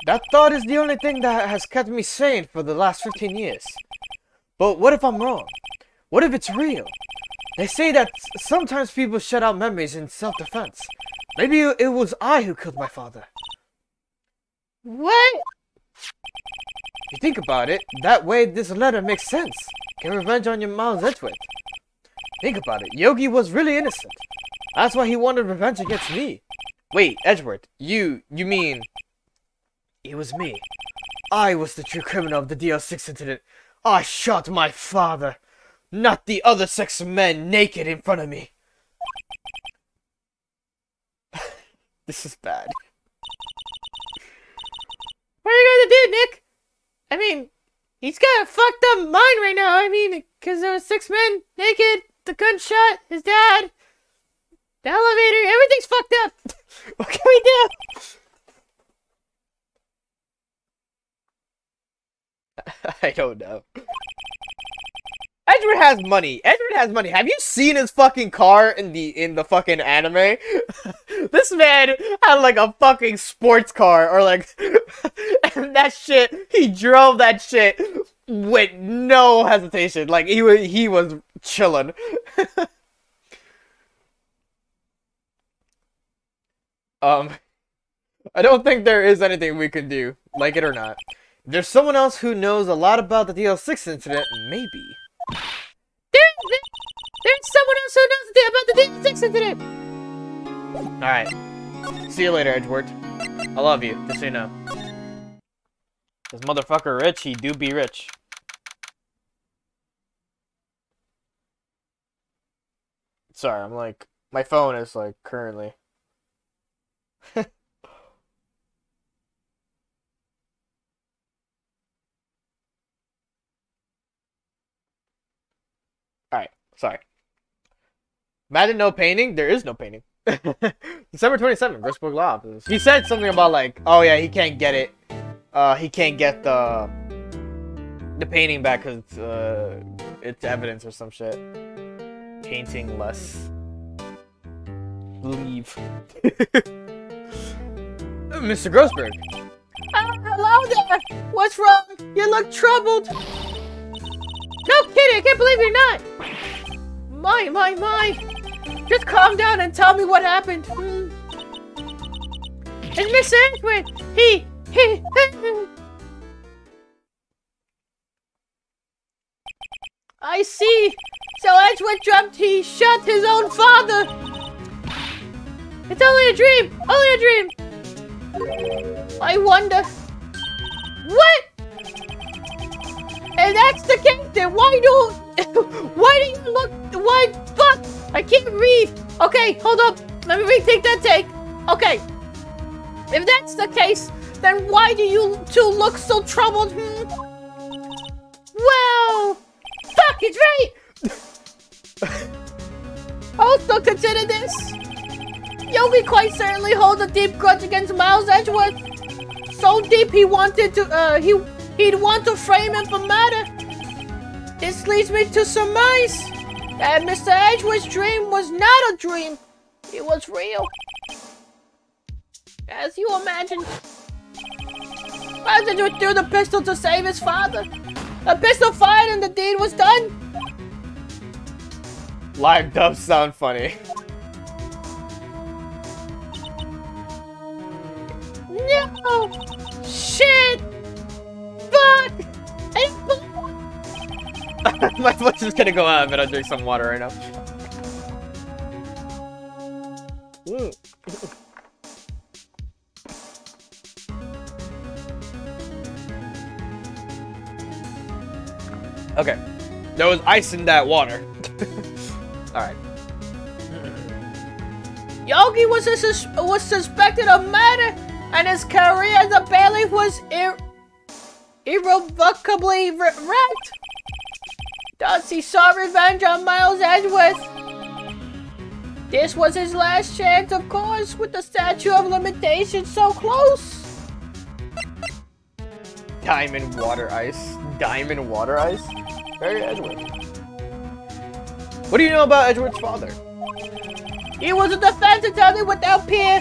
That thought is the only thing that has kept me sane for the last 15 years. But what if I'm wrong? What if it's real? They say that sometimes people shut out memories in self-defense. Maybe it was I who killed my father.
What?
You think about it, that way this letter makes sense. Get revenge on your Miles Edgeworth. Think about it, Yogi was really innocent. That's why he wanted revenge against me. Wait, Edgeworth, you mean... It was me. I was the true criminal of the DL6 incident. I shot my father, not the other 6 men naked in front of me. This is bad.
What are you gonna do, Nick? I mean, he's got a fucked up mind right now. I mean, because there was 6 men naked, the gunshot, his dad, the elevator, everything's fucked up. What can we do?
I don't know. Edward has money. Edward has money. Have you seen his fucking car in the fucking anime? This man had like a fucking sports car or like and that shit, he drove that shit with no hesitation. Like he was chilling. I don't think there is anything we can do, like it or not. If there's someone else who knows a lot about the DL6 incident, maybe.
There's someone else who knows about the DL6 incident.
Alright. See you later, Edgeworth. I love you, just so you know. This motherfucker rich, he do be rich. Sorry, I'm like, my phone is like currently. Alright, sorry. Imagine no painting? There is no painting. December 27th, Grossburg Law Office. He said something about like, oh yeah, he can't get it. He can't get the painting back because it's evidence or some shit. Painting less. Leave. Mr. Grossberg.
Hello there. What's wrong? You look troubled. No kidding, I can't believe you're not. My. Just calm down and tell me what happened. It's Mr. Edgeworth. He. I see. So Edgeworth dreamt he shot his own father. It's only a dream. Only a dream. I wonder. What? If that's the case, then why do you look, fuck, I can't read. Okay, hold up, let me retake that take. Okay, if that's the case, then why do you two look so troubled, Well, fuck, it's right. Also consider this. Yogi quite certainly holds a deep grudge against Miles Edgeworth. So deep he wanted to, he'd want to frame him for murder. This leads me to surmise that Mr. Edgeworth's dream was not a dream. It was real. As you imagined. President withdrew the pistol to save his father. The pistol fired and the deed was done.
Live does sound funny.
No! Shit! Fuck!
My voice is gonna go out, but I'll drink some water right now. Okay. There was ice in that water. Alright.
Yogi was suspected of murder, and his career as a bailiff was irrevocably wrecked. Thus, he sought revenge on Miles Edgeworth. This was his last chance, of course, with the statute of limitations so close.
Diamond water ice. Diamond water ice? Very Edward. What do you know about Edward's father?
He was a defense attorney without peer.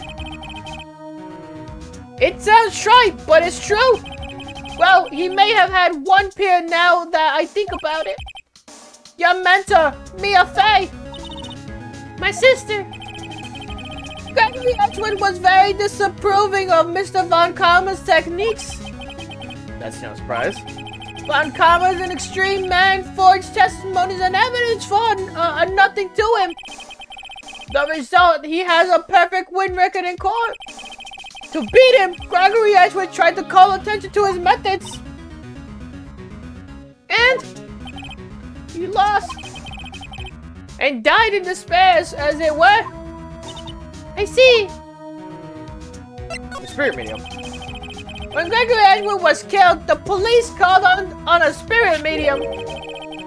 It sounds trite, but it's true. Well, he may have had one peer now that I think about it. Your mentor, Mia Fey. My sister. Gregory Edgewood was very disapproving of Mr. Von Karma's techniques.
That's no surprise.
Von Karma is an extreme man, forged testimonies and evidence for nothing to him. The result, he has a perfect win record in court. To beat him, Gregory Edgewood tried to call attention to his methods. And he lost. And died in despair, as it were. I see.
The spirit medium.
When Gregory Edgewood was killed, the police called on a spirit medium.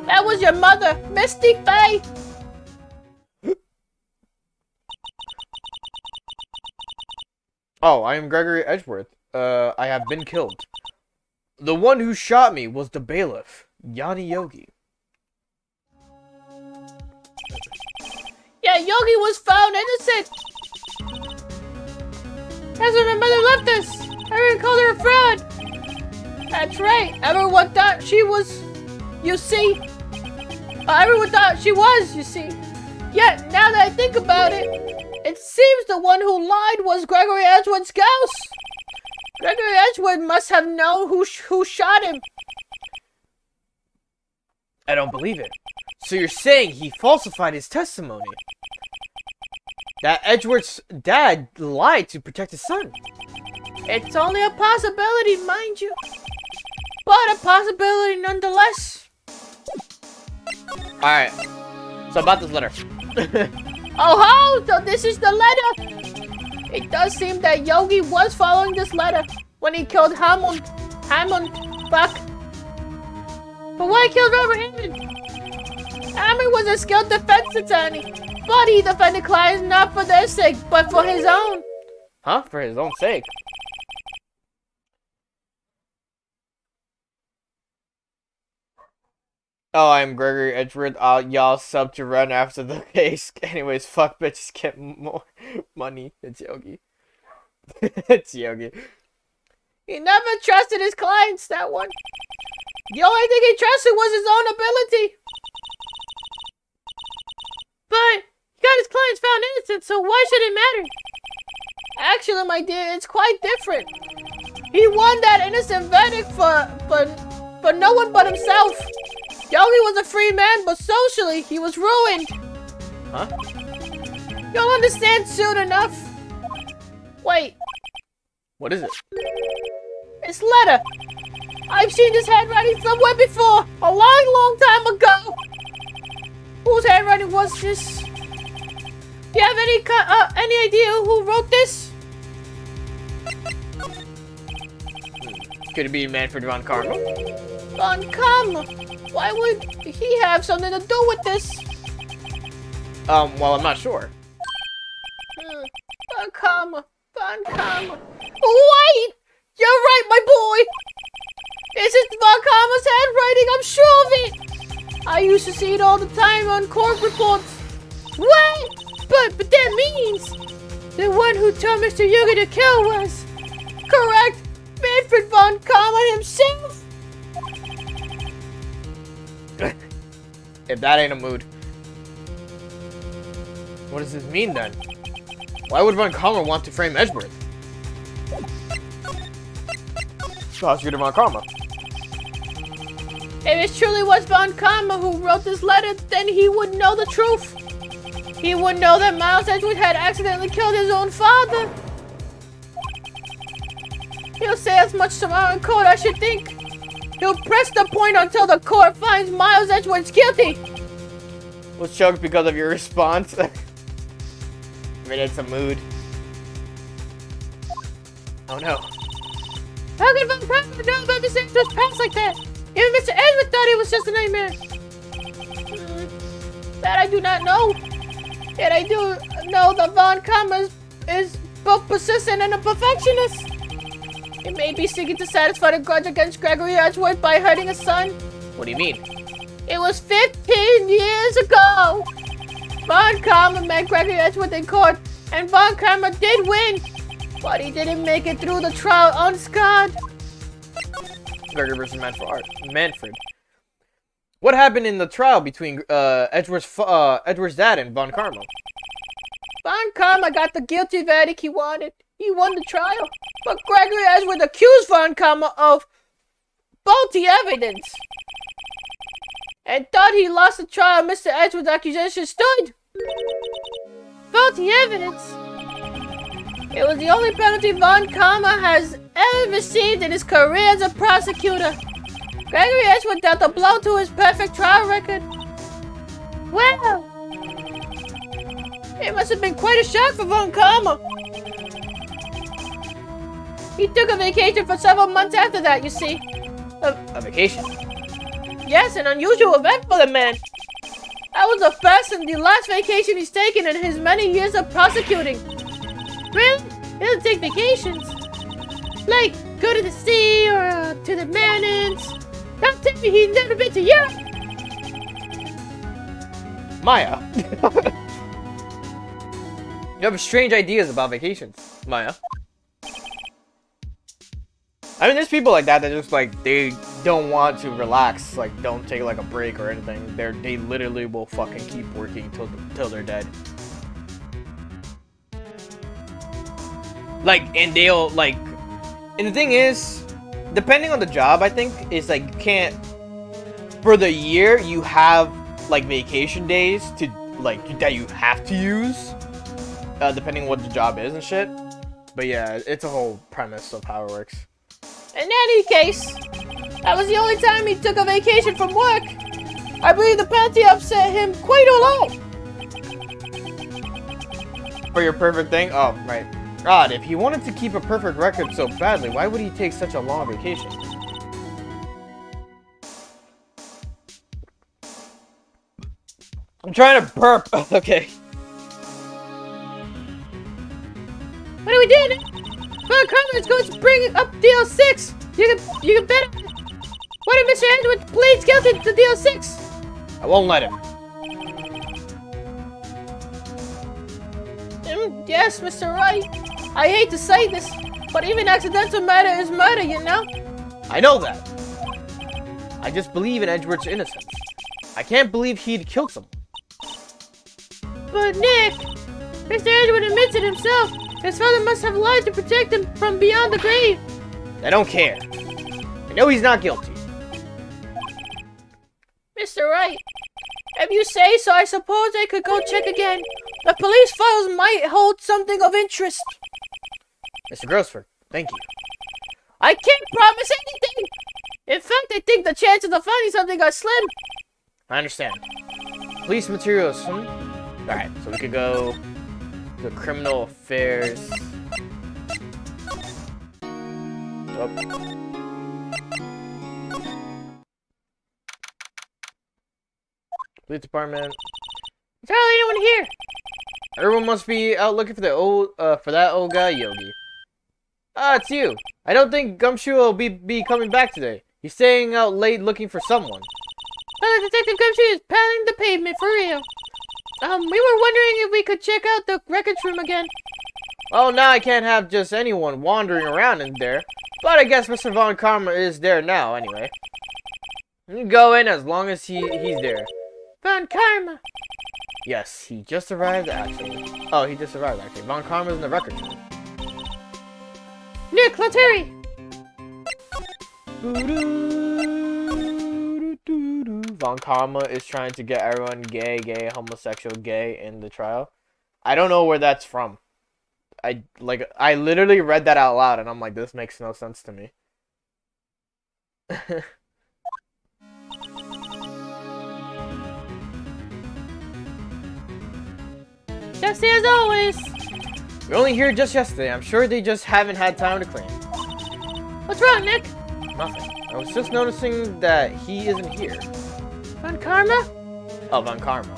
That was your mother, Misty Fey.
Oh, I am Gregory Edgeworth. I have been killed. The one who shot me was the bailiff, Yanni Yogi.
Yeah, Yogi was found innocent. That's when my mother left us. Everyone called her a fraud. That's right. Everyone thought she was, you see. Everyone thought she was, you see. Yet, now that I think about it, it seems the one who lied was Gregory Edgewood's ghost. Gregory Edgewood must have known who shot him.
I don't believe it. So you're saying he falsified his testimony? That Edgeworth's dad lied to protect his son?
It's only a possibility, mind you. But a possibility nonetheless.
Alright. So about this letter.
Oh ho! So this is the letter! It does seem that Yogi was following this letter when he killed Hammond. Fuck. But why kill Robert Hammond? Hammond was a skilled defense attorney, but he defended clients not for their sake, but for his own.
Huh? For his own sake? Oh, I'm Gregory Edgeworth. Y'all sub to run after the case. Anyways, fuck bitches get more money. It's Yogi. It's Yogi.
He never trusted his clients, that one. The only thing he trusted was his own ability. But he got his clients found innocent, so why should it matter? Actually, my dear, it's quite different. He won that innocent verdict for no one but himself. Yogi was a free man, but socially, he was ruined.
Huh?
You'll understand soon enough. Wait.
What is it?
This letter. I've seen this handwriting somewhere before. A long time ago. Whose handwriting was this? Do you have any idea who wrote this?
Could it be Manfred von Karma?
Von Karma? Why would he have something to do with this?
Well, I'm not sure.
Von Karma. Wait! You're right, my boy! This is Von Karma's handwriting, I'm sure of it! I used to see it all the time on court reports. What? But that means the one who told Mr. Yuga to kill was correct. Manfred Manfred von Karma himself.
If that ain't a mood. What does this mean then? Why would Von Karma want to frame Edgeworth? Prosecutor Von Karma.
If it truly was Von Karma who wrote this letter, then he would know the truth. He would know that Miles Edgeworth had accidentally killed his own father. He'll say as much tomorrow in court, I should think. He'll press the point until the court finds Miles Edgeworth guilty.
Was choked because of your response? I mean, it's a mood. Oh no.
How could Von Karma know about Mr. Edgeworth's past like that? Even Mr. Edgeworth thought it was just a nightmare. That I do not know. Yet I do know that Von Karma is both persistent and a perfectionist. He may be seeking to satisfy the grudge against Gregory Edgeworth by hurting his son.
What do you mean?
It was 15 years ago. Von Karma met Gregory Edgeworth in court, and Von Karma did win. But he didn't make it through the trial unscarred.
Gregory versus Manfred. What happened in the trial between Edgeworth's dad and Von Karma?
Von Karma got the guilty verdict he wanted. He won the trial. But Gregory Edgeworth accused Von Karma of faulty evidence. And thought he lost the trial. Mr. Edgeworth's accusation stood. Faulty evidence. It was the only penalty Von Karma has ever received in his career as a prosecutor. Gregory Edgeworth dealt a blow to his perfect trial record. Well, it must have been quite a shock for Von Karma. He took a vacation for several months after that, you see.
A vacation?
Yes, an unusual event for the man. That was the first and the last vacation he's taken in his many years of prosecuting. Really? He doesn't take vacations. Like, go to the sea or to the mountains. Don't tell me he's never been to Europe.
Maya. You have strange ideas about vacations, Maya. I mean, there's people like that just like, they don't want to relax, like, don't take like a break or anything. They literally will fucking keep working till they're dead. Like, and they'll like, and the thing is, depending on the job, I think, is like, you can't, for the year, you have like vacation days to like, that you have to use, depending on what the job is and shit. But yeah, it's a whole premise of how it works.
In any case, that was the only time he took a vacation from work. I believe the penalty upset him quite a lot.
For your perfect thing? Oh, right. God, if he wanted to keep a perfect record so badly, why would he take such a long vacation? I'm trying to burp. Okay.
What are we doing? Von Karma is going to bring up deal 6. You can bet it. What if Mr. Edgeworth pleads guilty to deal 6?
I won't let him.
Yes, Mr. Wright. I hate to say this, but even accidental murder is murder, you know?
I know that. I just believe in Edgeworth's innocence. I can't believe he'd killed someone.
But Nick, Mr. Edgeworth admits it himself. His father must have lied to protect him from beyond the grave.
I don't care. I know he's not guilty.
Mr. Wright, if you say so, I suppose I could go check again. The police files might hold something of interest.
Mr. Grossford, thank you.
I can't promise anything. In fact, I think the chances of finding something are slim.
I understand. Police materials, Alright, so we could go to criminal affairs. Oh. Police department.
Is there anyone here?
Everyone must be out looking for the for that old guy, Yogi. Ah, it's you. I don't think Gumshoe will be coming back today. He's staying out late looking for someone.
Detective Gumshoe is pounding the pavement for real. We were wondering if we could check out the records room again.
Oh, now I can't have just anyone wandering around in there. But I guess Mr. Von Karma is there now, anyway. You can go in as long as he's there.
Von Karma.
Yes, he just arrived, actually. Oh, he just arrived, actually. Von Karma's in the record room.
Nick, let's hurry.
Von Karma is trying to get everyone gay, homosexual, gay in the trial. I don't know where that's from. I literally read that out loud and I'm like, this makes no sense to me.
Just as always.
We only here just yesterday. I'm sure they just haven't had time to clean.
What's wrong, Nick?
Nothing. I was just noticing that he isn't here.
Von Karma?
Oh, Von Karma.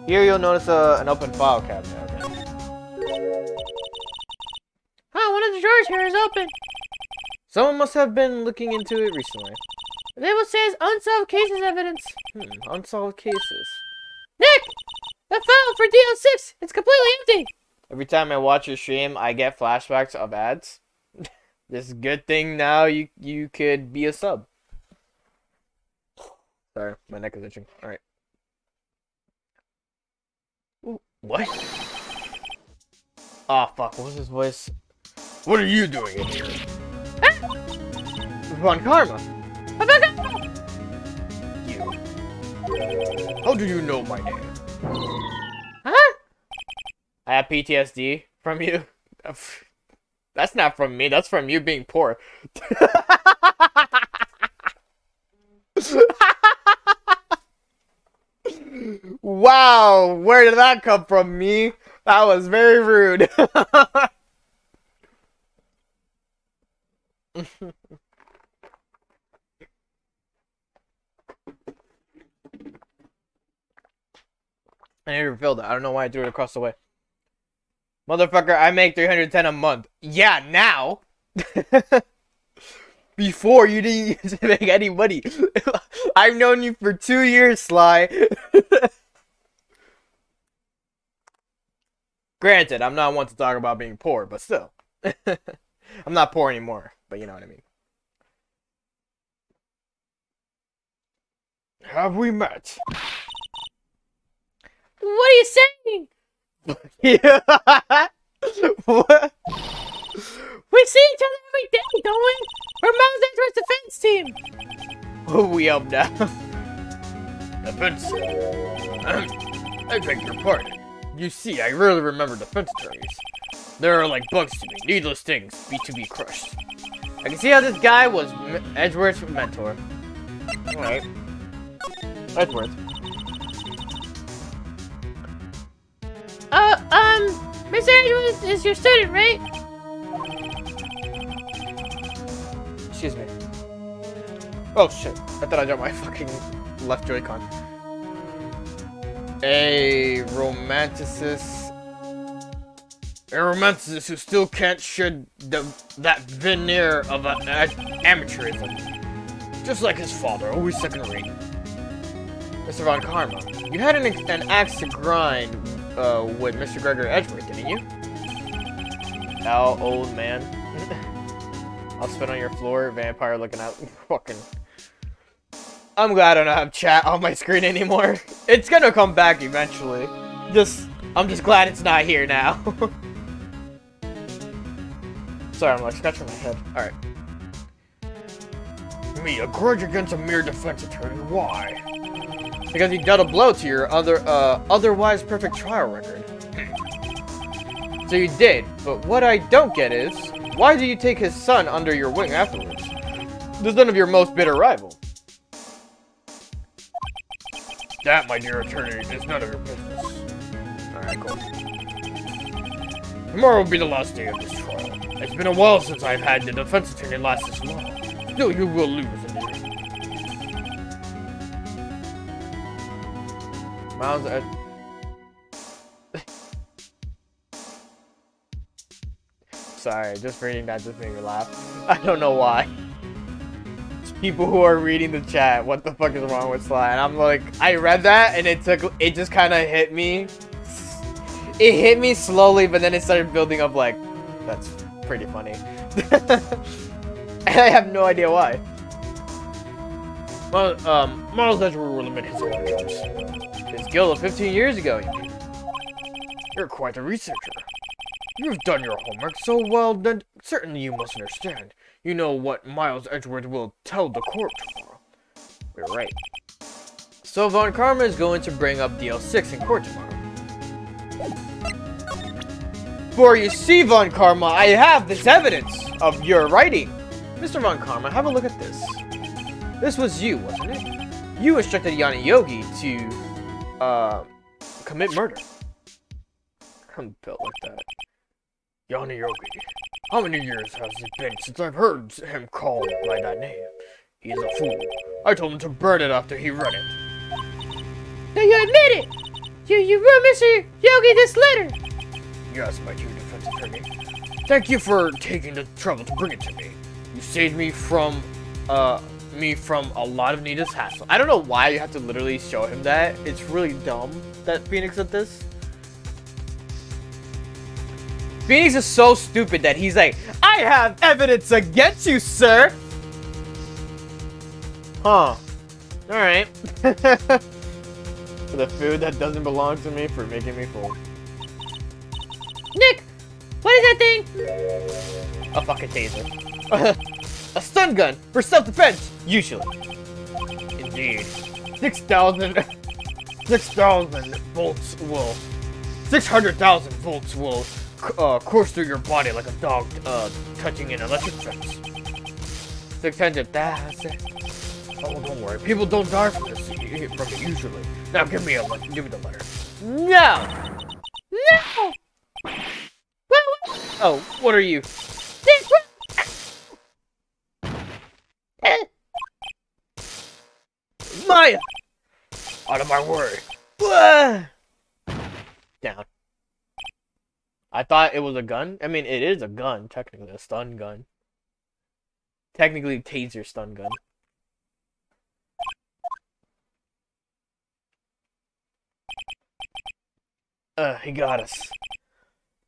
Here you'll notice an open file cabinet. Okay.
Huh, one of the drawers here is open.
Someone must have been looking into it recently.
The label says unsolved cases evidence.
Unsolved cases.
Nick! The file for DL6! It's completely empty!
Every time I watch your stream, I get flashbacks of ads. This is a good thing now you could be a sub. Sorry, my neck is itching. Alright. What? Oh fuck, what was his voice? What are you doing in here? Von Karma! You. How do you know my name?
Huh?
I have PTSD from you. That's not from me, that's from you being poor. Wow, where did that come from, me? That was very rude. I need to refill that. I don't know why I threw it across the way. Motherfucker, I make 310 a month. Yeah, now. Before, you didn't used to make any money. I've known you for 2 years, Sly. Granted, I'm not one to talk about being poor, but still. I'm not poor anymore, but you know what I mean. Have we met?
What are you saying?
Yeah. What?
We see each other every day, don't we? We're Miles Edwards' defense team.
Who we up now? Defense. I beg your pardon. You see, I rarely remember defense attorneys. There are like bugs to me, needless things, to be crushed. I can see how this guy was Edgeworth's mentor. Alright. Edgeworth.
Mr. Edwards is your student, right?
Excuse me. Oh shit. I thought I dropped my fucking left Joy-Con. A romanticist. A romanticist who still can't shed that veneer of amateurism. Just like his father, always second rate. Mr. Von Karma, you had an axe to grind with Mr. Gregor Edgeworth, didn't you? Now, old man. I'll spit on your floor, vampire looking out. Fucking. I'm glad I don't have chat on my screen anymore. It's gonna come back eventually. I'm just glad it's not here now. Sorry, I'm like scratching my head. Alright. Me, a grudge against a mere defense attorney. Why? Because he dealt a blow to your otherwise perfect trial record. So you did, but what I don't get is, why did you take his son under your wing afterwards? The son of your most bitter rival. That, my dear attorney, is none of your business. Alright, cool. Tomorrow will be the last day of this trial. It's been a while since I've had the defense attorney last this long. Still, you will lose in the end. Miles Ed... Sorry, just reading that just made me laugh. I don't know why. It's people who are reading the chat, what the fuck is wrong with Sly? And I'm like, I read that and it just kind of hit me. It hit me slowly, but then it started building up like, that's pretty funny. I have no idea why. Well, Miles Edgeworth will admit his origins. His guild of 15 years ago, you mean? You're quite a researcher. You've done your homework so well that certainly you must understand. You know what Miles Edgeworth will tell the court tomorrow. You're right. So Von Karma is going to bring up DL6 in court tomorrow. For you see, Von Karma, I have this evidence of your writing. Mr. Von Karma, have a look at this. This was you, wasn't it? You instructed Yanni Yogi to, commit murder. I'm built like that. Yanni Yogi. How many years has it been since I've heard him called by that name? He is a fool. I told him to burn it after he read it.
Now you admit it! You wrote Mr. Yogi this letter!
Yes, my dear defense attorney. Thank you for taking the trouble to bring it to me. You saved me from a lot of needless hassle. I don't know why you have to literally show him that. It's really dumb that Phoenix did this. Phoenix is so stupid that he's like, I have evidence against you, sir! Huh. Alright. For the food that doesn't belong to me, for making me full.
Nick! What is that thing?
A fucking taser. A stun gun for self-defense, usually. Indeed. 6,000 volts will... 600,000 volts will course through your body like a dog touching an electric fence. 600,000. Oh, don't worry. People don't die from this usually. Now give me the letter. No!
No! What?
Oh, what are you?
Nick,
Maya! Out of my way. Down. I thought it was a gun. I mean, it is a gun, technically. A stun gun. Technically, taser stun gun. He got us.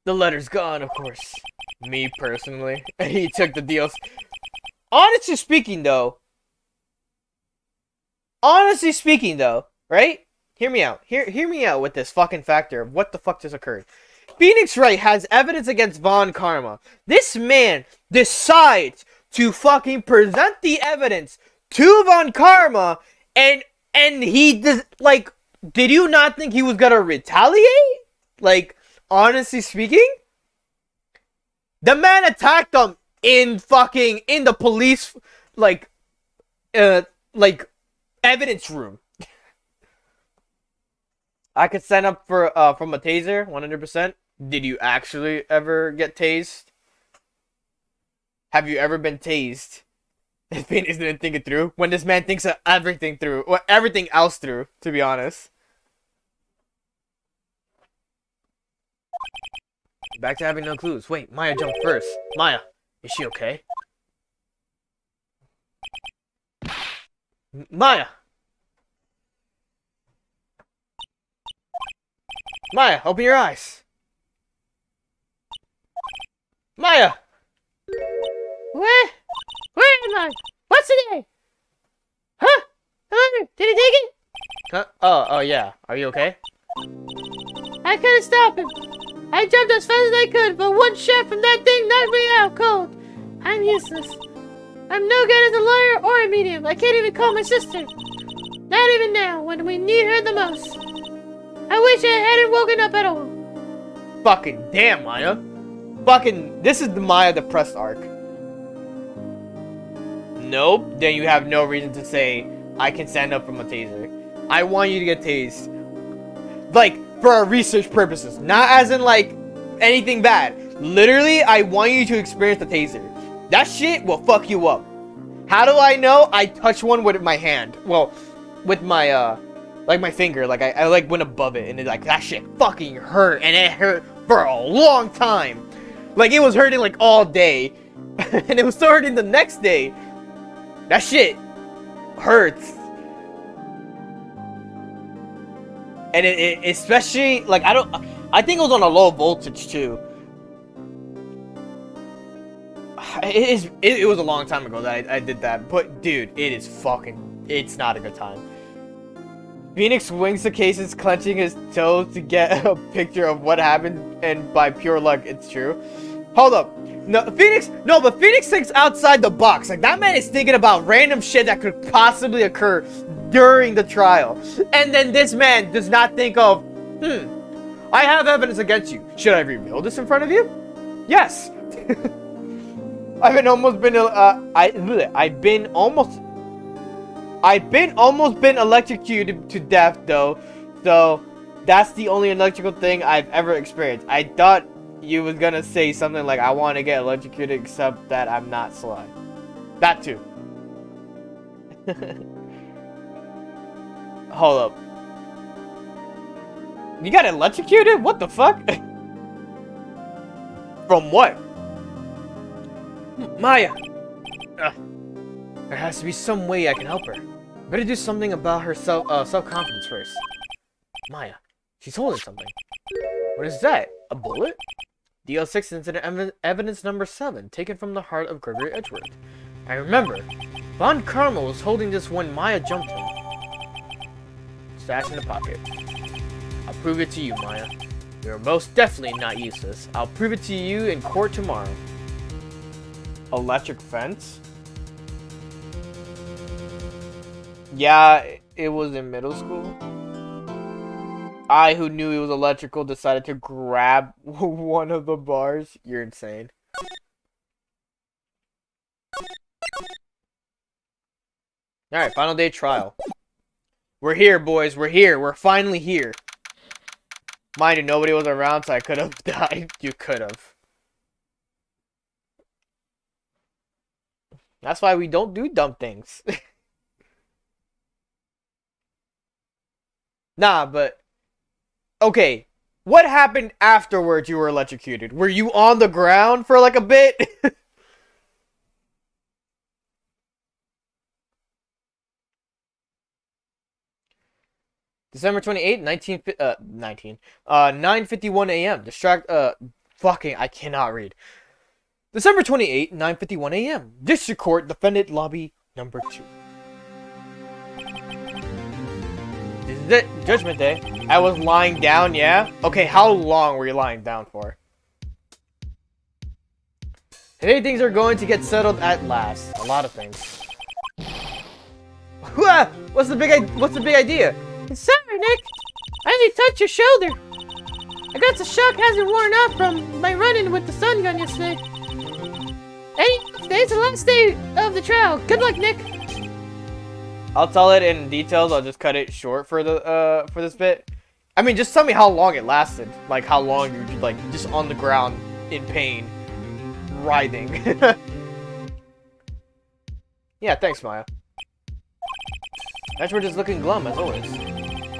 The letter's gone, of course. Me, personally. He took the deals. Honestly speaking, though, right? Hear me out. Hear me out with this fucking factor of what the fuck just occurred. Phoenix Wright has evidence against Von Karma. This man decides to fucking present the evidence to Von Karma, and he does, like, did you not think he was gonna retaliate? Like, honestly speaking? The man attacked them in the police, like, evidence room. I could sign up for from a taser, 100%. Did you actually ever get tased? Have you ever been tased? Phoenix didn't think it through. When this man thinks of everything through, or everything else through, to be honest. Back to having no clues. Wait, Maya jumped first. Maya, is she okay? Maya! Maya, open your eyes. Maya!
Where am I? What's today? Huh? Hello? Did he take it?
Huh? Oh yeah. Are you okay?
I couldn't stop him. I jumped as fast as I could, but one shot from that thing knocked me out cold. I'm useless. I'm no good as a lawyer or a medium. I can't even call my sister. Not even now, when we need her the most. I wish I hadn't woken up at all.
Fucking damn, Maya. Fucking, this is the Maya depressed arc. Nope. Then you have no reason to say, I can stand up from a taser. I want you to get tased. Like, for our research purposes. Not as in, like, anything bad. Literally, I want you to experience the taser. That shit will fuck you up. How do I know? I touch one with my hand. Well, with my, like my finger. Like, I like, went above it. And it, like, that shit fucking hurt. And it hurt for a long time. Like, it was hurting, like, all day. And it was still hurting the next day. That shit hurts. And it especially, like, I think it was on a low voltage too. It was a long time ago that I did that, but dude, it's not a good time. Phoenix swings the cases, clenching his toes to get a picture of what happened, and by pure luck, it's true. Hold up. But Phoenix thinks outside the box. Like, that man is thinking about random shit that could possibly occur during the trial. And then this man does not think of, I have evidence against you. Should I reveal this in front of you? Yes. I've been almost been electrocuted to death, though. So that's the only electrical thing I've ever experienced. I thought you was gonna say something like, I want to get electrocuted, except that I'm not Sly. That too. Hold up. You got electrocuted? What the fuck? From what? Maya! There has to be some way I can help her. Better do something about her self-confidence first. Maya, she's holding something. What is that? A bullet? DL6 incident evidence number 7, taken from the heart of Gregory Edgeworth. I remember. Von Karma was holding this when Maya jumped him. Stash in the pocket. I'll prove it to you, Maya. You're most definitely not useless. I'll prove it to you in court tomorrow. Electric fence? Yeah, it was in middle school. I, who knew it was electrical, decided to grab one of the bars. You're insane. Alright, final day trial. We're here, boys. We're here. We're finally here. Mind you, nobody was around, so I could have died. You could have. That's why we don't do dumb things. Nah, but... Okay, what happened afterwards you were electrocuted? Were you on the ground for like a bit? December 28th, 9:51 a.m. I cannot read. December 28th, 9:51 a.m. District Court, Defendant Lobby number 2. This is it, Judgment Day. I was lying down, yeah? Okay, how long were you lying down for? Today things are going to get settled at last. A lot of things. What's the big idea?
Sorry, Nick. I only touched your shoulder. I guess the shock hasn't worn off from my run-in with the sun gun yesterday. Anyway, today's the last day of the trial. Good luck, Nick.
I'll tell it in details. I'll just cut it short for the for this bit. I mean, just tell me how long it lasted. Like how long you were like just on the ground in pain, writhing. Yeah, thanks, Maya. Edgeworth is looking glum as always.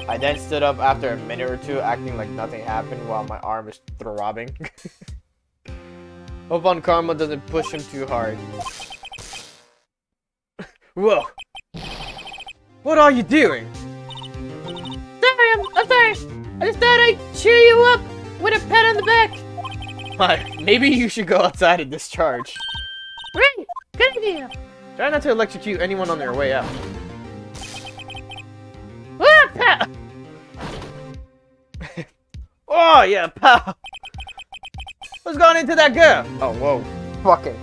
I then stood up after a minute or two, acting like nothing happened while my arm is throbbing. Hope on Karma doesn't push him too hard. Whoa! What are you doing?
Sorry, I'm sorry. I just thought I'd cheer you up with a pat on the back.
Maybe you should go outside and discharge.
Right, good idea.
Try not to electrocute anyone on their way out.
Ah, pat.
Oh, yeah, pal. What's going into that girl? Oh, whoa. Fucking.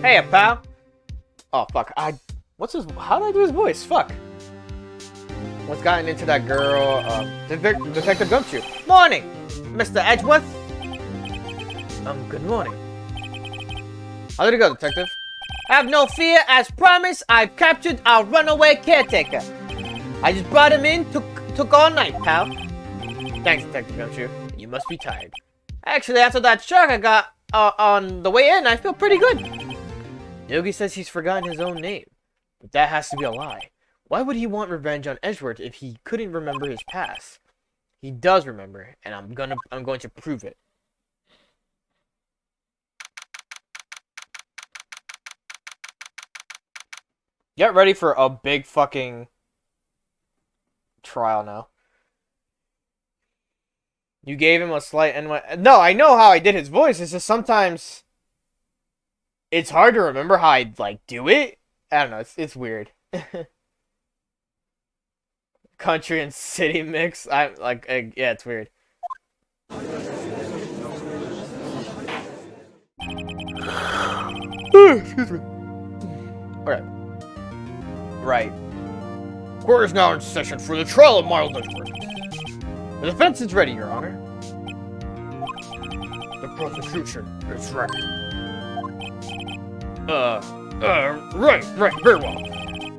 Hey, pal. Oh, fuck. How did I do his voice? Fuck. What's gotten into that girl? Detective Gumshoe. Morning, Mr. Edgeworth. Good morning. How did it go, Detective? Have no fear. As promised, I've captured our runaway caretaker. I just brought him in. Took all night, pal. Thanks, Detective Gumshoe. You must be tired. Actually, after that shock I got on the way in, I feel pretty good. Yogi says he's forgotten his own name. But that has to be a lie. Why would he want revenge on Edgeworth if he couldn't remember his past? He does remember, and I'm going to prove it. Get ready for a big fucking trial now. You gave him a slight No, I know how I did his voice. It's just sometimes it's hard to remember how I like do it. I don't know. It's weird. Country and city mix. I'm like, yeah, it's weird. Excuse me. Alright. Right. Court is now in session for the trial of Miles Edgeworth. The defense is ready, Your Honor. The prosecution is ready. Right, very well.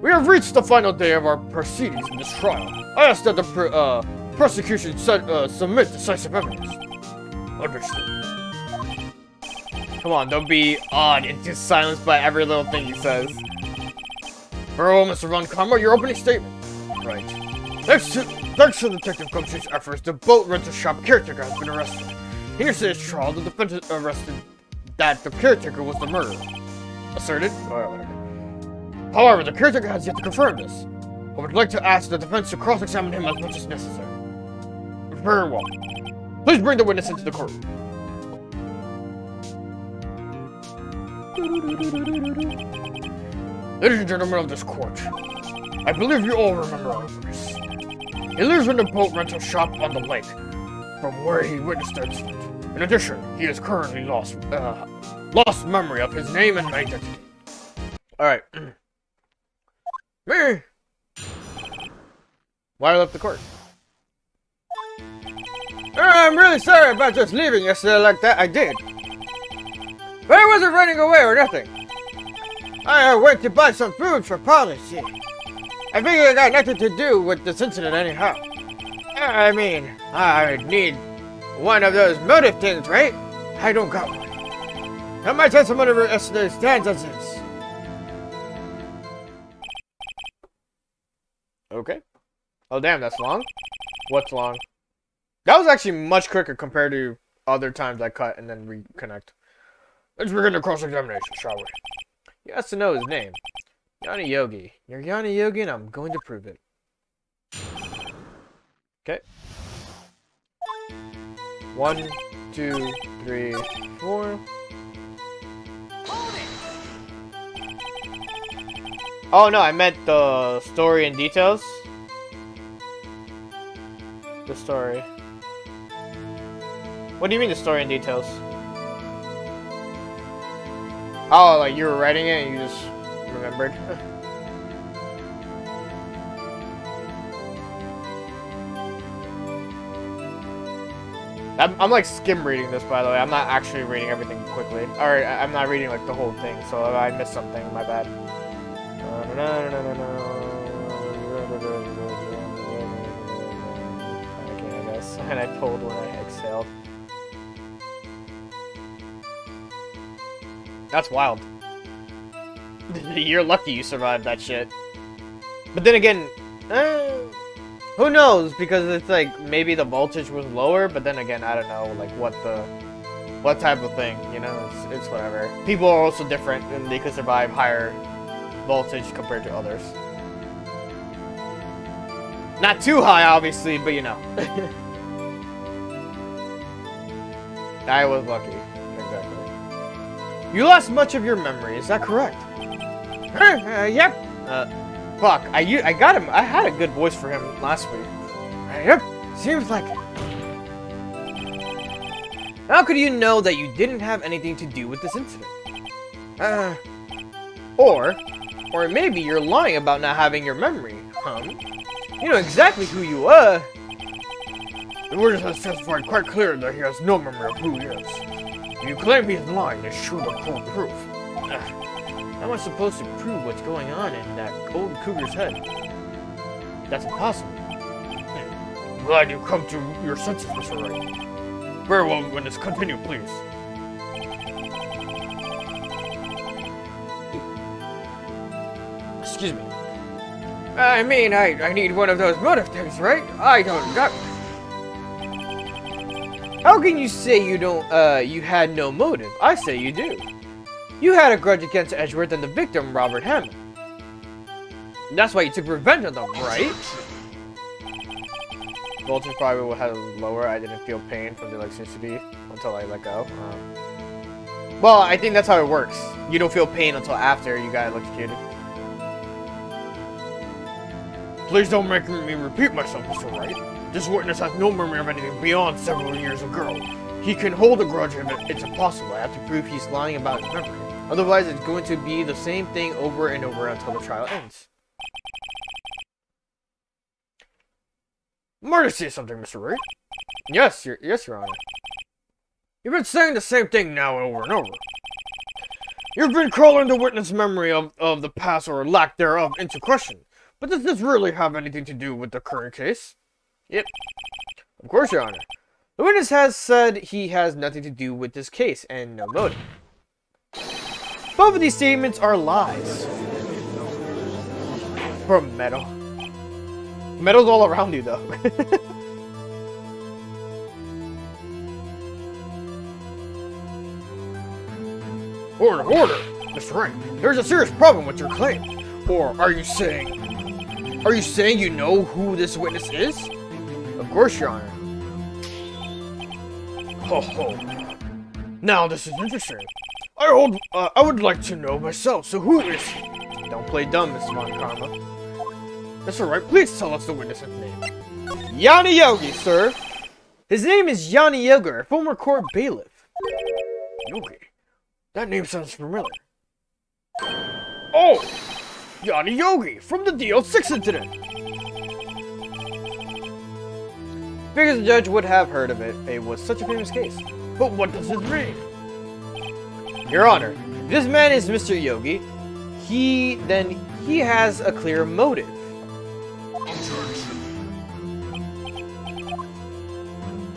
We have reached the final day of our proceedings in this trial. I ask that the prosecution submit decisive evidence. Understood. Come on, don't be awed into silence by every little thing he says. Very well, Mr. Von Karma, your opening statement. Right. Thanks to Detective Gumshoe's efforts, the boat rental shop caretaker has been arrested. In yesterday's trial, the defendant arrested that the caretaker was the murderer. Asserted? However, the caretaker has yet to confirm this. I would like to ask the defense to cross-examine him as much as necessary. Very well. Please bring the witness into the courtroom. Ladies and gentlemen of this court, I believe you all remember our witness. He lives in the boat rental shop on the lake, from where he witnessed the incident. In addition, he has currently lost memory of his name and identity. Alright. Me! Why I left the court? I'm really sorry about just leaving yesterday like that. I did. But I wasn't running away or nothing. I went to buy some food for policy. I figured it got nothing to do with this incident anyhow. I mean, I need one of those motive things, right? I don't got one. And my testimony for yesterday stands as is. Okay. Oh damn, that's long? What's long? That was actually much quicker compared to other times I cut and then reconnect. Let's begin the cross-examination, shall we? He has to know his name. Yanni Yogi. You're Yanni Yogi and I'm going to prove it. Okay. 1, 2, 3, 4. Oh no, I meant the story and details. The story. What do you mean the story and details? Oh, like you were writing it and you just remembered. I'm like skim reading this, by the way. I'm not actually reading everything quickly. Or I'm not reading like the whole thing, so if I missed something, my bad. Okay, I guess. And I pulled when I exhaled. That's wild. You're lucky you survived that shit. But then again, who knows? Because it's like maybe the voltage was lower, but then again, I don't know, like what type of thing, you know? It's whatever. People are also different, and they could survive higher voltage compared to others. Not too high, obviously, but you know. I was lucky. Exactly. You lost much of your memory, is that correct? Yep. Fuck. I got him. I had a good voice for him last week. Yep. Seems like it. How could you know that you didn't have anything to do with this incident? Or maybe you're lying about not having your memory, huh? You know exactly who you are. The witness has testified quite clear that he has no memory of who he is. If you claim he's lying, it's true to cold proof. How am I supposed to prove what's going on in that old cougar's head? That's impossible. I'm glad you come to your senses, Mr. Wright. Very well, witness. Continue, please. Excuse me. I mean, I need one of those motive things, right? I don't got one. How can you say you don't, you had no motive? I say you do. You had a grudge against Edgeworth and the victim, Robert Hammond. That's why you took revenge on them, right? voltage probably would have lower. I didn't feel pain from the electricity until I let go. Well, I think that's how it works. You don't feel pain until after you got electrocuted.
Please don't make me repeat myself, Mr. Wright. This witness has no memory of anything beyond several years ago.
He can hold a grudge if it's impossible. I have to prove he's lying about his memory. Otherwise, it's going to be the same thing over and over until the trial ends.
Might I say something, Mr. Wright?
Yes, Your Honor.
You've been saying the same thing now over and over. You've been calling the witness' memory of the past or lack thereof into question. But does this really have anything to do with the current case?
Yep. Of course, Your Honor. The witness has said he has nothing to do with this case and no motive. Both of these statements are lies. From metal. Metal's all around you, though.
Order, order! Mr. Wright, there's a serious problem with your claim. Or are you saying you know who this witness is?
Of course, Your Honor.
Ho ho. Now this is interesting. I would like to know myself, so who is he?
Don't play dumb, Mr. Von Karma.
Mr. Wright, please tell us the witness's name.
Yanni Yogi, sir! His name is Yanni Yogi, a former court bailiff.
Yogi? That name sounds familiar. Oh! Yanni Yogi, from the DL6 incident!
Figures the judge would have heard of it. It was such a famous case.
But what does this mean?
Your Honor, this man is Mr. Yogi. He has a clear motive.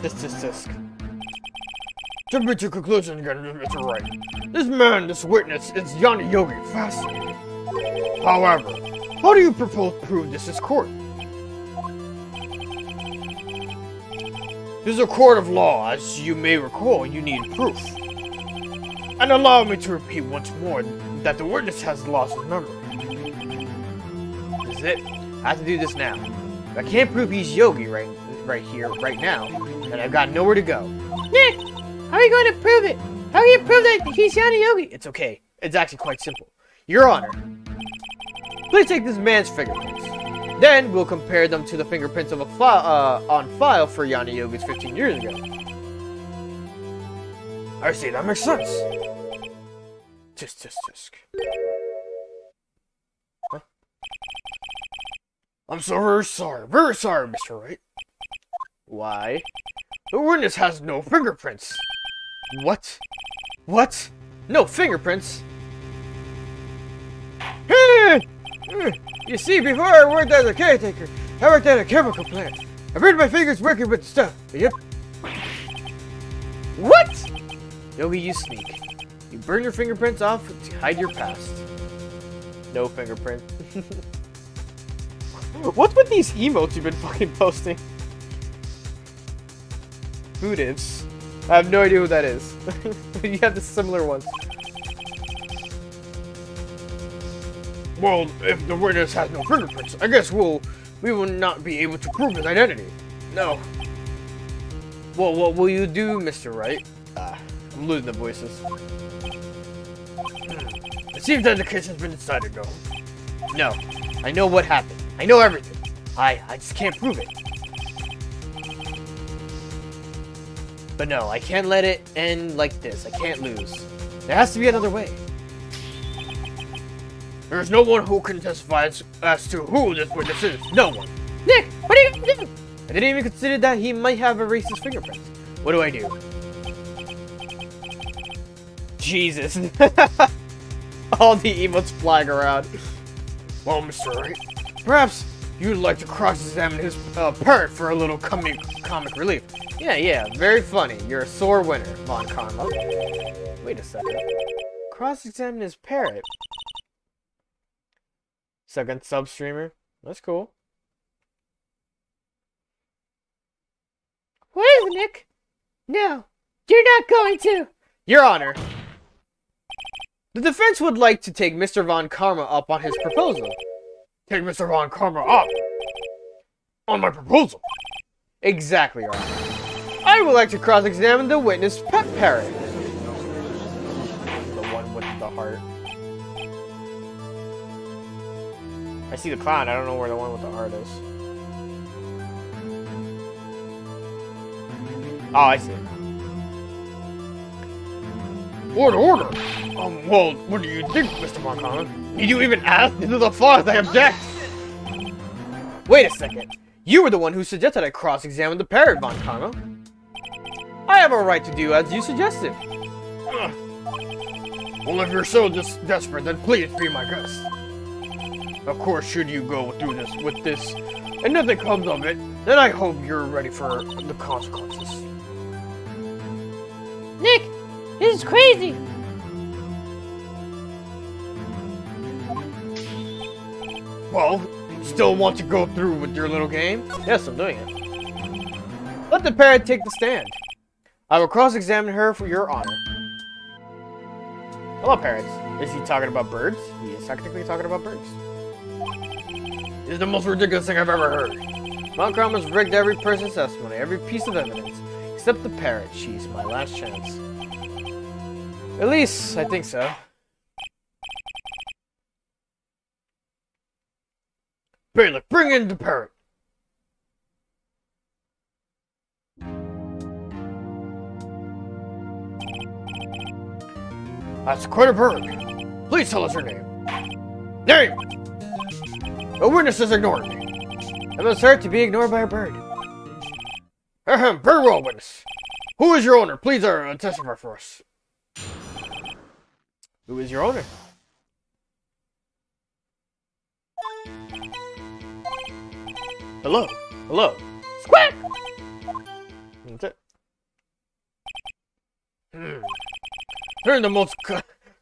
Tisk.
Jumping to conclusion again, Mr. Wright. This witness, is Yanni Yogi. Fascinating. However, how do you propose to prove this is court? This is a court of law. As you may recall, you need proof. And allow me to repeat once more that the witness has lost his memory.
This is it. I have to do this now. If I can't prove he's Yogi right here, right now, then I've got nowhere to go.
Nick, how are you going to prove it? How can you prove that he's Yanni Yogi?
It's okay. It's actually quite simple. Your Honor, please take this man's fingerprints. Then we'll compare them to the fingerprints of on file for Yanni Yogi's 15 years ago.
I see, that makes sense. Tisk.
Huh?
I'm so very sorry, Mr. Wright.
Why?
The witness has no fingerprints.
What? What? No fingerprints?
You see, before I worked as a caretaker, I worked at a chemical plant. I burned my fingers working with the stuff. Yep.
What? Yogi, you sneak. You burn your fingerprints off to hide your past. No fingerprint. What's with these emotes you've been fucking posting? Food is. I have no idea who that is. You have the similar ones.
Well, if the witness has no fingerprints, I guess we will not be able to prove his identity.
No. Well, what will you do, Mr. Wright? I'm losing the voices.
It seems that the case has been decided, though.
No. I know what happened. I know everything. I just can't prove it. But no, I can't let it end like this. I can't lose. There has to be another way.
There is no one who can testify as to who this witness is. No one.
Nick, what are you going to do?
I didn't even consider that he might have erased his fingerprints. What do I do? Jesus. All the emotes flying around.
Well, Mr. Wright, perhaps you'd like to cross-examine his parrot for a little comic relief.
Yeah, very funny. You're a sore winner, Von Karma. Wait a second. Cross-examine his parrot. Second sub-streamer. That's cool.
What is it, Nick? No, you're not going to.
Your Honor. The defense would like to take Mr. Von Karma up on his proposal.
Take Mr. Von Karma up on my proposal.
Exactly right. I would like to cross-examine the witness pet parrot. The one with the heart. I see the clown. I don't know where the one with the heart is. Oh, I see it. Order! Well, what do you think, Mr. Montana? Did you even ask? This is a farce. I object! Wait a second. You were the one who suggested I cross-examine the parrot, Montana. I have a right to do as you suggested. Well, if you're so desperate, then please be my guest. Of course, should you go through this with this, and nothing comes of it, then I hope you're ready for the consequences.
Nick, this is crazy.
Well, still want to go through with your little game? Yes, I'm doing it. Let the parrot take the stand. I will cross-examine her for your honor. Hello, parrots. Is he talking about birds? He is technically talking about birds. This is the most ridiculous thing I've ever heard. Montcalm has rigged every person's testimony, every piece of evidence, except the parrot. She's my last chance. At least, I think so. Bailiff, bring in the parrot. That's quite a bird. Please tell us her name. Name! The witness is ignoring me. I must hurt to be ignored by a bird. Ahem, very well, witness. Who is your owner? Please testify for us. Who is your owner? Hello. Hello.
Squawk!
That's it. You're the most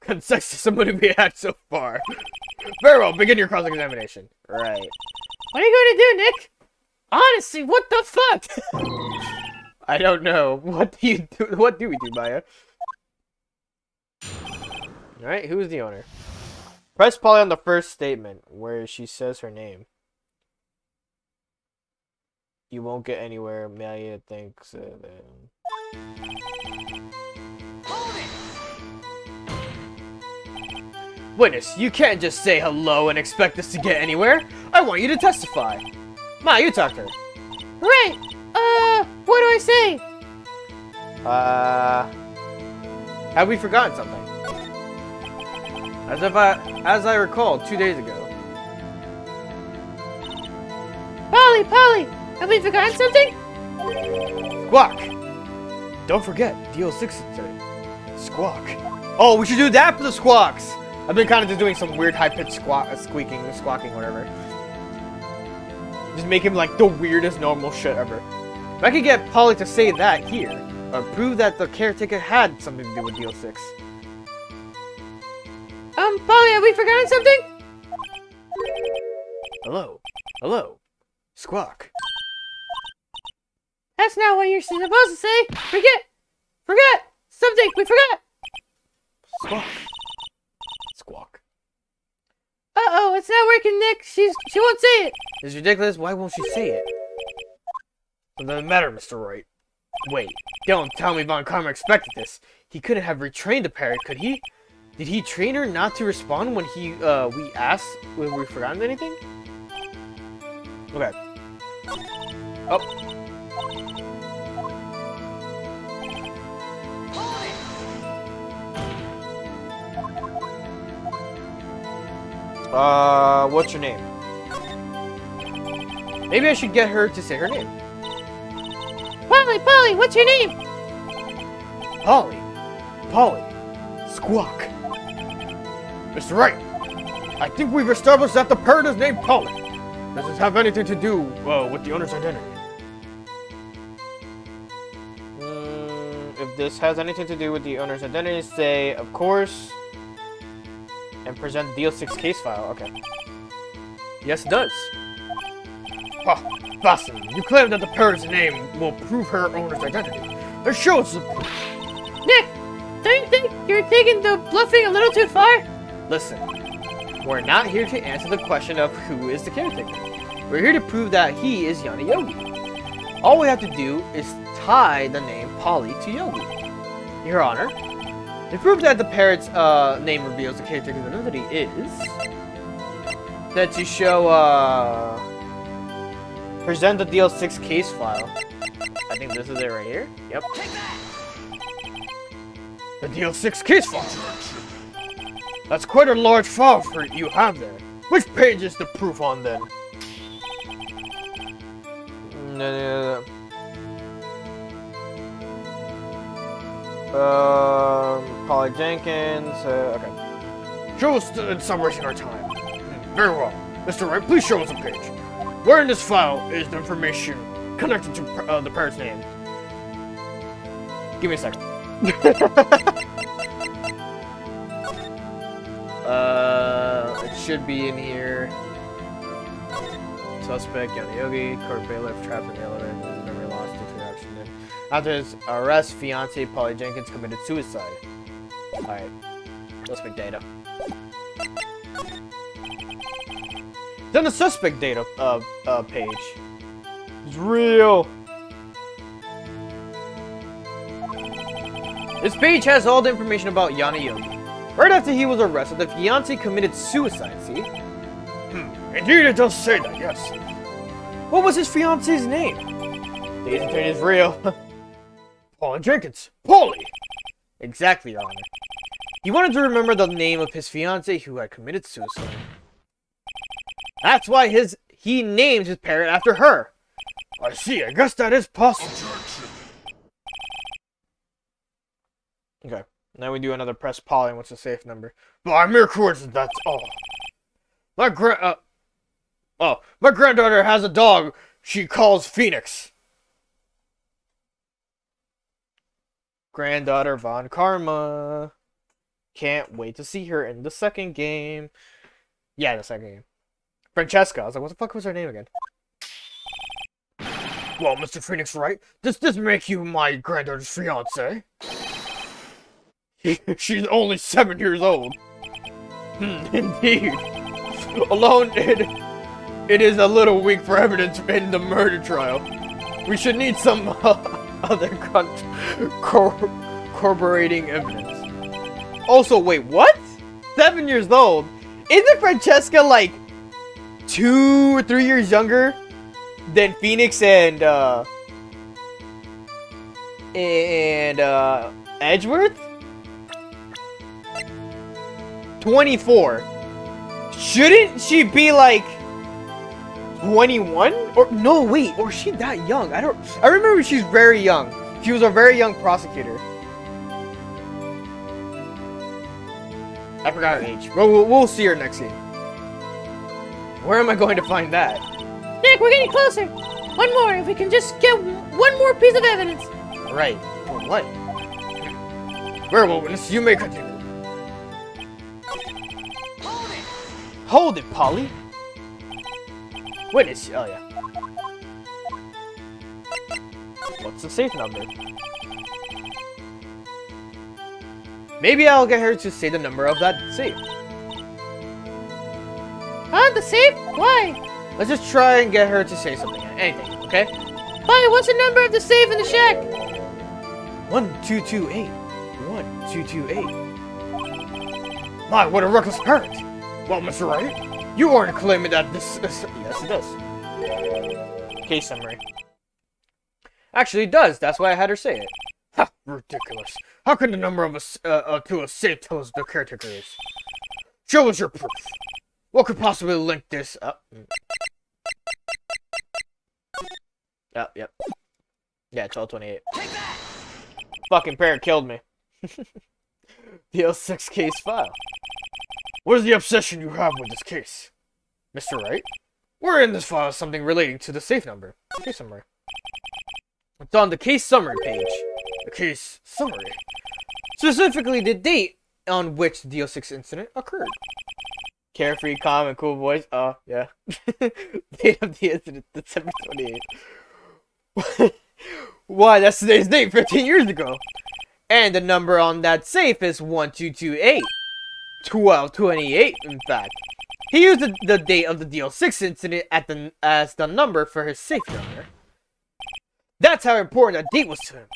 concise somebody we had so far. Very well, begin your cross-examination. Right.
What are you going to do, Nick? Honestly, what the fuck?
I don't know. What do you do? What do we do, Maya? Alright, who is the owner? Press Polly on the first statement, where she says her name. You won't get anywhere. Maya thinks Witness, you can't just say hello and expect us to get anywhere. I want you to testify. Ma, you talk to her.
Right. What do I say?
Have we forgotten something? As I recall, 2 days ago.
Polly, have we forgotten something?
Squawk! Don't forget, DL6 today. Squawk. Oh, we should do that for the squawks! I've been kind of just doing some weird high-pitched squawking, whatever. Just make him like the weirdest normal shit ever. If I could get Polly to say that here, or prove that the caretaker had something to do with DL6.
Polly, have we forgotten something?
Hello. Hello. Squawk.
That's not what you're supposed to say. Forget something. We forgot.
Squawk. Squawk.
Uh-oh, it's not working, Nick. She won't say it.
It's ridiculous. Why won't she say it? It doesn't matter, Mr. Wright. Wait, don't tell me Von Karma expected this. He couldn't have retrained the parrot, could he? Did he train her not to respond when we asked when we forgotten anything? Okay. Oh. What's your name? Maybe I should get her to say her name.
Polly, what's your name?
Polly. Squawk. Mr. Wright, I think we've established that the parrot is named Polly. Does this have anything to do with the owner's identity? If this has anything to do with the owner's identity, say, of course, and present DL6 case file. Okay. Yes, it does. Ha! Fascinating. You claim that the parrot's name will prove her owner's identity. Then show us the proof.
Nick, don't you think you're taking the bluffing a little too far?
Listen, we're not here to answer the question of who is the caretaker. We're here to prove that he is Yana Yogi. All we have to do is tie the name Polly to Yogi. Your Honor, to prove that the parrot's name reveals the caretaker's identity is that to show present the DL6 case file. I think this is it right here. Yep. The DL6 case file. That's quite a large file for you have there. Which page is the proof on then? No. Polly Jenkins. Okay. Show us and stop wasting our time. Very well. Mr. Wright, please show us a page. Where in this file is the information connected to the parrot's name? Give me a second. It should be in here. Suspect, Yanni Yogi, court bailiff, trapped in the elevator, memory lost due to accident. After his arrest, fiancée Polly Jenkins committed suicide. Alright. Suspect data. Then the suspect data page. It's real. This page has all the information about Yanni Yogi. Right after he was arrested, the fiancé committed suicide, see? Indeed it does say that, yes. What was his fiancé's name? The agent is real. Polly Jenkins. Polly! Exactly, Your Honor. He wanted to remember the name of his fiancée who had committed suicide. That's why he named his parrot after her. I see, I guess that is possible. Okay, now we do another press Polly and what's the safe number. By mere coincidence, that's all. My granddaughter has a dog she calls Phoenix. Granddaughter Von Karma. Can't wait to see her in the second game. Yeah, the second game. Francesca. I was like, what the fuck was her name again? Well, Mr. Phoenix Wright, does this make you my granddaughter's fiancé? She's only 7 years old. Indeed. Alone, it is a little weak for evidence in the murder trial. We should need some other corroborating evidence. Also, wait, what? 7 years old? Isn't Francesca like 2 or 3 years younger than Phoenix and Edgeworth? 24. Shouldn't she be like 21? Or no, wait, or is she that young? I remember she's very young. She was a very young prosecutor. I forgot her age. We'll see her next scene. Where am I going to find that?
Nick, we're getting closer. One more, if we can just get one more piece of evidence.
Right. For what? Very well, witness, you may continue. Hold it, Polly. Witness, oh yeah. What's the safe number? Maybe I'll get her to say the number of that safe.
Huh? The safe? Why?
Let's just try and get her to say something. Anything, okay?
Polly, what's the number of the safe in the shack?
1228. 1228. My, what a reckless parrot. Well, Mr. Wright, you aren't claiming that this... Yes, it does. Case summary. Actually, it does. That's why I had her say it. Ha! Ridiculous. How can the number of to a safe tell us the caretaker is? Show us your proof. What could possibly link this up? Yep. Yeah, 1228. Fucking parrot killed me. The L6 case file. What is the obsession you have with this case? Mr. Wright? Where in this file is something relating to the safe number? Case summary. It's on the case summary page. The case summary. Specifically the date on which the DL6 incident occurred. Carefree, calm, and cool voice. Oh, yeah. Date of the incident, December 28th. Why, that's today's date, 15 years ago. And the number on that safe is 1228. 1228, in fact. He used the date of the DL6 incident as the number for his safe number. That's how important that date was to him.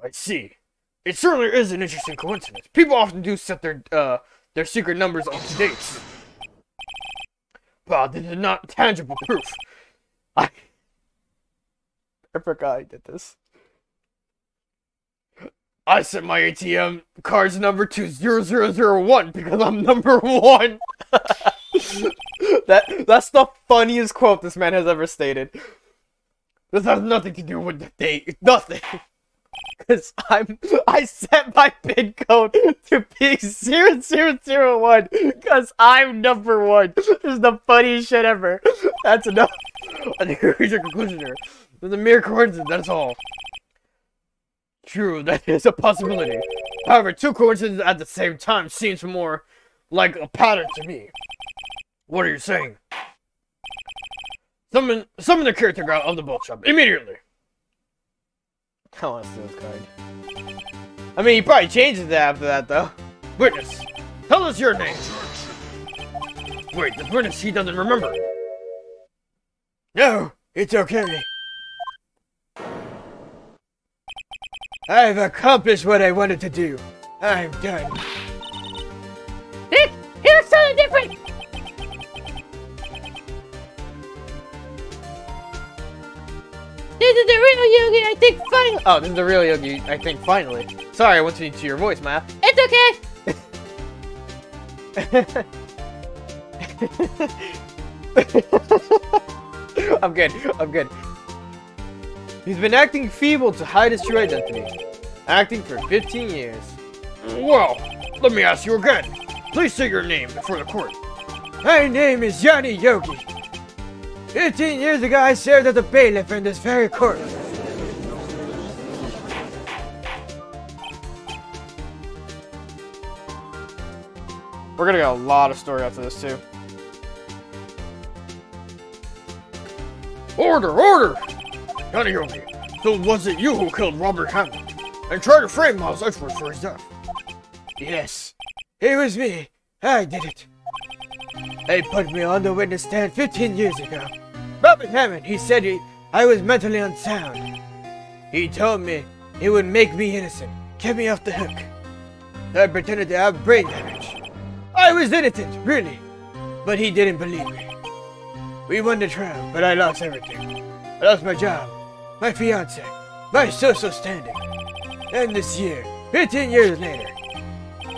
I see. It certainly is an interesting coincidence. People often do set their secret numbers on dates. But this is not tangible proof.
I forgot I did this.
I set my ATM card's number to 0001 because I'm number 1.
That's the funniest quote this man has ever stated.
This has nothing to do with the date. Nothing.
Cause I set my PIN code to be 0001 because I'm number 1. This is the funniest shit ever. That's enough.
I think we reach a conclusion here. It's a mere coincidence, that's all. True, that is a possibility. However, two coincidences at the same time seems more like a pattern to me. What are you saying? Summon the caretaker out of the boat shop immediately.
I want to steal his card. I mean, he probably changes it after that, though.
Witness, tell us your name. Wait, the witness, he doesn't remember.
No, it's okay. I've accomplished what I wanted to do. I'm done.
Nick, he looks totally different. This is the real Yogi, I think, finally.
Oh, this is the real Yogi, I think, finally. Sorry, I went to your voice, Matt.
It's okay.
I'm good. He's been acting feeble to hide his true identity. Acting for 15 years.
Well, let me ask you again. Please say your name before the court.
My name is Yanni Yogi. 15 years ago, I served as a bailiff in this very court.
We're gonna get a lot of story after this, too.
Order! Yanni Yogi, so was it you who killed Robert Hammond and tried to frame Miles Edgeworth for his death?
Yes, it was me. I did it. They put me on the witness stand 15 years ago. Robert Hammond, he said I was mentally unsound. He told me it would make me innocent, kept me off the hook. I pretended to have brain damage. I was innocent, really, but he didn't believe me. We won the trial, but I lost everything. I lost my job, my fiance, my social standing. And this year, 15 years later,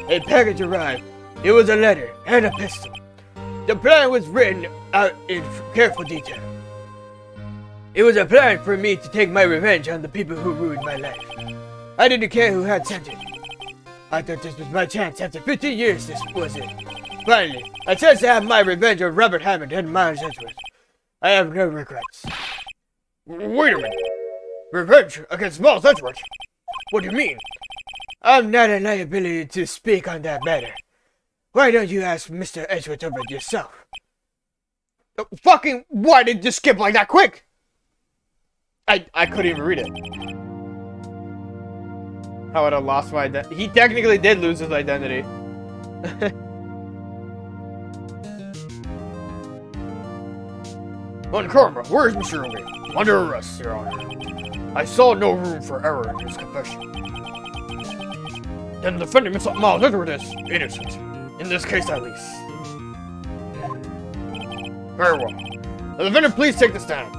a package arrived. It was a letter and a pistol. The plan was written out in careful detail. It was a plan for me to take my revenge on the people who ruined my life. I didn't care who had sent it. I thought this was my chance. After 15 years, this was it. Finally, a chance to have my revenge on Robert Hammond and Miles Edgeworth. I have no regrets.
Wait a minute. Revenge against Miles Edgeworth? What do you mean?
I'm not a liability to speak on that matter. Why don't you ask Mr. Edgeworth over it yourself?
Fucking, why did you skip like that quick? I couldn't even read it. I would have lost my identity. He technically did lose his identity.
On camera, where is Mr. Yogi? Under arrest, Your Honor. I saw no room for error in his confession. Then the defendant, Mr. Miles Edgeworth, is innocent. In this case, at least. Very well. The defendant, please take the stand.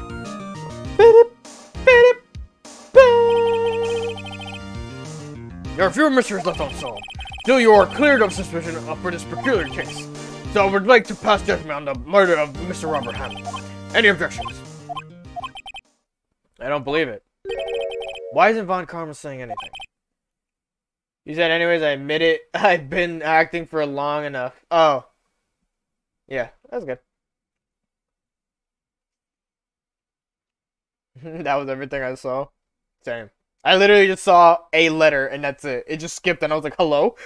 There are few mysteries left unsolved. Still, you are cleared of suspicion for this peculiar case. So I would like to pass judgment on the murder of Mr. Robert Hammond. Any objections?
I don't believe it. Why isn't Von Karma saying anything? He said, anyways, I admit it. I've been acting for long enough. Oh. Yeah, that's good. That was everything I saw. Same. I literally just saw a letter, and that's it. It just skipped, and I was like, hello?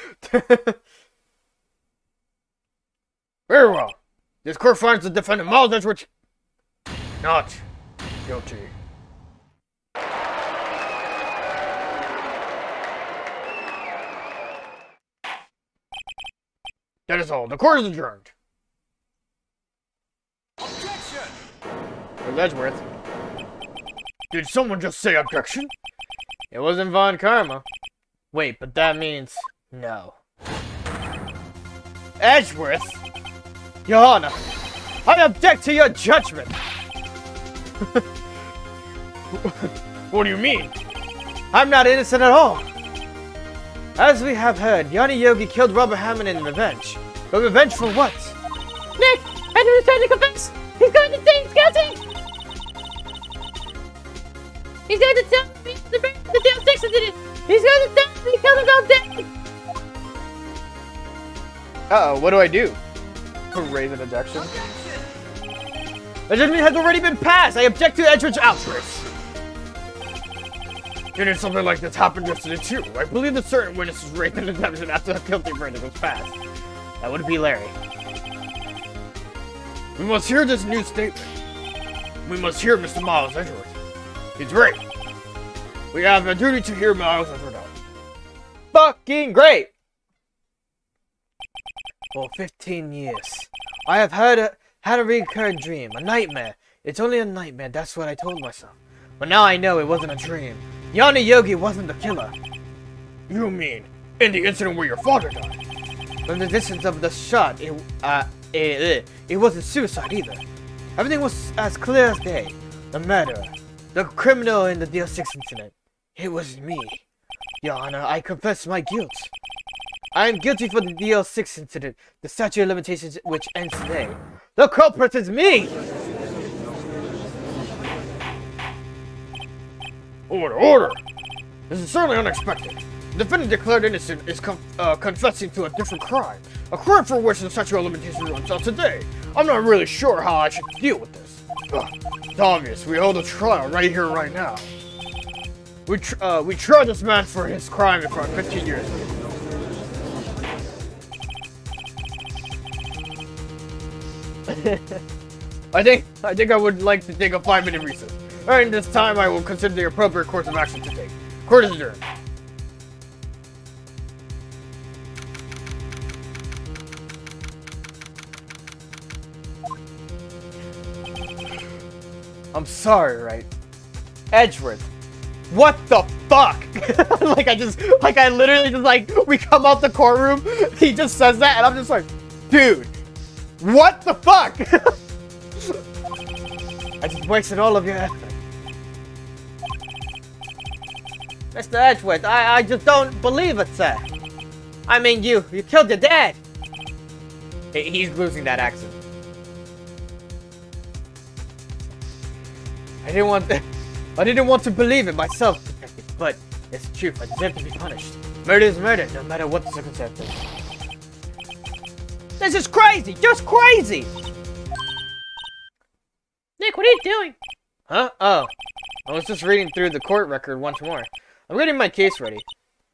Very well. This court finds the defendant Miles Edgeworth not guilty. That is all. The court is adjourned.
Where's Edgeworth?
Did someone just say objection?
It wasn't Von Karma. Wait, but that means no.
Edgeworth? Your Honor, I object to your judgment.
What do you mean?
I'm not innocent at all. As we have heard, Yanni Yogi killed Robert Hammond in revenge. But revenge for what?
Nick, Edward is trying to confess. He's going to say he's guilty. He's going to tell me the Dale 6 incident. He's going to tell me he killed his own dad.
Uh-oh, what do I do? Raise an objection?
The judgment has already been passed. I object to Edgeworth's outburst.
Didn't something like this happen yesterday too? I believe that certain witnesses raised an objection after the guilty verdict was passed.
That would be Larry.
We must hear this new statement. We must hear Mr. Miles Edgeworth. He's right. We have a duty to hear Miles Edgeworth out.
Fucking great. For 15 years, I have had a recurrent dream, a nightmare. It's only a nightmare, that's what I told myself. But now I know it wasn't a dream. Yanni Yogi wasn't the killer.
You mean in the incident where your father died?
From the distance of the shot, it wasn't suicide either. Everything was as clear as day. The murderer, the criminal in the DL6 incident. It was me. Your Honor, I confess my guilt. I am guilty for the DL6 incident, the statute of limitations which ends today. The culprit is me!
Order, order! This is certainly unexpected. The defendant declared innocent is confessing to a different crime. A crime for which the statute of limitations runs out today. I'm not really sure how I should deal with this. It's obvious. We hold a trial right here, right now. We tried this man for his crime in front 15 years ago. I think I would like to take a 5-minute recess. During this time, I will consider the appropriate course of action to take. Court is adjourned.
I'm sorry, Wright. Edgeworth. What the fuck? I literally just we come out the courtroom, he just says that, and I'm just like, dude, what the fuck? I just wasted all of your effort. Mr. Edgeworth, I just don't believe it, sir. I mean, you killed your dad.
He's losing that accent.
I didn't want to believe it myself, detective, but it's the truth. I deserve to be punished. Murder is murder, no matter what the circumstances. This is crazy! Just crazy!
Nick, what are you doing?
Huh? Oh. I was just reading through the court record once more. I'm getting my case ready.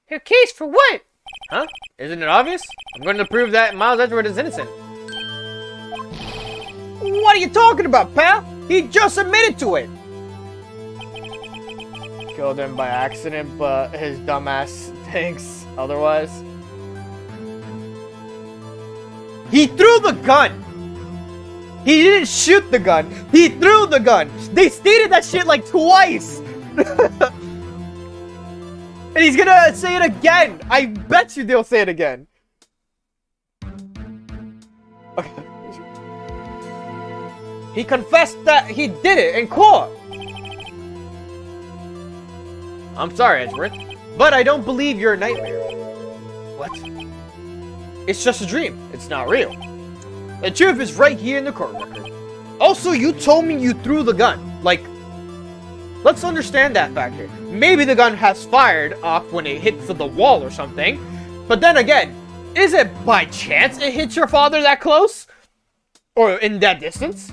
Your case for what?
Huh? Isn't it obvious? I'm going to prove that Miles Edgeworth is innocent.
What are you talking about, pal? He just admitted to it!
Killed him by accident, but his dumbass thinks otherwise.
He threw the gun! He didn't shoot the gun! He threw the gun! They stated that shit like twice! And he's gonna say it again! I bet you they'll say it again! Okay. He confessed that he did it in court!
I'm sorry, Edgeworth.
But I don't believe you're a nightmare.
What?
It's just a dream.
It's not real.
The truth is right here in the court record. Also, you told me you threw the gun. Let's understand that factor. Maybe the gun has fired off when it hits the wall or something. But then again, is it by chance it hits your father that close? Or in that distance?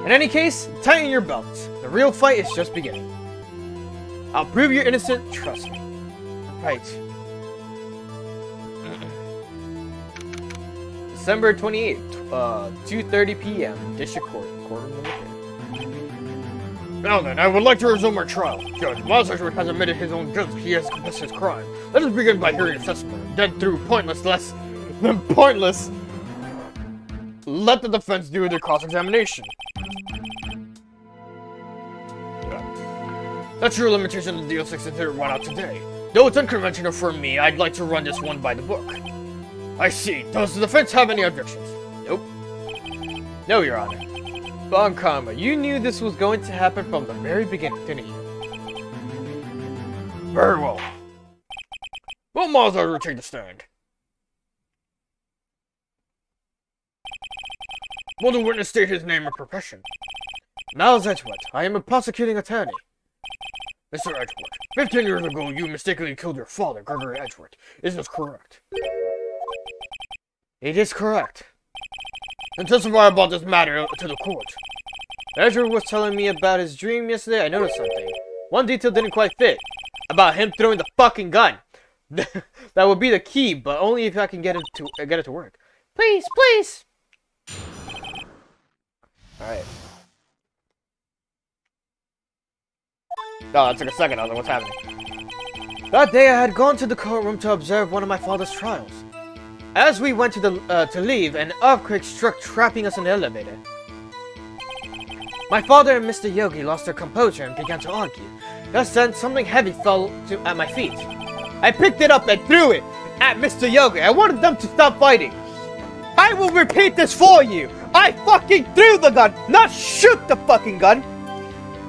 In any case, tighten your belts. The real fight is just beginning. I'll prove you're innocent, trust me. Right.
December 28th, 2:30 p.m. District Court, courtroom number 3.
Now then, I would like to resume our trial. Judge, Miles Edgeworth has admitted his own guilt. He has confessed his crime. Let us begin by hearing his testimony. Then through pointless, let the defense do their cross-examination.
That's your limitation of the DL6 that run out today. Though it's unconventional for me, I'd like to run this one by the book. I see. Does the defense have any objections?
Nope. No, Your Honor. Bon Karma, you knew this was going to happen from the very beginning, didn't you?
Very well. Will Miles Edgeworth take the stand? Will the witness state his name and profession?
Miles Edgeworth, I am a prosecuting attorney.
Mr. Edgeworth, 15 years ago you mistakenly killed your father, Gregory Edgeworth. Is this correct?
It is correct.
Then testify about this matter to the court.
Edgeworth was telling me about his dream yesterday. I noticed something. One detail didn't quite fit. About him throwing the fucking gun. That would be the key, but only if I can get it to work.
Please, please.
Alright.
Oh, that took a second. I was like, what's happening?
That day I had gone to the courtroom to observe one of my father's trials. As we went to leave, an earthquake struck, trapping us in the elevator. My father and Mr. Yogi lost their composure and began to argue. Just then, something heavy fell at my feet. I picked it up and threw it at Mr. Yogi. I wanted them to stop fighting. I will repeat this for you. I fucking threw the gun, not shoot the fucking gun.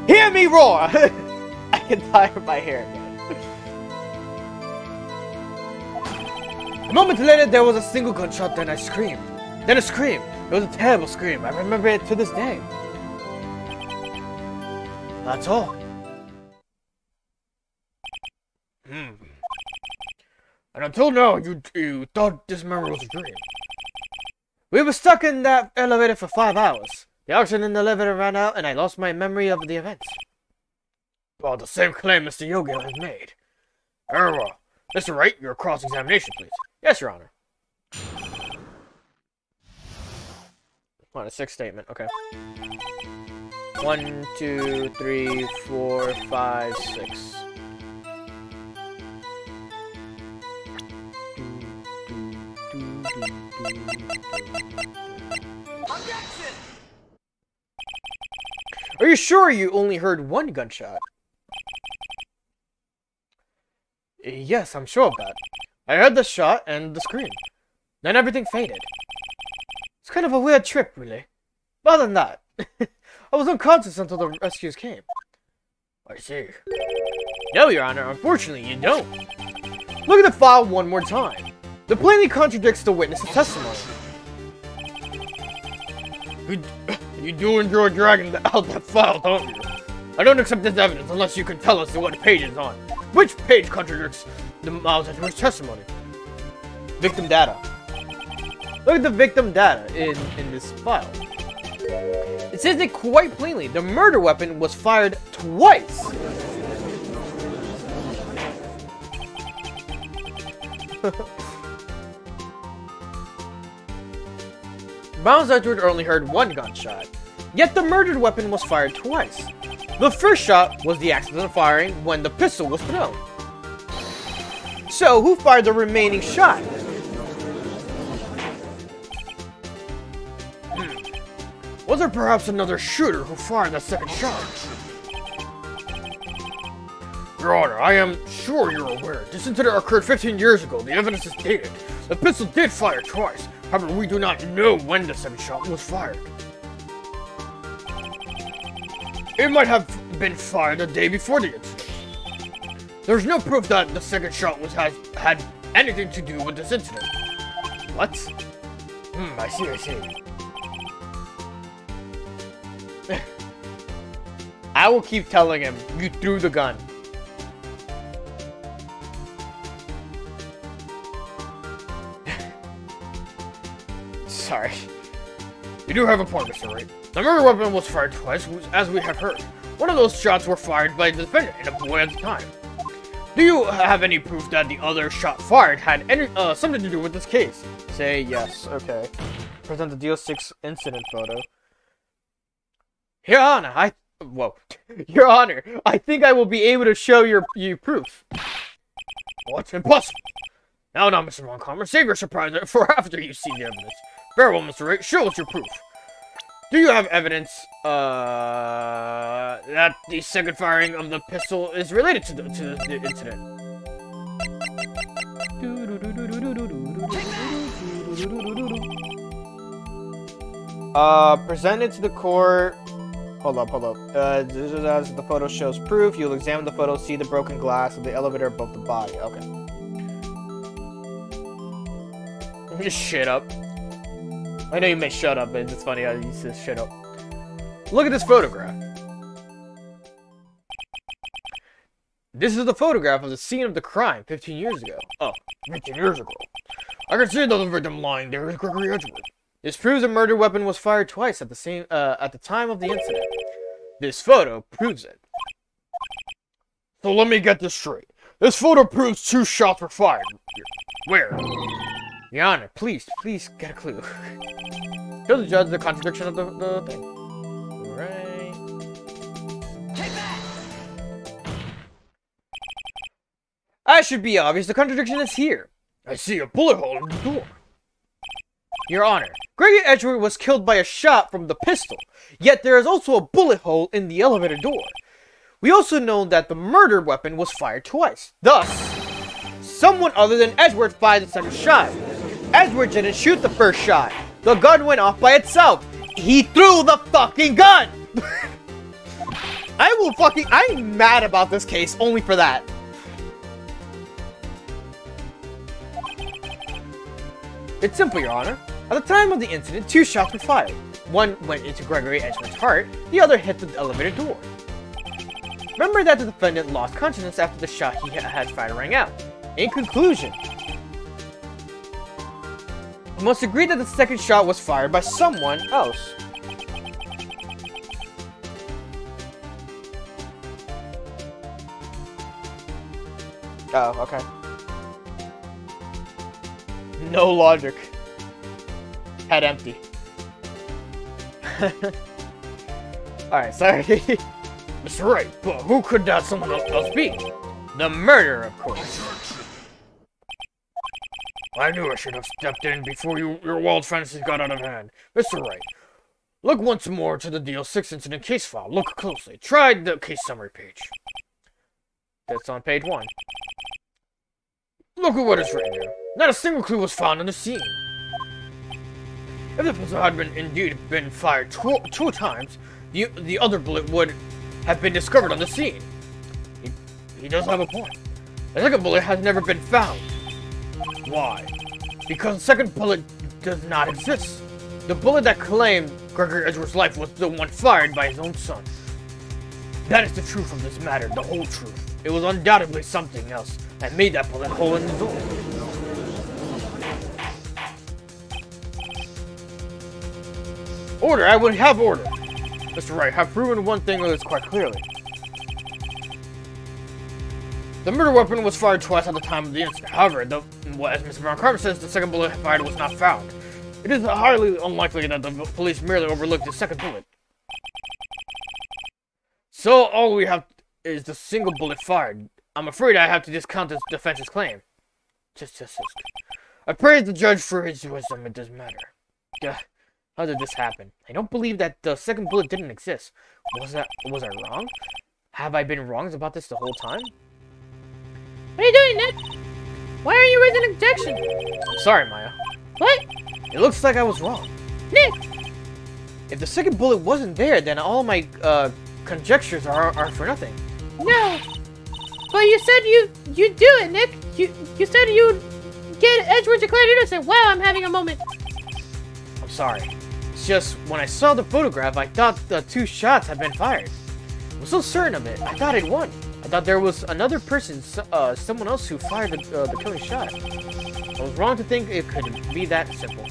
Hear me roar. I can tie my hair again. A moment later, there was a single gunshot, then I screamed. Then a scream. It was a terrible scream. I remember it to this day. That's all.
And until now, you thought this memory was a dream.
We were stuck in that elevator for 5 hours. The oxygen in the elevator ran out, and I lost my memory of the events.
Well, the same claim Mr. Yogi has made. Very well. Mr. Wright, your cross-examination, please.
Yes, Your Honor. On a sixth statement, okay. 1, 2, 3, 4, 5, 6. Are you sure you only heard one gunshot? Yes, I'm sure of that. I heard the shot and the scream. Then everything faded. It's kind of a weird trip, really. But other than that, I was unconscious until the rescues came.
I see.
No, Your Honor, unfortunately you don't. Look at the file one more time. It plainly contradicts the witness's testimony.
You do enjoy dragging out that file, don't you? I don't accept this evidence unless you can tell us what page it's on. Which page contradicts the Miles Edgeworth's testimony?
Victim data. Look at the victim data in this file. It says it quite plainly. The murder weapon was fired twice. Miles Edgeworth only heard one gunshot, yet the murdered weapon was fired twice. The first shot was the accidental firing when the pistol was thrown. So, who fired the remaining shot?
Was there perhaps another shooter who fired that second shot? Your Honor, I am sure you're aware. This incident occurred 15 years ago. The evidence is dated. The pistol did fire twice. However, we do not know when the second shot was fired. It might have been fired the day before the incident. There's no proof that the second shot had anything to do with this incident.
What?
I see.
I will keep telling him, you threw the gun. Sorry.
You do have a point, Mr. Wright. The murder weapon was fired twice, as we have heard. One of those shots were fired by the defendant and a boy at the time. Do you have any proof that the other shot fired had any something to do with this case?
Say yes. Okay. Present the DO6 incident photo. Your Honor, Your Honor, I think I will be able to show you proof.
What? Impossible! Now, Mr. Montgomery, save your surprise for after you see the evidence. Very well, Mr. Wright, show us your proof. Do you have evidence, that the second firing of the pistol is related to the incident? Present it to the court. Hold up. As the photo shows proof, you'll examine the photo, see the broken glass of the elevator above the body. Okay. Just shut up. I know you may shut up, but it's funny how you say shut up. Look at this photograph. This is the photograph of the scene of the crime 15 years ago. Oh, 15 years ago. I can see another victim lying there with Gregory Edgewood. This proves a murder weapon was fired twice at the time of the incident. This photo proves it. So let me get this straight. This photo proves 2 shots were fired. Where? Your Honor, please get a clue. Show the judge the contradiction of the thing. Alright. That should be obvious. The contradiction is here. I see a bullet hole in the door. Your Honor, Gregory Edgeworth was killed by a shot from the pistol, yet there is also a bullet hole in the elevator door. We also know that the murder weapon was fired twice. Thus, someone other than Edgeworth fired the second shot. Edgeworth didn't shoot the first shot. The gun went off by itself. He threw the fucking gun! I'm mad about this case only for that. It's simple, Your Honor. At the time of the incident, 2 shots were fired. One went into Gregory Edgeworth's heart, the other hit the elevator door. Remember that the defendant lost consciousness after the shot he had fired rang out. In conclusion, we must agree that the second shot was fired by someone else. Oh, okay. No logic. Head empty. Alright, sorry. Mr. Wright, but who could that someone else be? The murderer, of course. I knew I should have stepped in before your wild fantasies got out of hand. Mr. Wright, look once more to the DL6 incident case file. Look closely. Try the case summary page. That's on page 1. Look at what is written there. Not a single clue was found on the scene. If the pistol had indeed been fired two times, the other bullet would have been discovered on the scene. He does have a point. The second bullet has never been found. Why? Because the second bullet does not exist. The bullet that claimed Gregory Edgeworth's life was the one fired by his own son. That is the truth of this matter, the whole truth. It was undoubtedly something else that made that bullet hole in the door. Order! I would have order! Mr. Wright, have proven one thing that is quite clearly. The murder weapon was fired twice at the time of the incident. However, as Mr. Brown Carter says, the second bullet fired was not found. It is highly unlikely that the police merely overlooked the second bullet. So all we have is the single bullet fired. I'm afraid I have to discount the defense's claim. Just. I praise the judge for his wisdom in this matter. How did this happen? I don't believe that the second bullet didn't exist. Was I wrong? Have I been wrong about this the whole time?
What are you doing, Nick? Why are you raising an objection?
I'm sorry, Maya.
What?
It looks like I was wrong.
Nick!
If the second bullet wasn't there, then all my conjectures are for nothing.
No. But you said you'd do it, Nick. You said you'd get Edgeworth declared innocent. Wow, I'm having a moment.
I'm sorry. It's just, when I saw the photograph, I thought the 2 shots had been fired. I was so certain of it, I thought it won. I thought there was another person, someone else who fired the killing shot. I was wrong to think it could be that simple.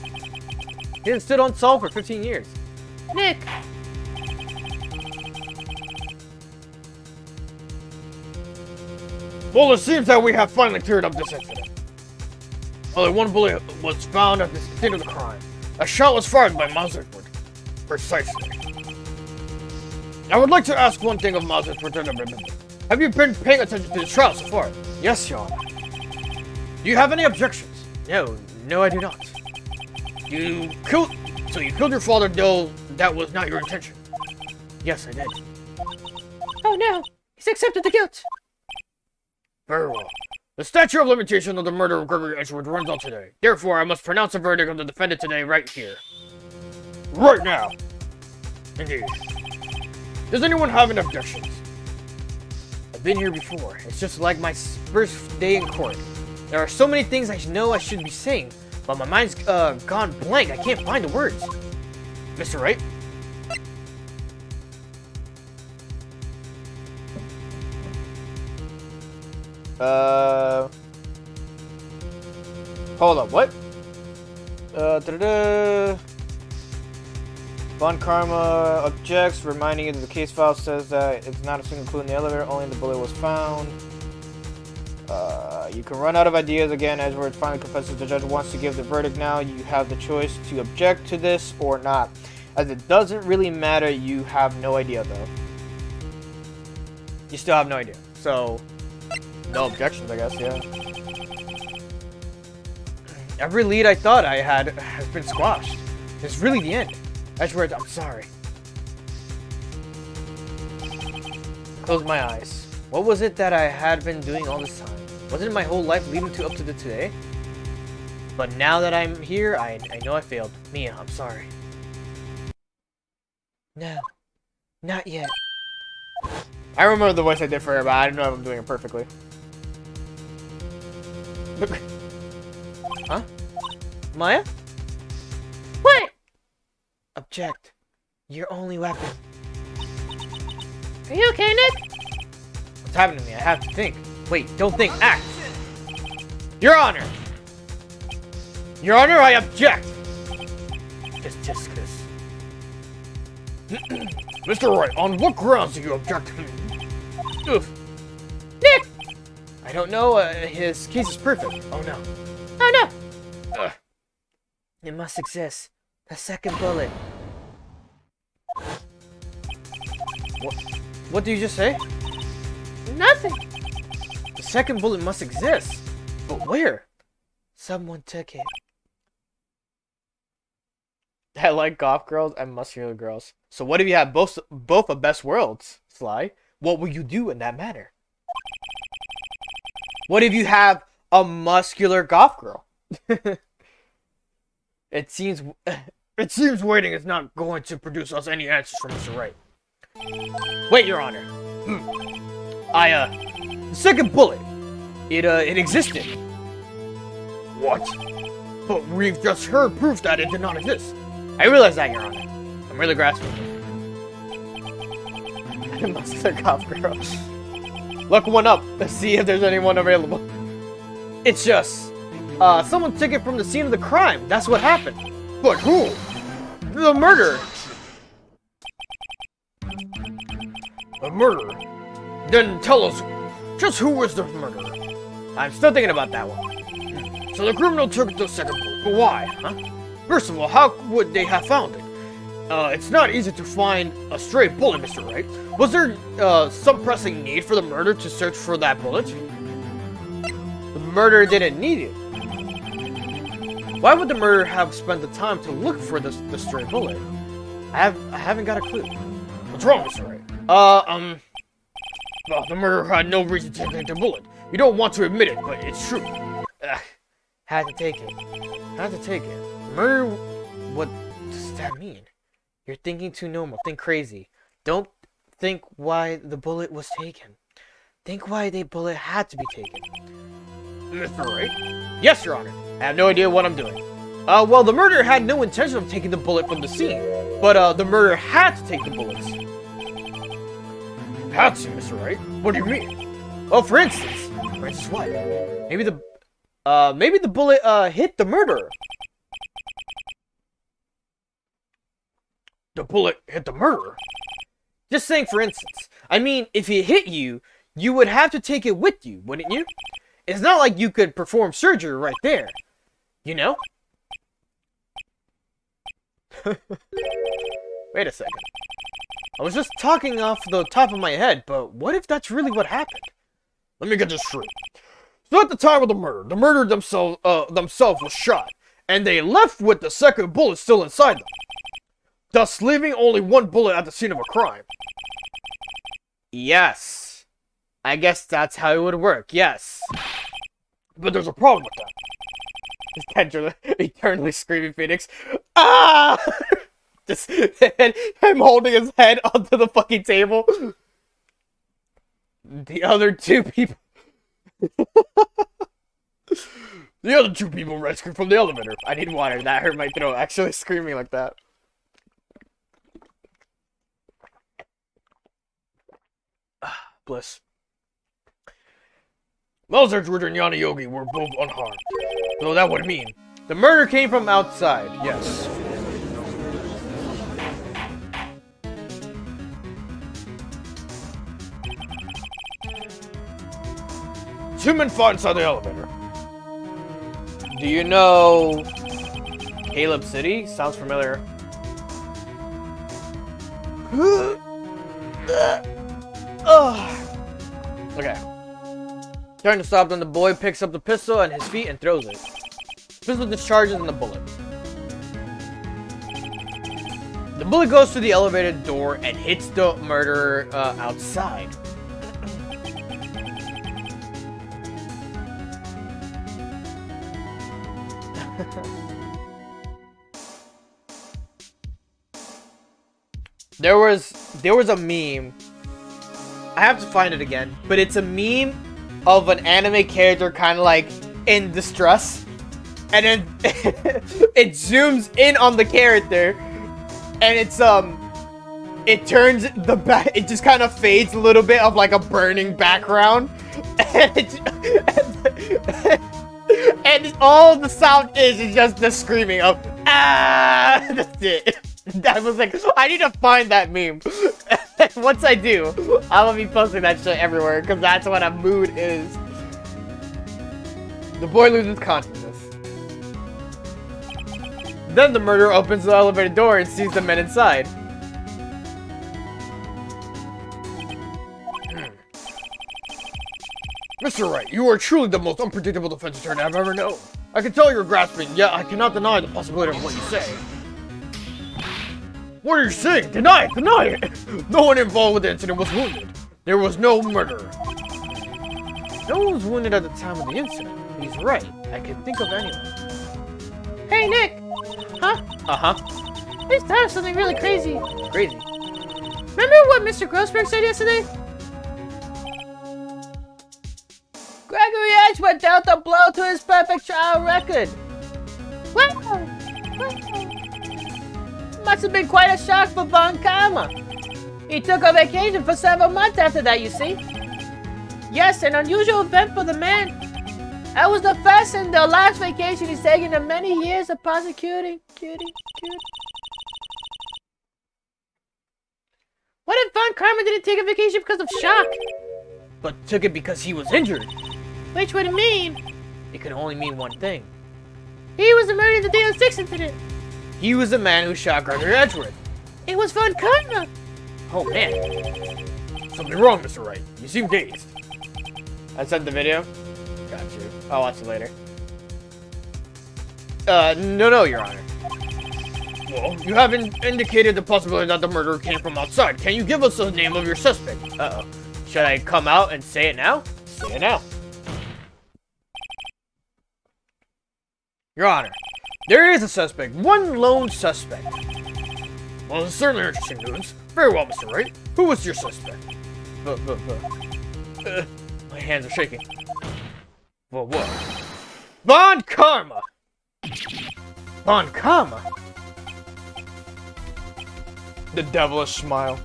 It has stood unsolved for 15 years.
Nick!
Well, it seems that we have finally cleared up this incident. Only one bullet was found at the scene of the crime. A shot was fired by Miles Edgeworth. Precisely. I would like to ask one thing of Miles Edgeworth. Have you been paying attention to the trial so far? Yes, Your Honor. Do you have any objections? No, I do not. So you killed your father, though that was not your intention. Yes, I did.
Oh no, he's accepted the guilt.
Very well. The statute of limitation of the murder of Gregory Edgeworth runs out today. Therefore, I must pronounce a verdict on the defendant today, right here. Right now! Indeed. Does anyone have any objections? I've been here before. It's just like my first day in court. There are so many things I know I should be saying, but my mind's gone blank. I can't find the words. Mr. Wright? Hold up, what? Von Karma objects, reminding you that the case file says that it's not a single clue in the elevator, only the bullet was found. You can run out of ideas again. Edgeworth finally confesses the judge wants to give the verdict now. You have the choice to object to this or not. As it doesn't really matter, you have no idea though. You still have no idea. So, no objections, I guess, yeah. Every lead I thought I had has been squashed. It's really the end. Edgeworth, I'm sorry. Close my eyes. What was it that I had been doing all this time? Wasn't it my whole life leading to up to today? But now that I'm here, I know I failed. Mia, I'm sorry.
No, not yet.
I remember the voice I did for her, but I don't know if I'm doing it perfectly. Huh? Maya?
What?
Object. Your only weapon.
Are you okay, Nick?
What's happening to me? I have to think. Wait, don't think. Act. Your Honor. Your Honor, I object. Just this. Mr. Wright, on what grounds do you object? Oof.
Nick!
I don't know. His case is perfect. Oh no.
Oh no!
It must exist. The second bullet. What did you just say?
Nothing.
The second bullet must exist. But where? Someone took it. I like goth girls and muscular girls. So what if you have both of best worlds, Sly? What will you do in that matter? What if you have a muscular goth girl? It seems waiting is not going to produce us any answers from Mr. Wright. Wait, Your Honor. The second bullet. It existed. What? But we've just heard proof that it did not exist. I realize that, Your Honor. I'm really grasping it. Muscular goth girl. Look one up. Let's see if there's anyone available. It's just, someone took it from the scene of the crime. That's what happened. But who? The murderer. The murderer? Then tell us, just who was the murderer? I'm still thinking about that one. So the criminal took the second bullet, but why, huh? First of all, how would they have found it? It's not easy to find a stray bullet, Mr. Wright. Was there, some pressing need for the murderer to search for that bullet? The murderer didn't need it. Why would the murderer have spent the time to look for the stray bullet? I haven't got a clue. What's wrong, Mr. Wright? Well, the murderer had no reason to take the bullet. You don't want to admit it, but it's true. Had to take it. Murder, what does that mean? You're thinking too normal. Think crazy. Don't think why the bullet was taken. Think why the bullet had to be taken. Mr. Wright? Yes, Your Honor. I have no idea what I'm doing. Well, the murderer had no intention of taking the bullet from the scene. But, the murderer had to take the bullets. Had to, Mr. Wright? What do you mean? Well, for instance. For instance what? Maybe the bullet, hit the murderer. The bullet hit the murderer? Just saying for instance. I mean, if it hit you, you would have to take it with you, wouldn't you? It's not like you could perform surgery right there. You know? Wait a second. I was just talking off the top of my head, but what if that's really what happened? Let me get this straight. So at the time of the murderer themselves was shot, and they left with the second bullet still inside them. thus leaving only one bullet at the scene of a crime. Yes. I guess that's how it would work, yes. But there's a problem with that. Is Kendra eternally screaming Phoenix? Ah! Just him holding his head onto the fucking table. The other two people... The other two people rescued from the elevator. I need water. That hurt my throat. Actually screaming like that. Bliss. Mels Edgeworth and Yana Yogi were both unharmed. So that would mean the murder came from outside. Yes. Two men fought inside the elevator. Do you know Caleb City? Sounds familiar. Okay. Trying to stop, then the boy picks up the pistol at his feet and throws it. The pistol discharges in the bullet. The bullet goes through the elevator door and hits the murderer outside. There was a meme. I have to find it again, but it's a meme of an anime character kind of like in distress, and then it zooms in on the character, and it's it turns the back, it just kind of fades a little bit of like a burning background, and all the sound is just the screaming of ah. That's it. That was like, I need to find that meme. Once I do, I'm gonna be posting that shit everywhere, because that's what a mood is. The boy loses consciousness. Then the murderer opens the elevator door and sees the men inside. Mr. Wright, you are truly the most unpredictable defense attorney I've ever known. I can tell you're grasping, yet I cannot deny the possibility of what you say. What are you saying? Deny it! Deny it! No one involved with the incident was wounded. There was no murder. No one was wounded at the time of the incident. He's right. I can think of anyone.
Hey, Nick! Huh?
Uh-huh.
I just thought of something really crazy.
Crazy.
Remember what Mr. Grossberg said yesterday? Gregory Edgeworth dealt a blow to his perfect trial record. Wow! Must have been quite a shock for Von Karma. He took a vacation for several months after that, you see. Yes, an unusual event for the man. That was the first and the last vacation he's taken in many years of prosecuting. What if Von Karma didn't take a vacation because of shock?
But took it because he was injured.
Which would mean...
It could only mean one thing.
He was the murderer in the Day of the 6 incident.
He was the man who shot Gregory Edgeworth.
It was Von Karma.
Oh, man. Something wrong, Mr. Wright. You seem dazed. I sent the video. Got you. I'll watch it later. No, Your Honor. Well, you haven't indicated the possibility that the murderer came from outside. Can you give us the name of your suspect? Uh-oh. Should I come out and say it now? Say it now. Your Honor, there is a suspect. One lone suspect. Well, it's certainly interesting news. Very well, Mr. Wright. Who was your suspect? My hands are shaking. What? Von Karma! Von Karma? The devilish smile.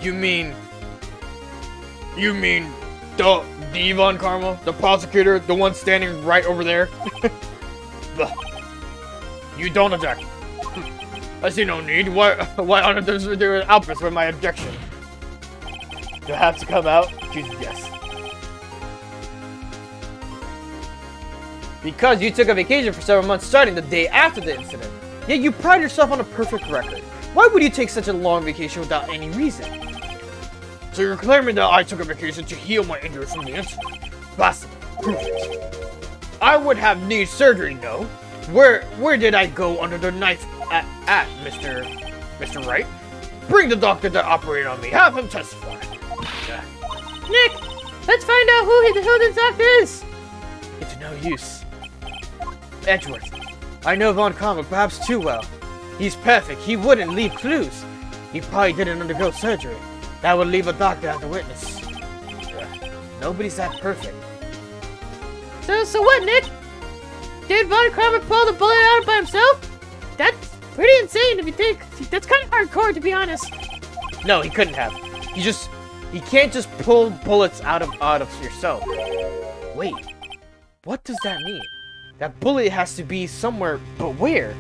You mean the Von Karma? The prosecutor? The one standing right over there? You don't object. I see no need. Why on earth is there an outburst with my objection? Do I have to come out? Jesus, yes. Because you took a vacation for several months starting the day after the incident. Yet you pride yourself on a perfect record. Why would you take such a long vacation without any reason? So you're claiming that I took a vacation to heal my injuries from the incident. Blasphemy. Prove it. I would have need surgery, no. Where did I go under the knife at Mr. Wright? Bring the doctor that operated on me. Have him testify.
Nick, let's find out who this doctor is.
It's no use. Edgeworth, I know Von Karma perhaps too well. He's perfect. He wouldn't leave clues. He probably didn't undergo surgery. That would leave a doctor as a witness. Nobody's that perfect.
So what, Nick? Did Von Karma pull the bullet out by himself? That's pretty insane if you think. That's kind of hardcore, to be honest.
No, he couldn't have. He can't just pull bullets out of yourself. Wait, what does that mean? That bullet has to be somewhere, but where?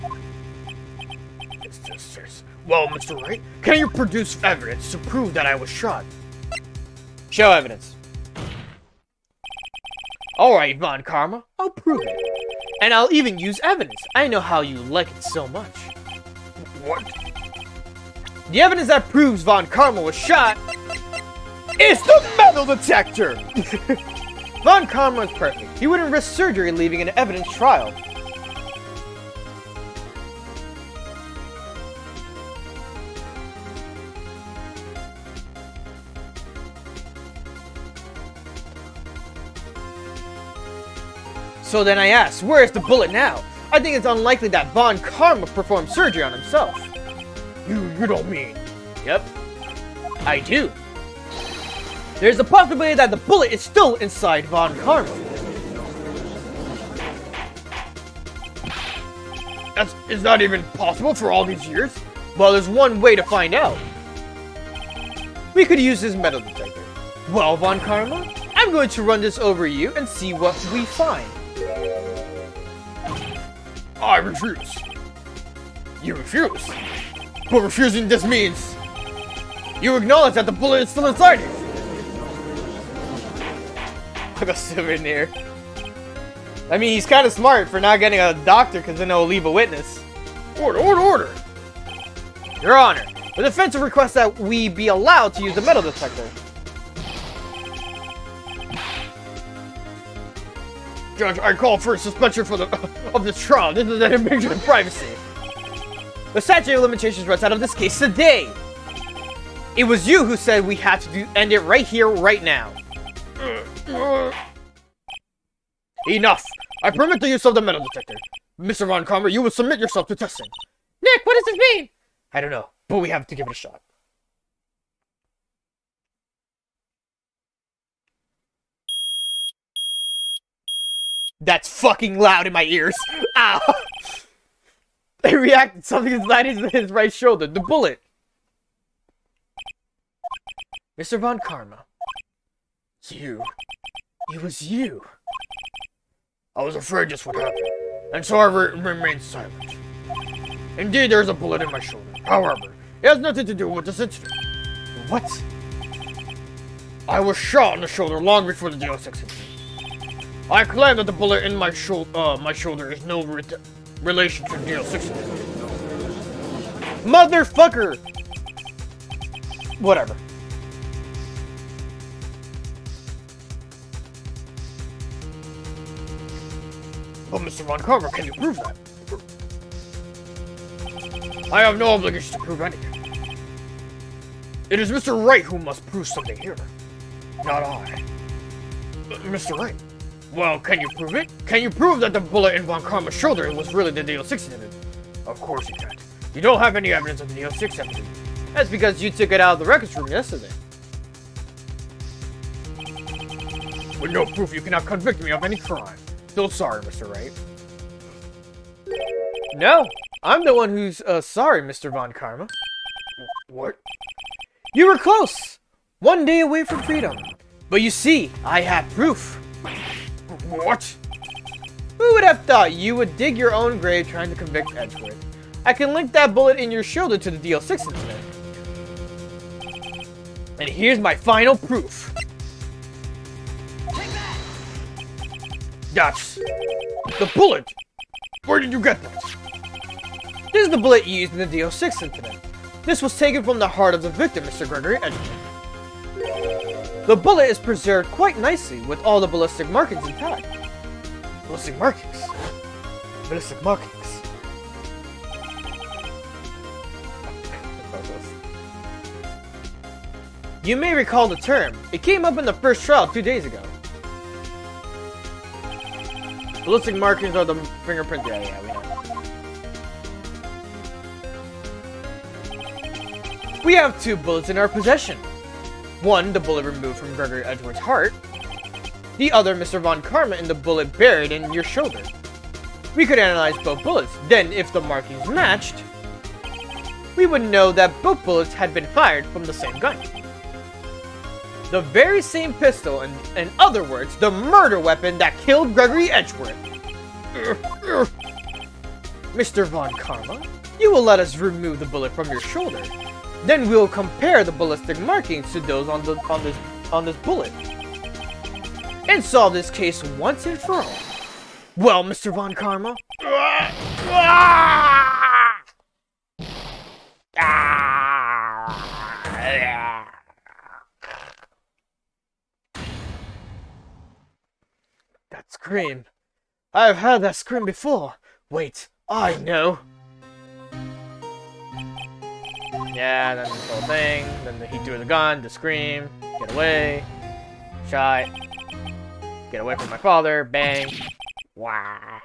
Well, Mr. Wright, can you produce evidence to prove that I was shot? Show evidence. Alright, Von Karma, I'll prove it. And I'll even use evidence. I know how you like it so much. What? The evidence that proves Von Karma was shot is the metal detector! Von Karma is perfect. He wouldn't risk surgery leaving an evidence trial. So then I ask, where is the bullet now? I think it's unlikely that Von Karma performed surgery on himself. You don't mean? Yep, I do. There's a possibility that the bullet is still inside Von Karma. Is that even possible for all these years? Well, there's one way to find out. We could use this metal detector. Well, Von Karma, I'm going to run this over you and see what we find. I refuse. You refuse? But refusing this means you acknowledge that the bullet is still inside you. Like a souvenir. I mean, he's kind of smart for not getting a doctor because then he'll leave a witness. Order! Your Honor, the defense requests that we be allowed to use the metal detector. Judge, I call for suspension of this trial. This is an invasion of privacy. The statute of limitations runs out of this case today. It was you who said we had to end it right here, right now. Enough! I permit the use of the metal detector. Mr. Von Karma, you will submit yourself to testing.
Nick, what does this mean?
I don't know, but we have to give it a shot. That's fucking loud in my ears. Ow! They reacted. Something is landing in his right shoulder. The bullet. Mr. Von Karma. You. It was you. I was afraid this would happen, and so I remained silent. Indeed, there's a bullet in my shoulder. However, it has nothing to do with this incident. What? I was shot in the shoulder long before the DL6 incident. I claim that the bullet in my shoulder is no relation to DL6 incident. Motherfucker! Whatever. But Mr. Von Karma, can you prove that? I have no obligation to prove anything. It is Mr. Wright who must prove something here, not I. Mr. Wright, well, can you prove it? Can you prove that the bullet in Von Karma's shoulder was really the DL6 incident? Of course you can't. You don't have any evidence of the DL6 incident. That's because you took it out of the records room yesterday. With no proof, you cannot convict me of any crime. Still sorry, Mr. Wright. No, I'm the one who's sorry, Mr. Von Karma. What? You were close! 1 day away from freedom. But you see, I had proof. What? Who would have thought you would dig your own grave trying to convict Edgeworth? I can link that bullet in your shoulder to the DL6 incident. And here's my final proof. That's the bullet! Where did you get that? This is the bullet used in the DL6 incident. This was taken from the heart of the victim, Mr. Gregory Edgeworth. The bullet is preserved quite nicely with all the ballistic markings intact. Ballistic markings?
ballistic markings.
You may recall the term. It came up in the first trial 2 days ago. Ballistic markings are the fingerprint. Yeah, we know. We have 2 bullets in our possession. One, the bullet removed from Gregory Edgeworth's heart. The other, Mr. Von Karma, and the bullet buried in your shoulder. We could analyze both bullets. Then, if the markings matched, we would know that both bullets had been fired from the same gun. The very same pistol, in other words, the murder weapon that killed Gregory Edgeworth. Mr. Von Karma, you will let us remove the bullet from your shoulder. Then we'll compare the ballistic markings to those on this bullet. And solve this case once and for all. Well, Mr. Von Karma?
That scream. I've heard that scream before. Wait, I know.
Yeah, then this whole thing. Then he threw the gun, the scream, get away, shot, get away from my father, bang. Wow.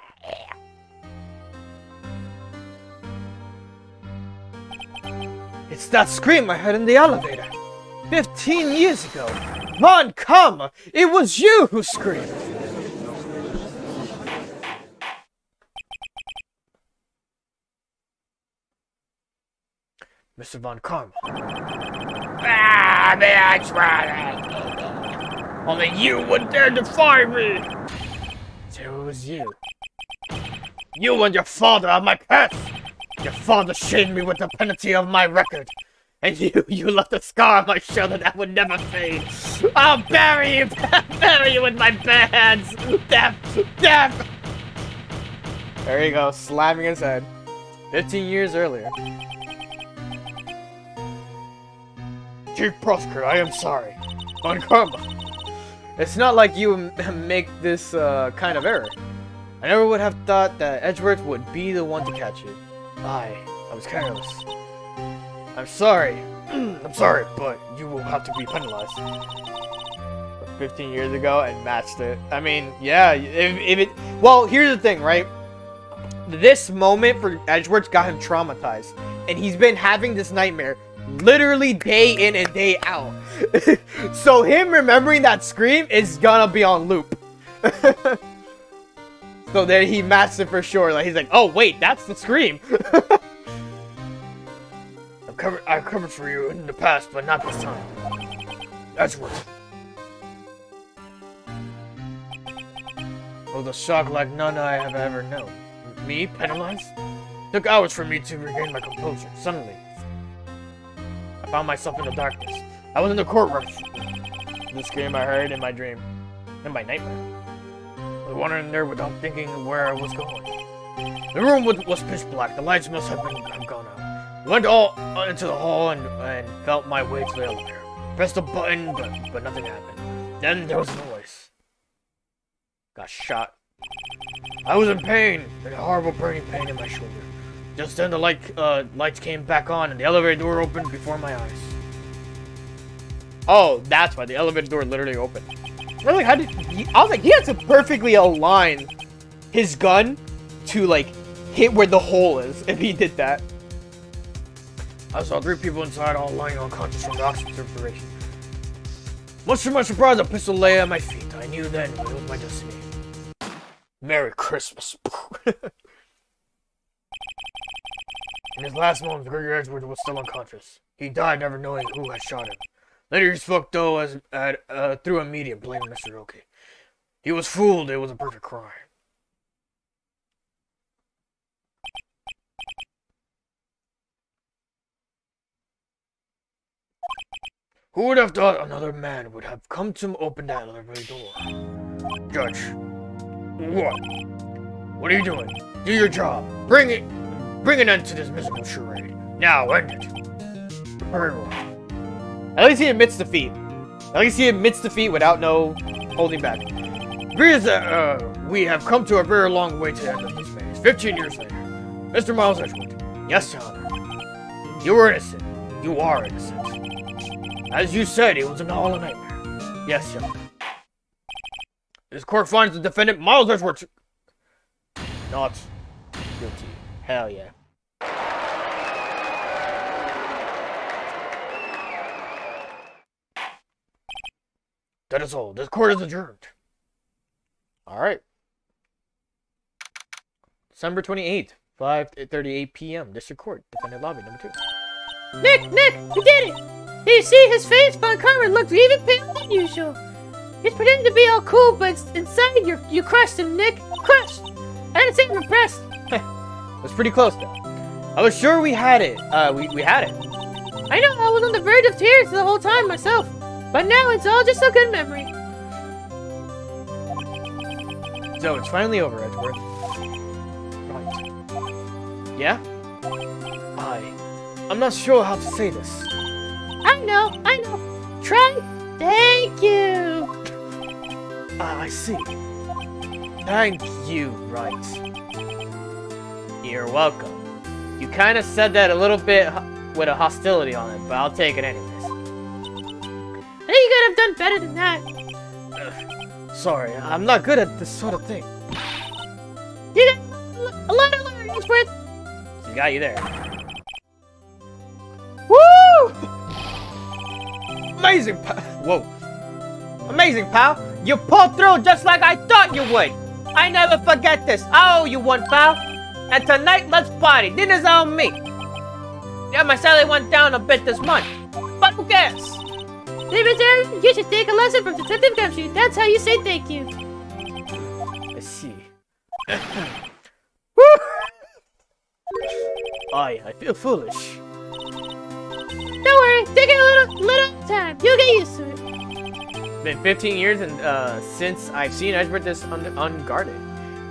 It's that scream I heard in the elevator. 15 years ago. Von Karma, it was you who screamed.
Mr. Von Karma.
That's right.
Only you would dare defy me!
So it was you.
You and your father are my pets! Your father shamed me with the penalty of my record. And you left a scar on my shoulder that would never fade. I'll bury you! Bury you with my bare hands! Death! Death! There you go, slamming his head. 15 years earlier.
Chief Prosecutor, I am sorry.
Von Karma. It's not like you make this kind of error. I never would have thought that Edgeworth would be the one to catch you. I was careless. I'm sorry.
I'm sorry, but you will have to be penalized.
15 years ago and matched it. I mean, yeah, if it... Well, here's the thing, right? This moment for Edgeworth got him traumatized. And he's been having this nightmare literally day in and day out. So him remembering that scream is gonna be on loop. So then he matched it for sure. Like, he's like, oh wait, that's the scream.
I've covered for you in the past, but not this time. Edgeworth.
Oh, the shock like none I have ever known. Me, penalized? Took hours for me to regain my composure. Suddenly, I found myself in the darkness. I was in the courtroom. The scream I heard in my dream. In my nightmare. I was wandering there without thinking where I was going. The room was pitch black. The lights must have gone out. I went all into the hall and felt my way to the elevator. Pressed a button, but nothing happened. Then there was a noise. Got shot. I was in pain. A horrible burning pain in my shoulder. Just then the lights came back on and the elevator door opened before my eyes. Oh, that's why the elevator door literally opened. I was like, I was like, he had to perfectly align his gun to like hit where the hole is if he did that. I saw 3 people inside, all lying unconscious from the oxygen deprivation. Much to my surprise, a pistol lay at my feet. I knew then it was my destiny. Merry Christmas. In his last moments, Gregory Edgeworth was still unconscious. He died never knowing who had shot him. Later he spoke, though, through a medium, blaming Mr. Oki. He was fooled. It was a perfect crime. Who would have thought another man would have come to open that elevator door? Judge. What? What are you doing? Do your job. Bring an end to this miserable charade. Now, end it. Very well. At least he admits defeat. At least he admits defeat without no holding back. Agrees that we have come to a very long way to the end of this maze.
15 years later. Mr. Miles Edgewood. Yes, Your Honor. You were innocent. You are innocent. As you said, it was all a nightmare. Yes, Your Honor. This court finds the defendant, Miles Edgewood, not guilty. Hell yeah. That is all. This court is adjourned.
Alright. December 28th, 5:38 p.m. District Court. Defendant lobby number 2.
Nick, you did it! Did you see his face? Von Carmen looked even paler than usual. He's pretending to be all cool, but inside you crushed him, Nick. Crushed! I didn't say I'm impressed.
It was pretty close though. I was sure we had it. We had it.
I know, I was on the verge of tears the whole time myself. But now it's all just a good memory.
So it's finally over, Edgeworth. Right. Yeah? I'm not sure how to say this.
I know. Try. Thank you.
I see. Thank you, Wright. You're welcome. You kind of said that a little bit with a hostility on it, but I'll take it anyways.
I think you could have done better than that.
Sorry, I'm not good at this sort of thing.
You got a lot of learning, Edgeworth.
She got you there.
Woo! Amazing, pal. Whoa. Amazing, pal. You pulled through just like I thought you would. I never forget this. I owe you one, pal. And tonight, let's party. Dinner's on me. Yeah, my salary went down a bit this month. But who cares?
David, you should take a lesson from Detective Gumshoe. That's how you say thank you.
I see.
Woo!
I feel foolish.
Don't worry, take it a little time. You'll get used to it.
Been 15 years and since I've seen Edgeworth this unguarded.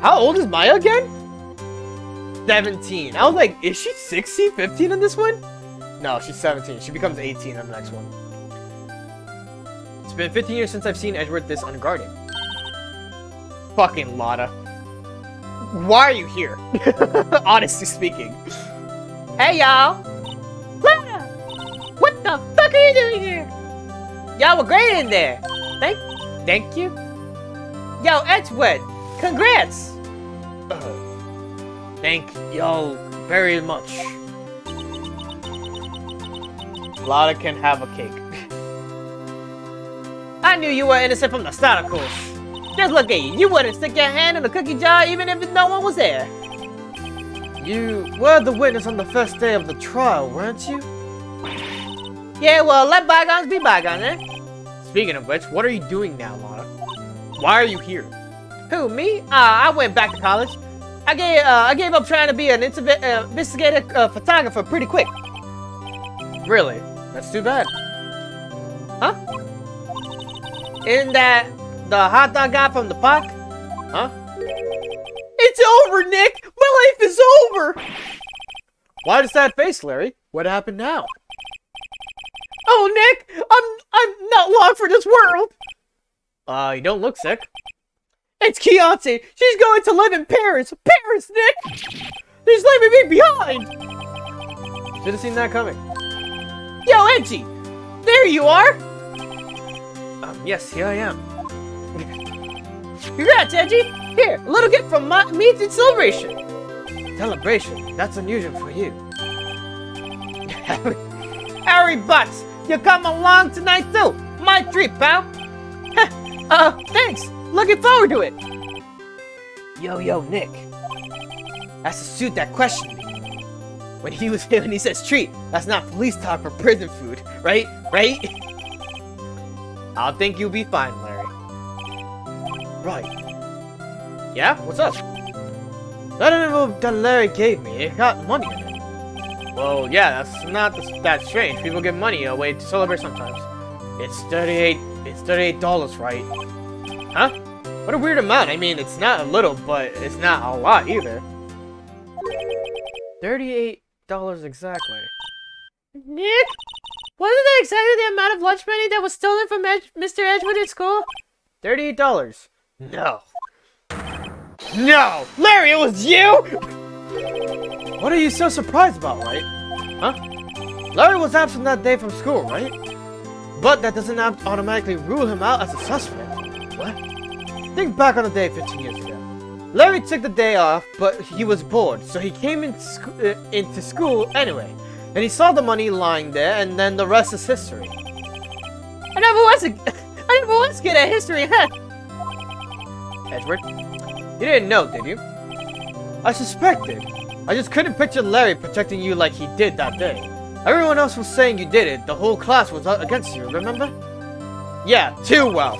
How old is Maya again? 17. I was like, is she 16, 15 in this one? No, she's 17. She becomes 18 on the next one. It's been 15 years since I've seen Edgeworth this unguarded. Fucking Lotta. Why are you here? Honestly speaking.
Hey, y'all.
Lana! What the fuck are you doing here?
Y'all were great in there.
Thank you.
Yo, Edgewood. Congrats.
Thank y'all very much. Lotta can have a cake.
I knew you were innocent from the start, of course. Just look at you. You wouldn't stick your hand in the cookie jar even if no one was there.
You were the witness on the first day of the trial, weren't you?
Yeah, well, let bygones be bygones, eh?
Speaking of which, what are you doing now, Lotta? Why are you here?
Who, me? I went back to college. I gave up trying to be an investigative photographer pretty quick.
Really? That's too bad.
Huh? Isn't that the hot dog guy from the park?
Huh?
It's over, Nick! My life is over!
Why the sad face, Larry? What happened now?
Oh, Nick! I'm not long for this world!
You don't look sick.
It's Keontae! She's going to live in Paris! Paris, Nick! She's leaving me behind!
Should have seen that coming.
Yo, Edgy! There you are!
Yes, here I am.
Congrats, Edgy! Here, a little gift from me in celebration!
Celebration? That's unusual for you.
Harry Butts, you come along tonight too! My treat, pal! Thanks! Looking forward to it! Yo, Nick. That's the suit that questioned me. When he says treat, that's not police talk for prison food, right? Right?
I'll think you'll be fine, Larry.
Right.
Yeah? What's up?
That envelope that Larry gave me, it got money in it.
Well, yeah, that's not that strange. People give money away to celebrate sometimes. It's $38, right? Huh? What a weird amount. I mean, it's not a little, but it's not a lot either. $38 exactly.
Nick? Wasn't that exactly the amount of lunch money that was stolen from Mr. Edgewood at school?
$38. No. No! Larry, it was you?
What are you so surprised about, Wright? Huh? Larry was absent that day from school, right? But that doesn't automatically rule him out as a suspect. What? Think back on the day 15 years ago. Larry took the day off, but he was bored, so he came into school anyway. And he saw the money lying there, and then the rest is history.
I never was good at history, huh?
Edward, you didn't know, did you?
I suspected. I just couldn't picture Larry protecting you like he did that day. Everyone else was saying you did it. The whole class was against you, remember?
Yeah, too well.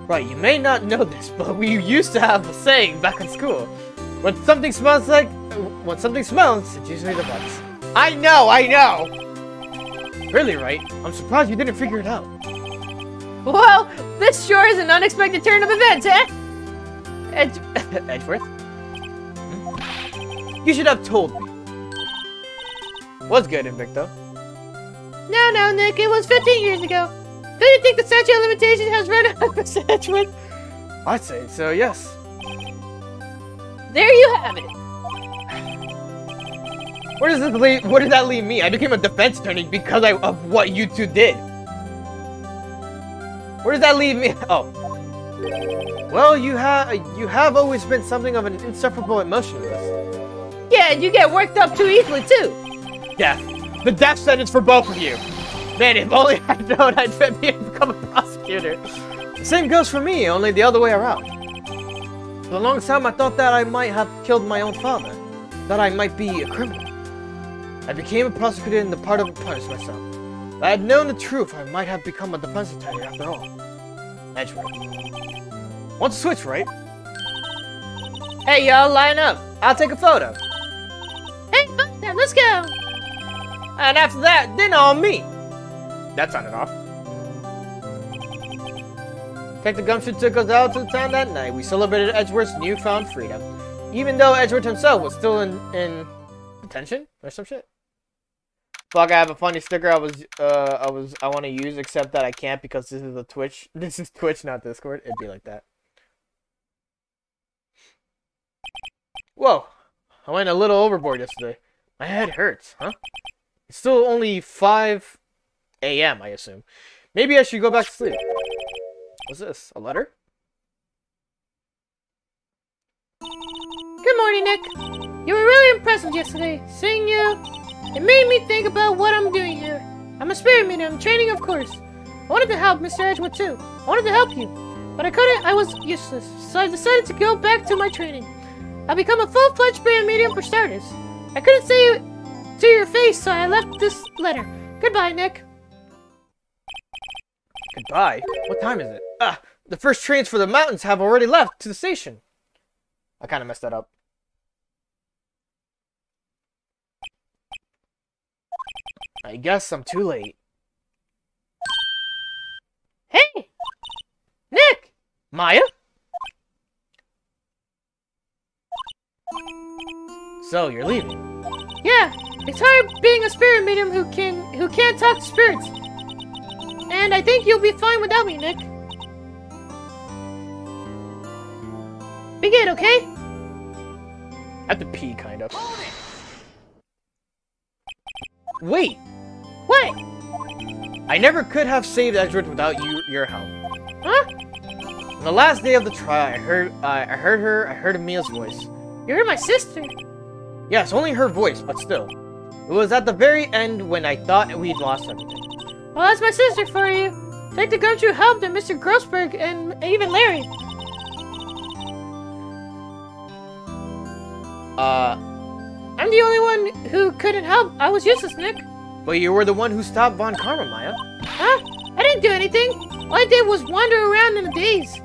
Right, you may not know this, but we used to have a saying back in school. When something smells, it's usually the bugs.
I know!
Really, right? I'm surprised you didn't figure it out.
Well, this sure is an unexpected turn of events, eh?
Edgeworth?
You should have told me.
What's good, Invicto?
No, Nick, it was 15 years ago. Don't you think the statute of limitations has run out, Mr. Edgewood?
I'd say so, yes.
There you have it.
Where does that leave me? I became a defense attorney because of what you two did. Where does that leave me? Oh.
Well, you have always been something of an insufferable emotionalist.
Yeah, and you get worked up too easily, too.
Death. The death sentence for both of you. Man, if only I'd known I'd become a prosecutor.
The same goes for me, only the other way around. For the longest time, I thought that I might have killed my own father. That I might be a criminal. I became a prosecutor in the part of punish myself. If I had known the truth, I might have become a defense attorney after all. Edgeworth. Want to switch, right?
Hey, y'all, line up. I'll take a photo.
Hey, now let's go.
And after that, then on me. That sounded off. Detective Gumshoe took us out to the town that night. We celebrated Edgeworth's newfound freedom. Even though Edgeworth himself was still in detention or some shit. Fuck, I have a funny sticker I want to use, except that I can't because this is a Twitch. This is Twitch, not Discord. It'd be like that. Whoa. I went a little overboard yesterday. My head hurts, huh? It's still only 5 a.m., I assume. Maybe I should go back to sleep. What's this? A letter?
Good morning, Nick. You were really impressive yesterday. Seeing you, it made me think about what I'm doing here. I'm a spirit medium, training of course. I wanted to help Mr. Edgewood too. I wanted to help you. But I couldn't, I was useless. So I decided to go back to my training. I'll become a full-fledged spirit medium for starters. I couldn't say it to your face, so I left this letter. Goodbye, Nick.
Goodbye? What time is it? Ah, the first trains for the mountains have already left to the station. I kind of messed that up. I guess I'm too late.
Hey! Nick!
Maya? So, you're leaving?
Yeah, it's hard being a spirit medium who can't talk to spirits. And I think you'll be fine without me, Nick. Be good, okay?
I have to pee, kind of. Wait!
What?
I never could have saved Edgeworth without your help.
Huh?
On the last day of the trial, I heard Emia's voice.
You heard my sister.
Yes, only her voice, but still. It was at the very end when I thought we'd lost everything.
Well, that's my sister for you. Take the Gumshoe helped and Mr. Grossberg and even Larry. I'm the only one who couldn't help. I was useless, Nick.
But you were the one who stopped Von Karma, Maya.
Huh? I didn't do anything. All I did was wander around in a daze.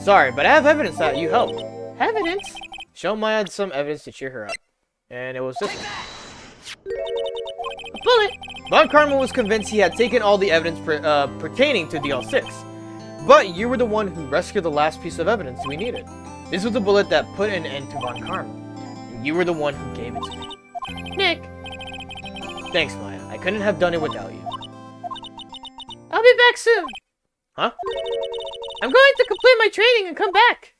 Sorry, but I have evidence that you helped.
Evidence?
Show Maya some evidence to cheer her up. And it was this one.
A bullet.
Von Karma was convinced he had taken all the evidence pertaining to DL6. But you were the one who rescued the last piece of evidence we needed. This was the bullet that put an end to Von Karma. And you were the one who gave it to me.
Nick.
Thanks, Maya. I couldn't have done it without you.
I'll be back soon.
Huh?
I'm going to complete my training and come back.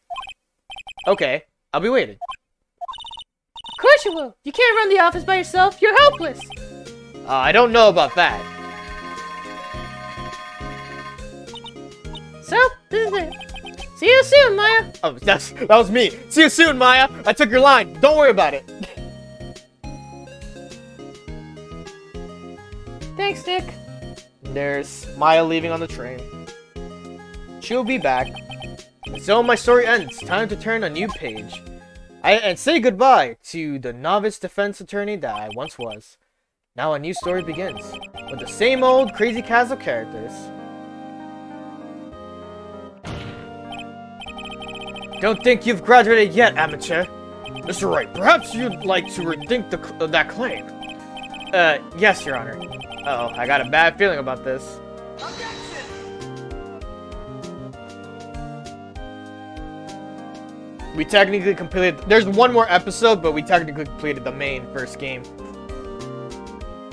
Okay, I'll be waiting.
Of course you will. You can't run the office by yourself. You're helpless.
I don't know about that.
So, this is it. See you soon, Maya.
Oh, that was me. See you soon, Maya. I took your line. Don't worry about it.
Thanks, Nick.
There's Maya leaving on the train. She'll be back. So my story ends. Time to turn a new page. And say goodbye to the novice defense attorney that I once was. Now a new story begins. With the same old crazy cast of characters.
Don't think you've graduated yet, amateur. Mr. Wright, perhaps you'd like to rethink that claim.
Yes, Your Honor. Uh-oh, I got a bad feeling about this. We technically completed... There's one more episode, but we technically completed the main first game.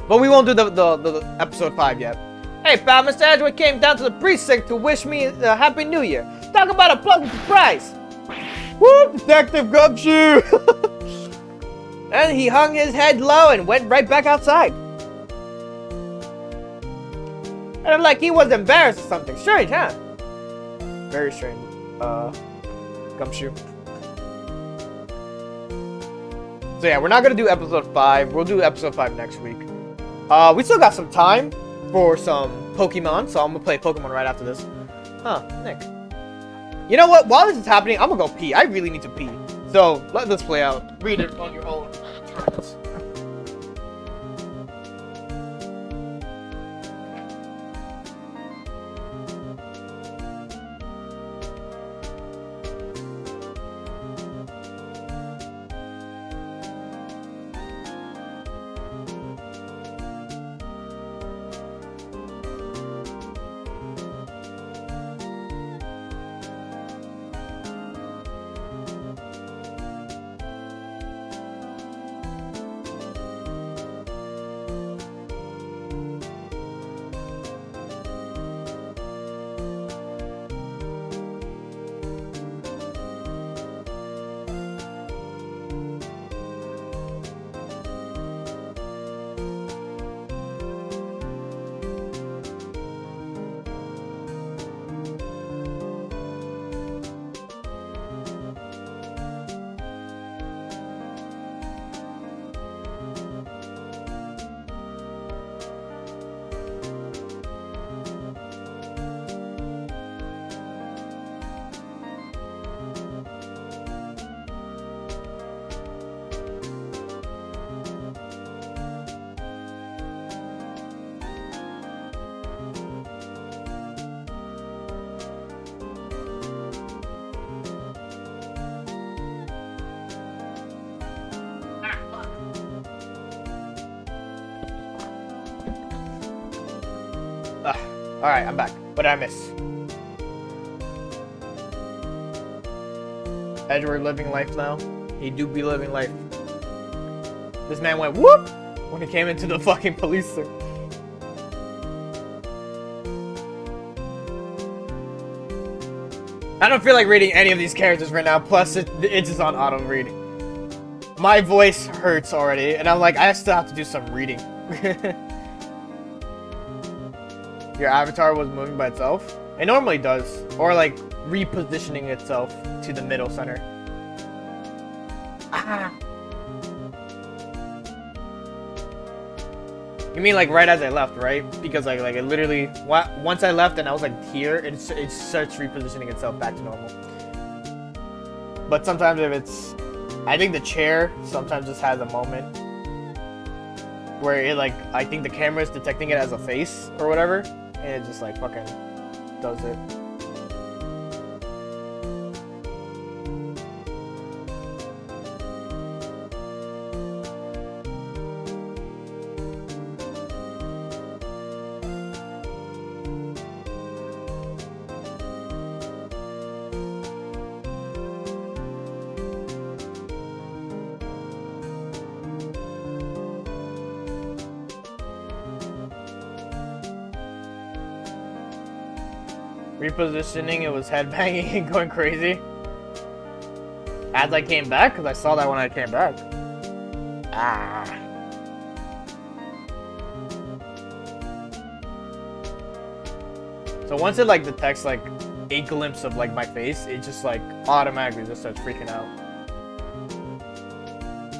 But we won't do the episode 5 yet. Hey, pal, Mr. Edgewood came down to the precinct to wish me a Happy New Year. Talk about a pleasant surprise. Woo, Detective Gumshoe! And he hung his head low and went right back outside. And I'm like, he was embarrassed or something. Strange, huh? Very strange. Gumshoe. So yeah, we're not gonna do episode 5. We'll do episode 5 next week. We still got some time for some Pokemon, so I'm gonna play Pokemon right after this. Huh, Nick. You know what? While this is happening, I'm gonna go pee. I really need to pee. So let this play out. Read it on your own terms. Alright, I'm back. What did I miss? Edward living life now. He do be living life. This man went whoop when he came into the fucking police suit. I don't feel like reading any of these characters right now, plus it's just on auto read. My voice hurts already, and I'm like, I still have to do some reading. Your avatar was moving by itself? It normally does. Or like repositioning itself to the middle center. Ah. You mean like right as I left, right? Because like it literally, once I left and I was like here, it starts repositioning itself back to normal. But sometimes if it's, I think the chair sometimes just has a moment where it like, I think the camera is detecting it as a face or whatever. And it just like fucking does it. Repositioning, it was headbanging and going crazy. As I came back, because I saw that when I came back. Ah. So once it like detects like a glimpse of like my face, it just like automatically just starts freaking out.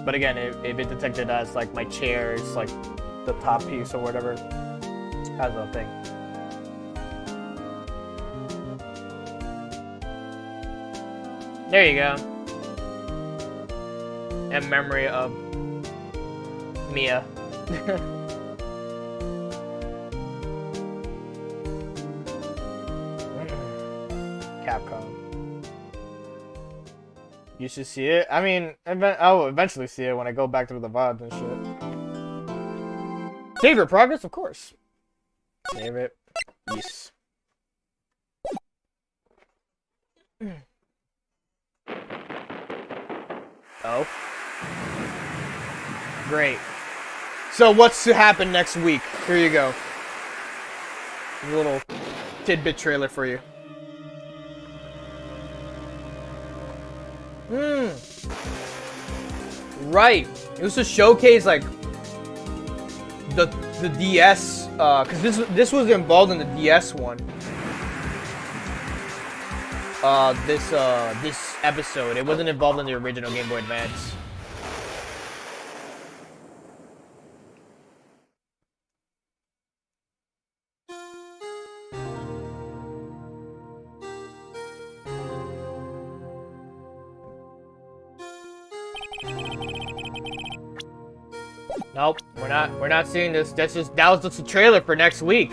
But again, if it detected as like my chair is like the top piece or whatever, as a thing. There you go. In memory of Mia. Capcom. You should see it. I mean, I'll eventually see it when I go back through the VODs and shit. Save your progress, of course. Save it. Yes. Oh. Great. So what's to happen next week? Here you go. A little tidbit trailer for you. Right. It was to showcase like the DS, cause this was involved in the DS one. This episode, it wasn't involved in the original Game Boy Advance. Nope, we're not seeing this. That was just a trailer for next week.